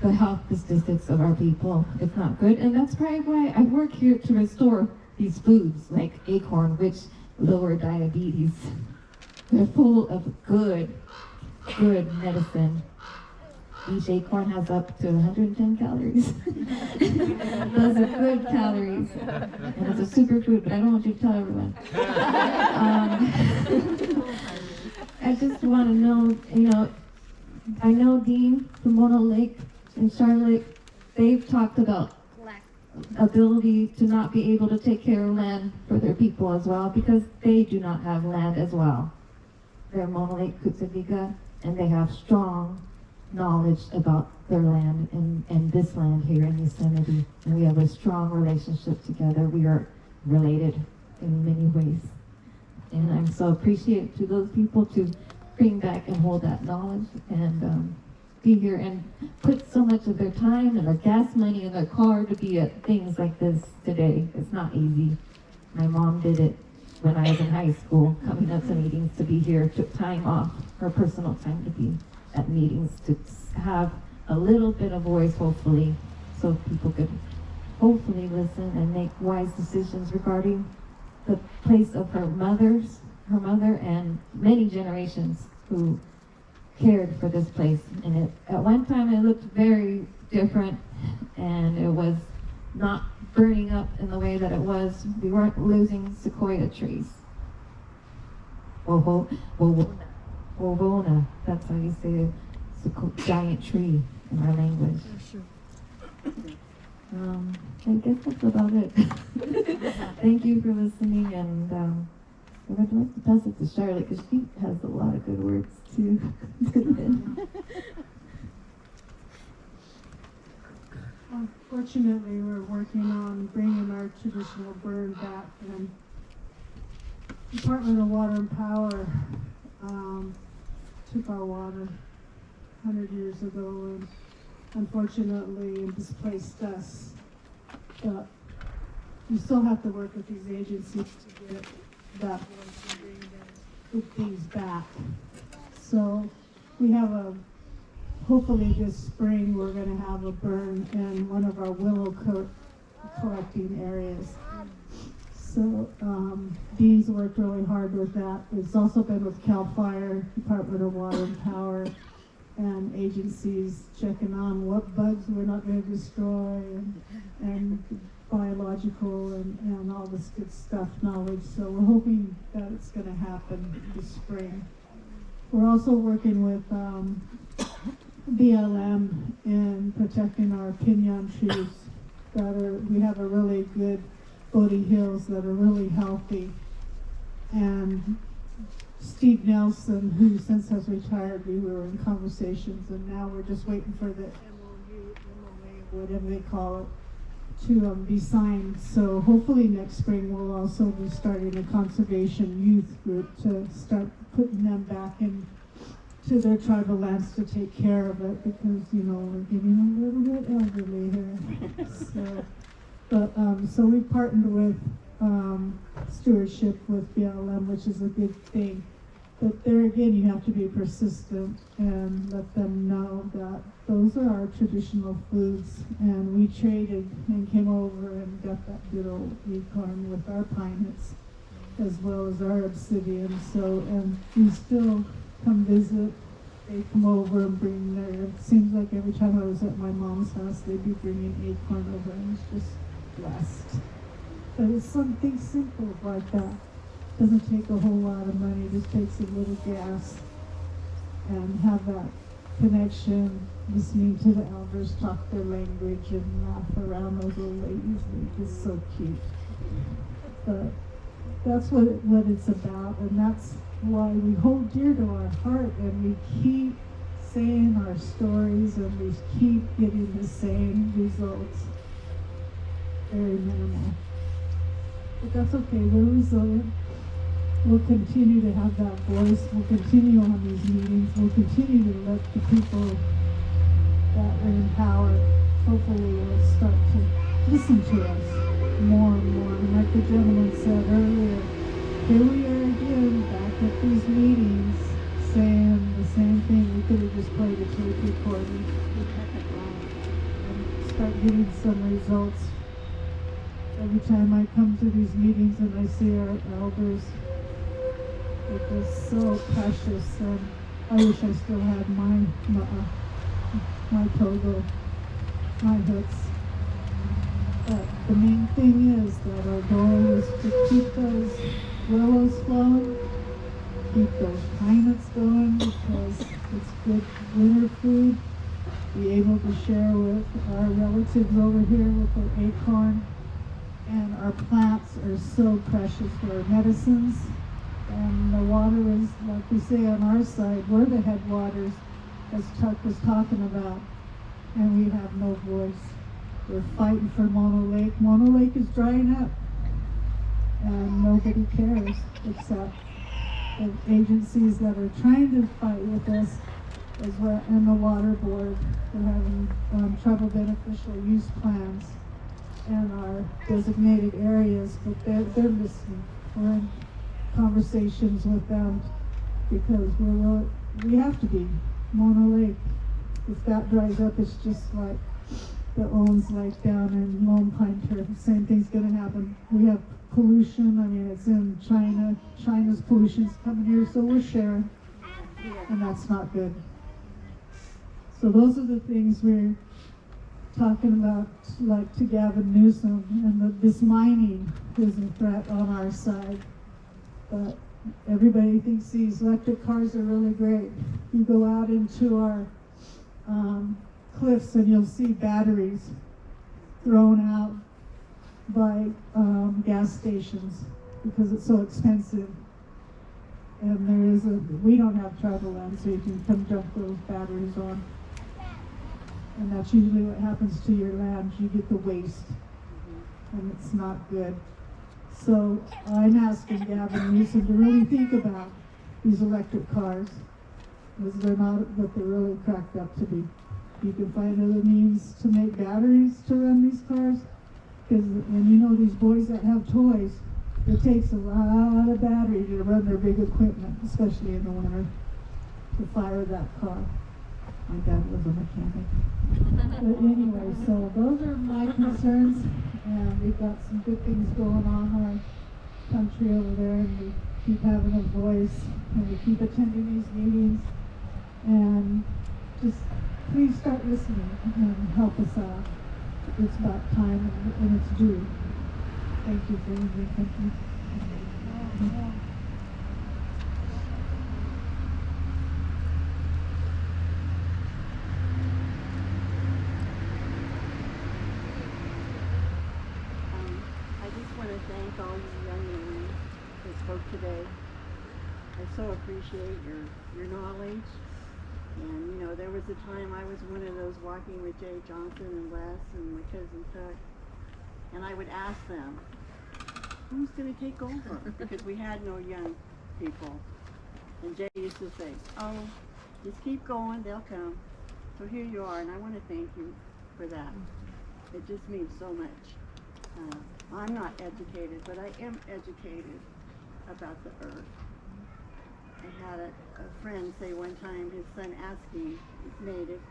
the health statistics of our people. It's not good, and that's probably why I work here to restore these foods like acorn, which lower diabetes. They're full of good medicine. Each acorn has up to 110 calories. Those are good calories. And it's a superfood, but I don't want you to tell everyone. I just want to know, I know Dean from Mono Lake and Charlotte, they've talked about ability to not be able to take care of land for their people as well, because they do not have land as well. They're Mono Lake Kutsaviga, and they have strong knowledge about their land and this land here in Yosemite, and we have a strong relationship together. We are related in many ways, and I'm so appreciative to those people to bring back and hold that knowledge and be here and put so much of their time and their gas money in their car to be at things like this today. It's not easy. My mom did it when I was in high school, coming up to meetings to be here, took time off, her personal time to be at meetings, to have a little bit of voice, hopefully, so people could hopefully listen and make wise decisions regarding the place of her mother and many generations who cared for this place. And at one time it looked very different, and it was not burning up in the way that it was. We weren't losing sequoia trees. Wovona, that's how you say a giant tree in our language. I guess that's about it. Thank you for listening, and I would like to pass it to Charlotte because she has a lot of good words too. Unfortunately, we're working on bringing our traditional burn back, and Department of Water and Power took our water 100 years ago and unfortunately displaced us. But you still have to work with these agencies to get that voice and bring get things back. So we have hopefully this spring we're going to have a burn in one of our willow collecting areas. So Dean's worked really hard with that. It's also been with CAL FIRE, Department of Water and Power, and agencies checking on what bugs we're not going to destroy, and biological and all this good stuff knowledge. So we're hoping that it's going to happen this spring. We're also working with BLM in protecting our pinon trees we have a really good Bodie Hills that are really healthy. And Steve Nelson, who since has retired, we were in conversations, and now we're just waiting for the MOA, whatever they call it, to be signed. So hopefully next spring we'll also be starting a conservation youth group to start putting them back into their tribal lands to take care of it, because we're getting a little bit elderly here. So we partnered with stewardship with BLM, which is a good thing. But there again, you have to be persistent and let them know that those are our traditional foods, and we traded and came over and got that good old acorn with our pine nuts, as well as our obsidian. So, and we still come visit. They come over and bring their, it seems like every time I was at my mom's house, they'd be bringing acorn over, and it's just blessed. But it's something simple like that. Doesn't take a whole lot of money, just takes a little gas, and have that connection, listening to the elders talk their language and laugh around those old ladies. They're just so cute. But that's what it's about, and that's why we hold dear to our heart, and we keep saying our stories, and we keep getting the same results. Very minimal. But that's okay, we're resilient. We'll continue to have that voice. We'll continue on these meetings. We'll continue to let the people that are in power, hopefully, will start to listen to us more and more. And like the gentleman said earlier, here we are again, back at these meetings, saying the same thing. We could have just played a tape recording and start getting some results. Every time I come to these meetings and I see our elders, they're just so precious, and I wish I still had my togo, my hooks. But the main thing is that our goal is to keep those willows flowing, keep those pine nuts going, because it's good winter food. Be able to share with our relatives over here with their acorn. And our plants are so precious for our medicines. And the water is, like we say on our side, we're the headwaters, as Chuck was talking about. And we have no voice. We're fighting for Mono Lake. Mono Lake is drying up. And nobody cares except the agencies that are trying to fight with us, as well, and the water board. We're having tribal beneficial use plans and our designated areas, but they're listening. We're in conversations with them because we have to be. Mono Lake, if that dries up, it's just like the Owens Lake down in Lone Pine Turf. The same thing's going to happen. We have pollution. I mean, it's in China. China's pollution's coming here, so we're sharing, and that's not good. So those are the things we're talking about, like to Gavin Newsom, and this mining is a threat on our side. But everybody thinks these electric cars are really great. You go out into our cliffs and you'll see batteries thrown out by gas stations because it's so expensive. And we don't have tribal land, so you can come dump those batteries on. And that's usually what happens to your land. You get the waste, and it's not good. So I'm asking Gavin Newsom to really think about these electric cars, because they're not what they're really cracked up to be. You can find other means to make batteries to run these cars, and these boys that have toys, It takes a lot of battery to run their big equipment, especially in the winter, to fire that car. My dad was a mechanic. But anyway, so those are my concerns, and we've got some good things going on in our country over there, and we keep having a voice, and we keep attending these meetings, and just please start listening and help us out. It's about time, and it's due. Thank you for your country. I just want to thank all you young women who spoke today. I so appreciate your knowledge. And you know, there was a time I was one of those walking with Jay Johnson and Les and my cousin Tuck, and I would ask them, who's going to take over? Because we had no young people. And Jay used to say, oh, just keep going, they'll come. So here you are, and I want to thank you for that. It just means so much. I'm not educated, but I am educated about the earth. I had a friend say one time, his son asked him, he's native,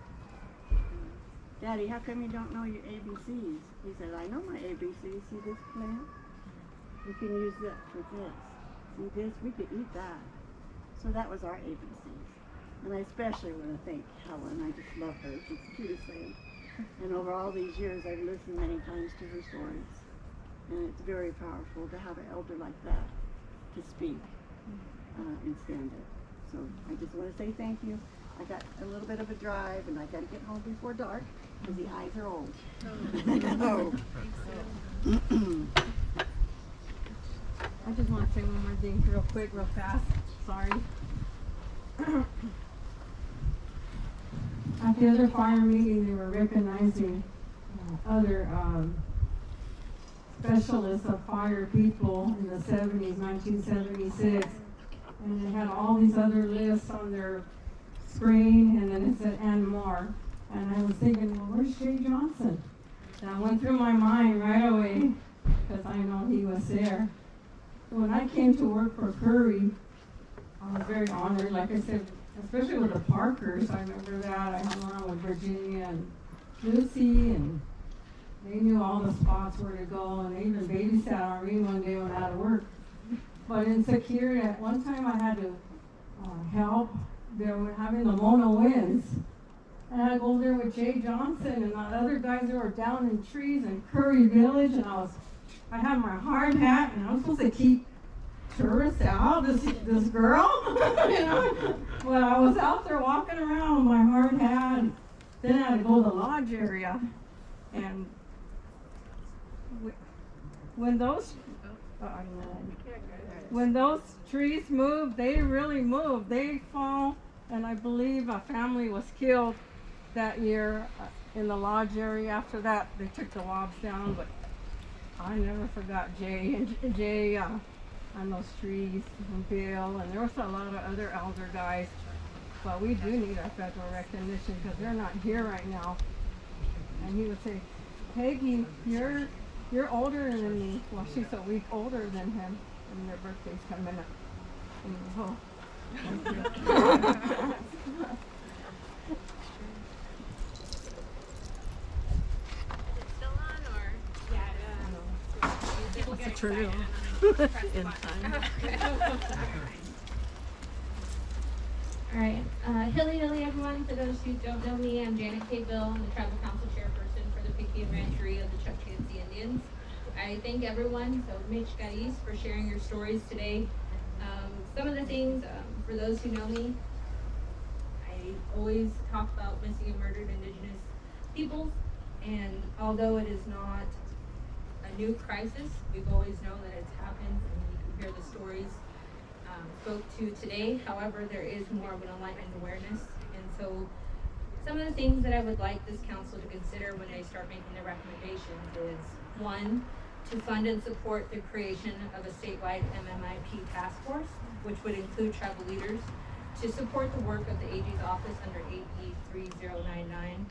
Daddy, how come you don't know your ABCs? He said, I know my ABCs. See this plant? You can use that for this. See this? We could eat that. So that was our ABCs. And I especially want to thank Helen. I just love her. She's the cutest thing. And over all these years, I've listened many times to her stories. And it's very powerful to have an elder like that to speak and stand it. So I just want to say thank you. I got a little bit of a drive, and I got to get home before dark because the eyes are old. Oh. I just want to say one more thing real quick, real fast. Sorry. At the other fire meeting, they were recognizing other specialists of fire people in the 70s, 1976. And they had all these other lists on their screen, and then it said, and more. And I was thinking, well, where's Jay Johnson? That went through my mind right away, because I know he was there. When I came to work for Curry, I was very honored, like I said, especially with the Parkers. I remember that. I hung around with Virginia and Lucy, and they knew all the spots where to go, and they even babysat on me one day when I was out of work. But in security, at one time I had to help. They were having the Mona winds. And I go there with Jay Johnson and the other guys that were down in trees in Curry Village, and I had my hard hat, and I was supposed to keep tourists out, this girl, you know. Well, I was out there walking around with my hard hat. Then I had to go to the lodge area, and when those trees move, they really move. They fall, and I believe a family was killed that year in the lodge area. After that, they took the lobs down, but I never forgot Jay on those trees, and Bill, and there was a lot of other elder guys. But we do need our federal recognition because they're not here right now. And he would say, Peggy, you're older than me. Well, she's a week older than him, and their birthday's coming up. And, People get turn it excited on in time. All right, hilly everyone. For those who don't know me, I'm Janet K. Bill. I'm the Tribal Council Chairperson for the Picky and Rancheria of the Chukchansi Indians. I thank everyone, so Mitch, Gais, for sharing your stories today. Some of the things, for those who know me, I always talk about missing and murdered Indigenous peoples, and although it is not a new crisis, we've always known that it's happened, and we compare the stories spoke to today. However, there is more of an enlightened awareness, and so some of the things that I would like this council to consider when they start making their recommendations is, one, to fund and support the creation of a statewide MMIP task force, which would include tribal leaders, to support the work of the AG's office under AB 3099,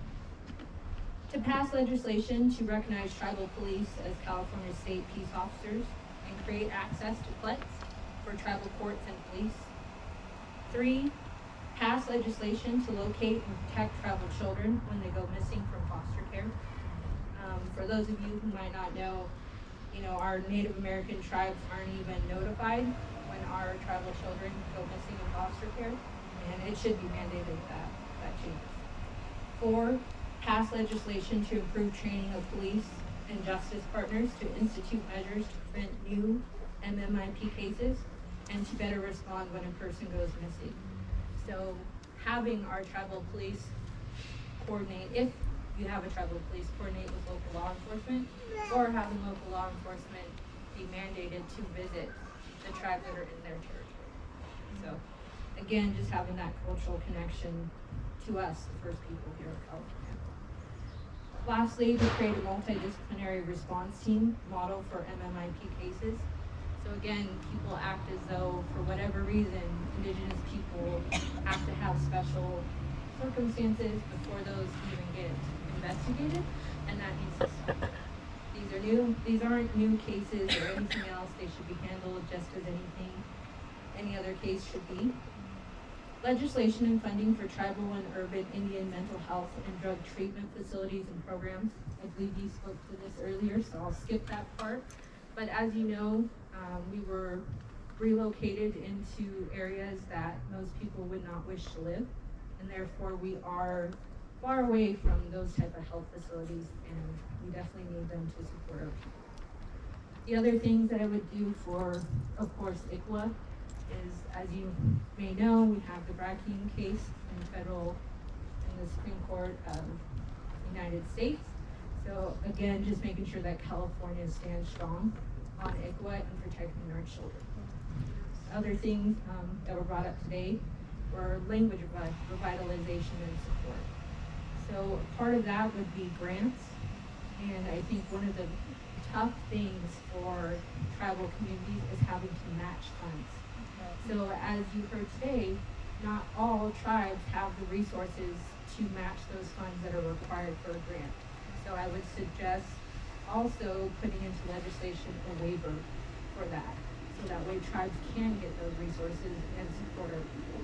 to pass legislation to recognize tribal police as California state peace officers, and create access to PLETs for tribal courts and police. 3, pass legislation to locate and protect tribal children when they go missing from foster care. For those of you who might not know, our Native American tribes aren't even notified when our tribal children go missing in foster care, and it should be mandated that changes. 4, pass legislation to improve training of police and justice partners to institute measures to prevent new MMIP cases and to better respond when a person goes missing. So having our tribal police coordinate, if you have a tribal police, coordinate with local law enforcement, or having local law enforcement be mandated to visit the tribes that are in their territory. So again, just having that cultural connection to us, the first people here in California. Lastly, to create a multidisciplinary response team model for MMIP cases. So again, people act as though, for whatever reason, Indigenous people have to have special circumstances before those even get investigated, and that needs to stop. These aren't new cases or anything else. They should be handled just as any other case should be. Legislation and funding for tribal and urban Indian mental health and drug treatment facilities and programs. I believe you spoke to this earlier, so I'll skip that part. But as you know, we were relocated into areas that most people would not wish to live, and therefore we are far away from those type of health facilities, and we definitely need them to support our people. The other things that I would do for, of course, ICWA is, as you may know, we have the Brackeen case in the Supreme Court of the United States. So again, just making sure that California stands strong on ICWA and protecting our children. Other things that were brought up today were language revitalization and support. So part of that would be grants, and I think one of the tough things for tribal communities is having to match funds. So as you heard today, not all tribes have the resources to match those funds that are required for a grant. So I would suggest also putting into legislation a waiver for that, so that way tribes can get those resources and support our people.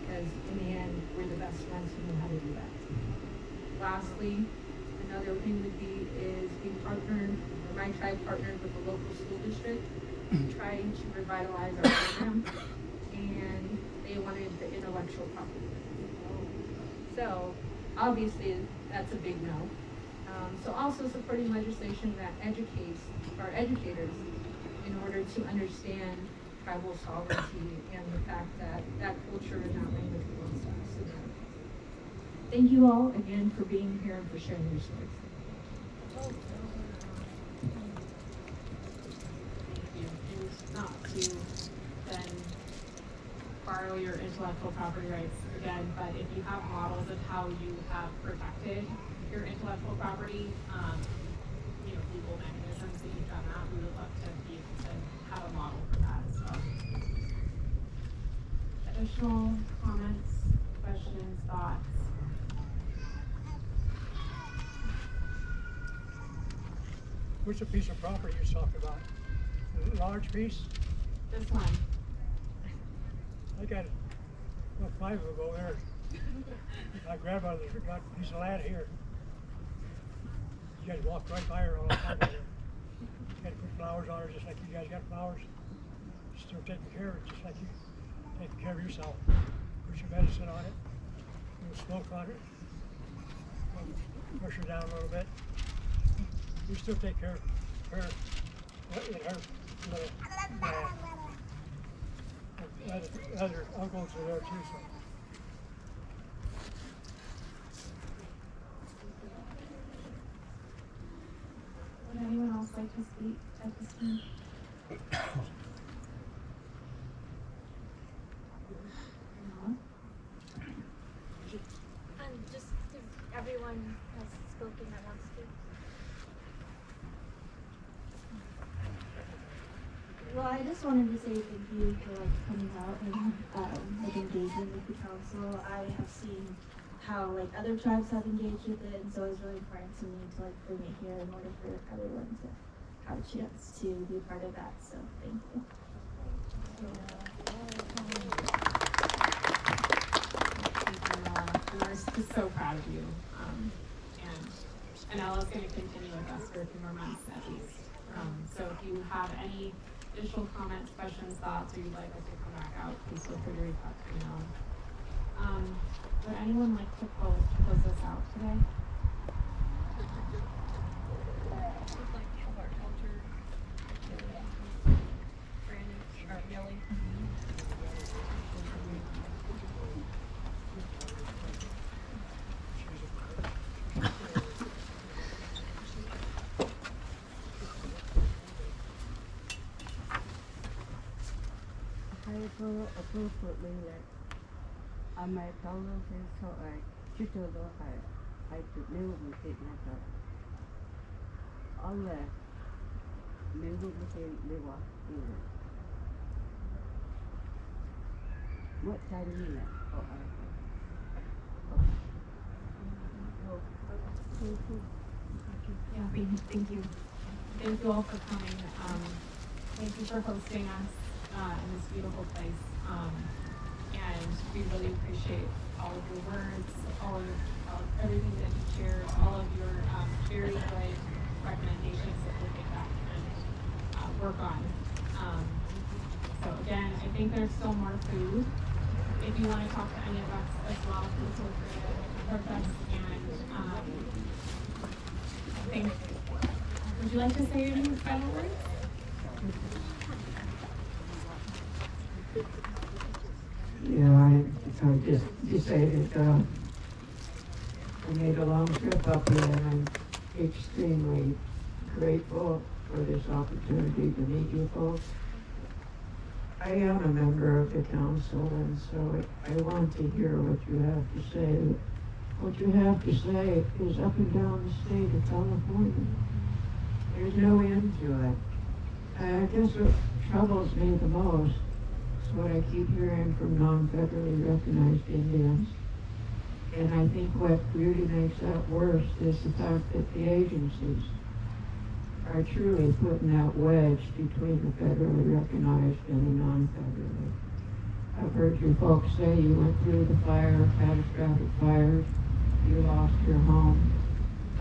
Because in the end, we're the best ones who know how to do that. Lastly, another thing would be is my tribe partnered with a local school district trying to revitalize our program, and they wanted the intellectual property. So obviously that's a big no. So also supporting legislation that educates our educators in order to understand tribal sovereignty and the fact that that culture and that language belongs to us. So thank you all again for being here and for sharing your stories. Not to then borrow your intellectual property rights again, but if you have models of how you have protected your intellectual property, legal mechanisms that you've done that, we would love to be able to have a model for that as well. Additional comments, questions, thoughts? What's the piece of property you're talking about? A large piece? This one. I got 5 of them over there. My grandmother got a piece of land here. You guys walk right by her on the top of it. You got to put flowers on her just like you guys got flowers. Still taking care of it just like you taking care of yourself. Put your medicine on it. A little smoke on it. Push her down a little bit. You still take care of her in her little other uncles are there too. So. Would anyone else like to speak at this time? Just if everyone has spoken that wants to. Well, I just wanted to say thank you for coming out and engaging with the council. I have seen how other tribes have engaged with it, and so it's really important to me to bring it here in order for everyone to have a chance to be part of that. So thank you. We're just so proud of you. And Ella's going to continue with us for a few more months at least. So if you have any additional comments, questions, thoughts, or you'd like us to come back out, please feel free to reach out to me now. Would anyone like to close us out today? Appropriately, like I might tell them things so I should tell them I could never mistake myself. Unless Miwuk became Miwuk either. What time do you like? Oh, Yeah, thank you. Thank you all for coming. Thank you for hosting us in this beautiful place. And we really appreciate all of your words, all of everything that you shared, all of your very good recommendations that we'll get back and work on. So again, I think there's still more food. If you want to talk to any of us as well, please feel free to approach us. And I think, would you like to say any final words? Yeah, I just decided I made a long trip up here, and I'm extremely grateful for this opportunity to meet you folks. I am a member of the council, and so I want to hear what you have to say. What you have to say is up and down the state of California. There's no end to it. I guess what troubles me the most is what I keep hearing from non-federally recognized Indians. And I think what really makes that worse is the fact that the agencies are truly putting that wedge between the federally recognized and the non-federally. I've heard you folks say you went through the fire, catastrophic fires, you lost your home.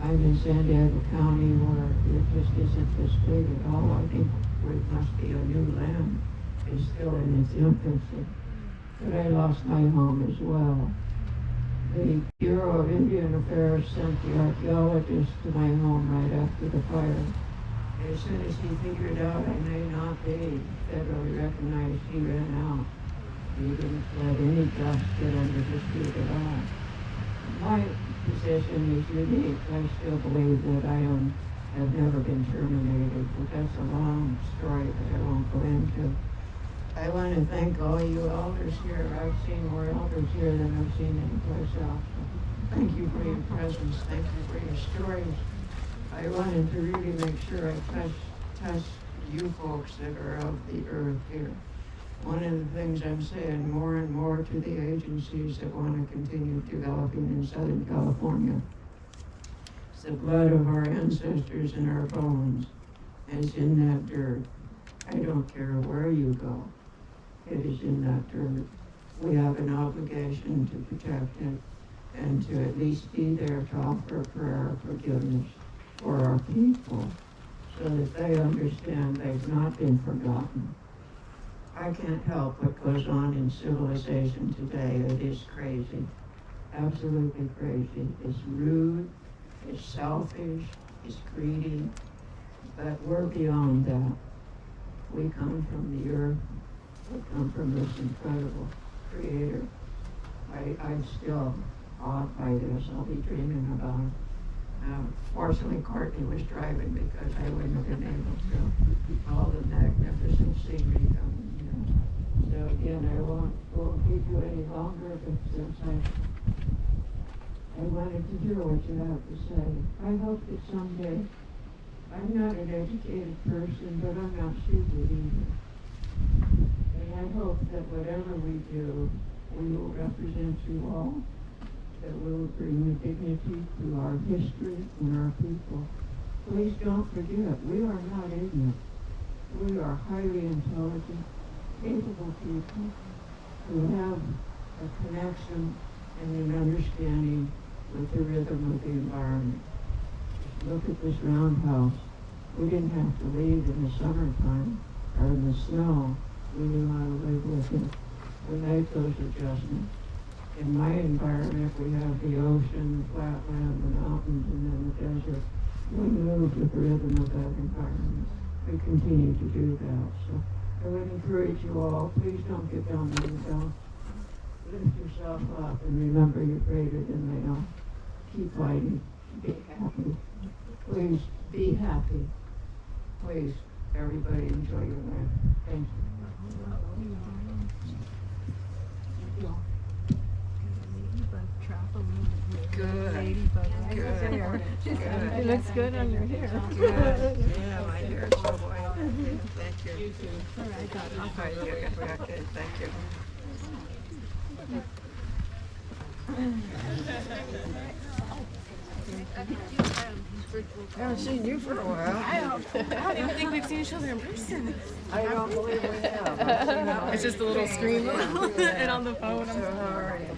I'm in San Diego County where it just isn't this big at all. I think it must be a new land. It's still in its infancy. But I lost my home as well. The Bureau of Indian Affairs sent the archaeologist to my home right after the fire. As soon as he figured out I may not be federally recognized, he ran out. He didn't let any dust get under his feet at all. My position is unique. I still believe that I have never been terminated, but that's a long story that I won't go into. I want to thank all you elders here. I've seen more elders here than I've seen anyplace else. Thank you for your presence. Thank you for your stories. I wanted to really make sure I touch you folks that are of the earth here. One of the things I'm saying more and more to the agencies that want to continue developing in Southern California is the blood of our ancestors and our bones is in that dirt. I don't care where you go. It is in that dirt. We have an obligation to protect it and to at least be there to offer prayer of forgiveness for our people so that they understand they've not been forgotten. I can't help what goes on in civilization today. It is crazy, absolutely crazy. It's rude, it's selfish, it's greedy, but we're beyond that. We come from the earth, we come from this incredible creator. I'm still awed by this. I'll be dreaming about it. Fortunately, Courtney was driving because I wouldn't have been able to. All the magnificent scenery coming here. So again, I won't keep you any longer, but since I wanted to hear what you have to say. I hope that someday, I'm not an educated person, but I'm not stupid either. And I hope that whatever we do, we will represent you all, that we will bring the dignity to our history and our people, please don't forget, we are not ignorant. We are highly intelligent, capable people who have a connection and an understanding with the rhythm of the environment. Look at this roundhouse. We didn't have to leave in the summertime or in the snow. We knew how to live with it. We made those adjustments. In my environment, we have the ocean, the flatland, the mountains, and then the desert. We move with the rhythm of that environment. We continue to do that. So I would encourage you all, please don't get down on yourself. Lift yourself up and remember you're greater than they are. Keep fighting. Be happy. Please be happy. Please, everybody enjoy your life. Thank you. Good. Good. It looks good on your hair. Good. Yeah, my hair is so white. Thank you. You too. All right, okay, thank you. I haven't seen you for a while. I don't even think we've seen each other in person. I don't believe we have. It's just a little screen and on the phone. So how are you?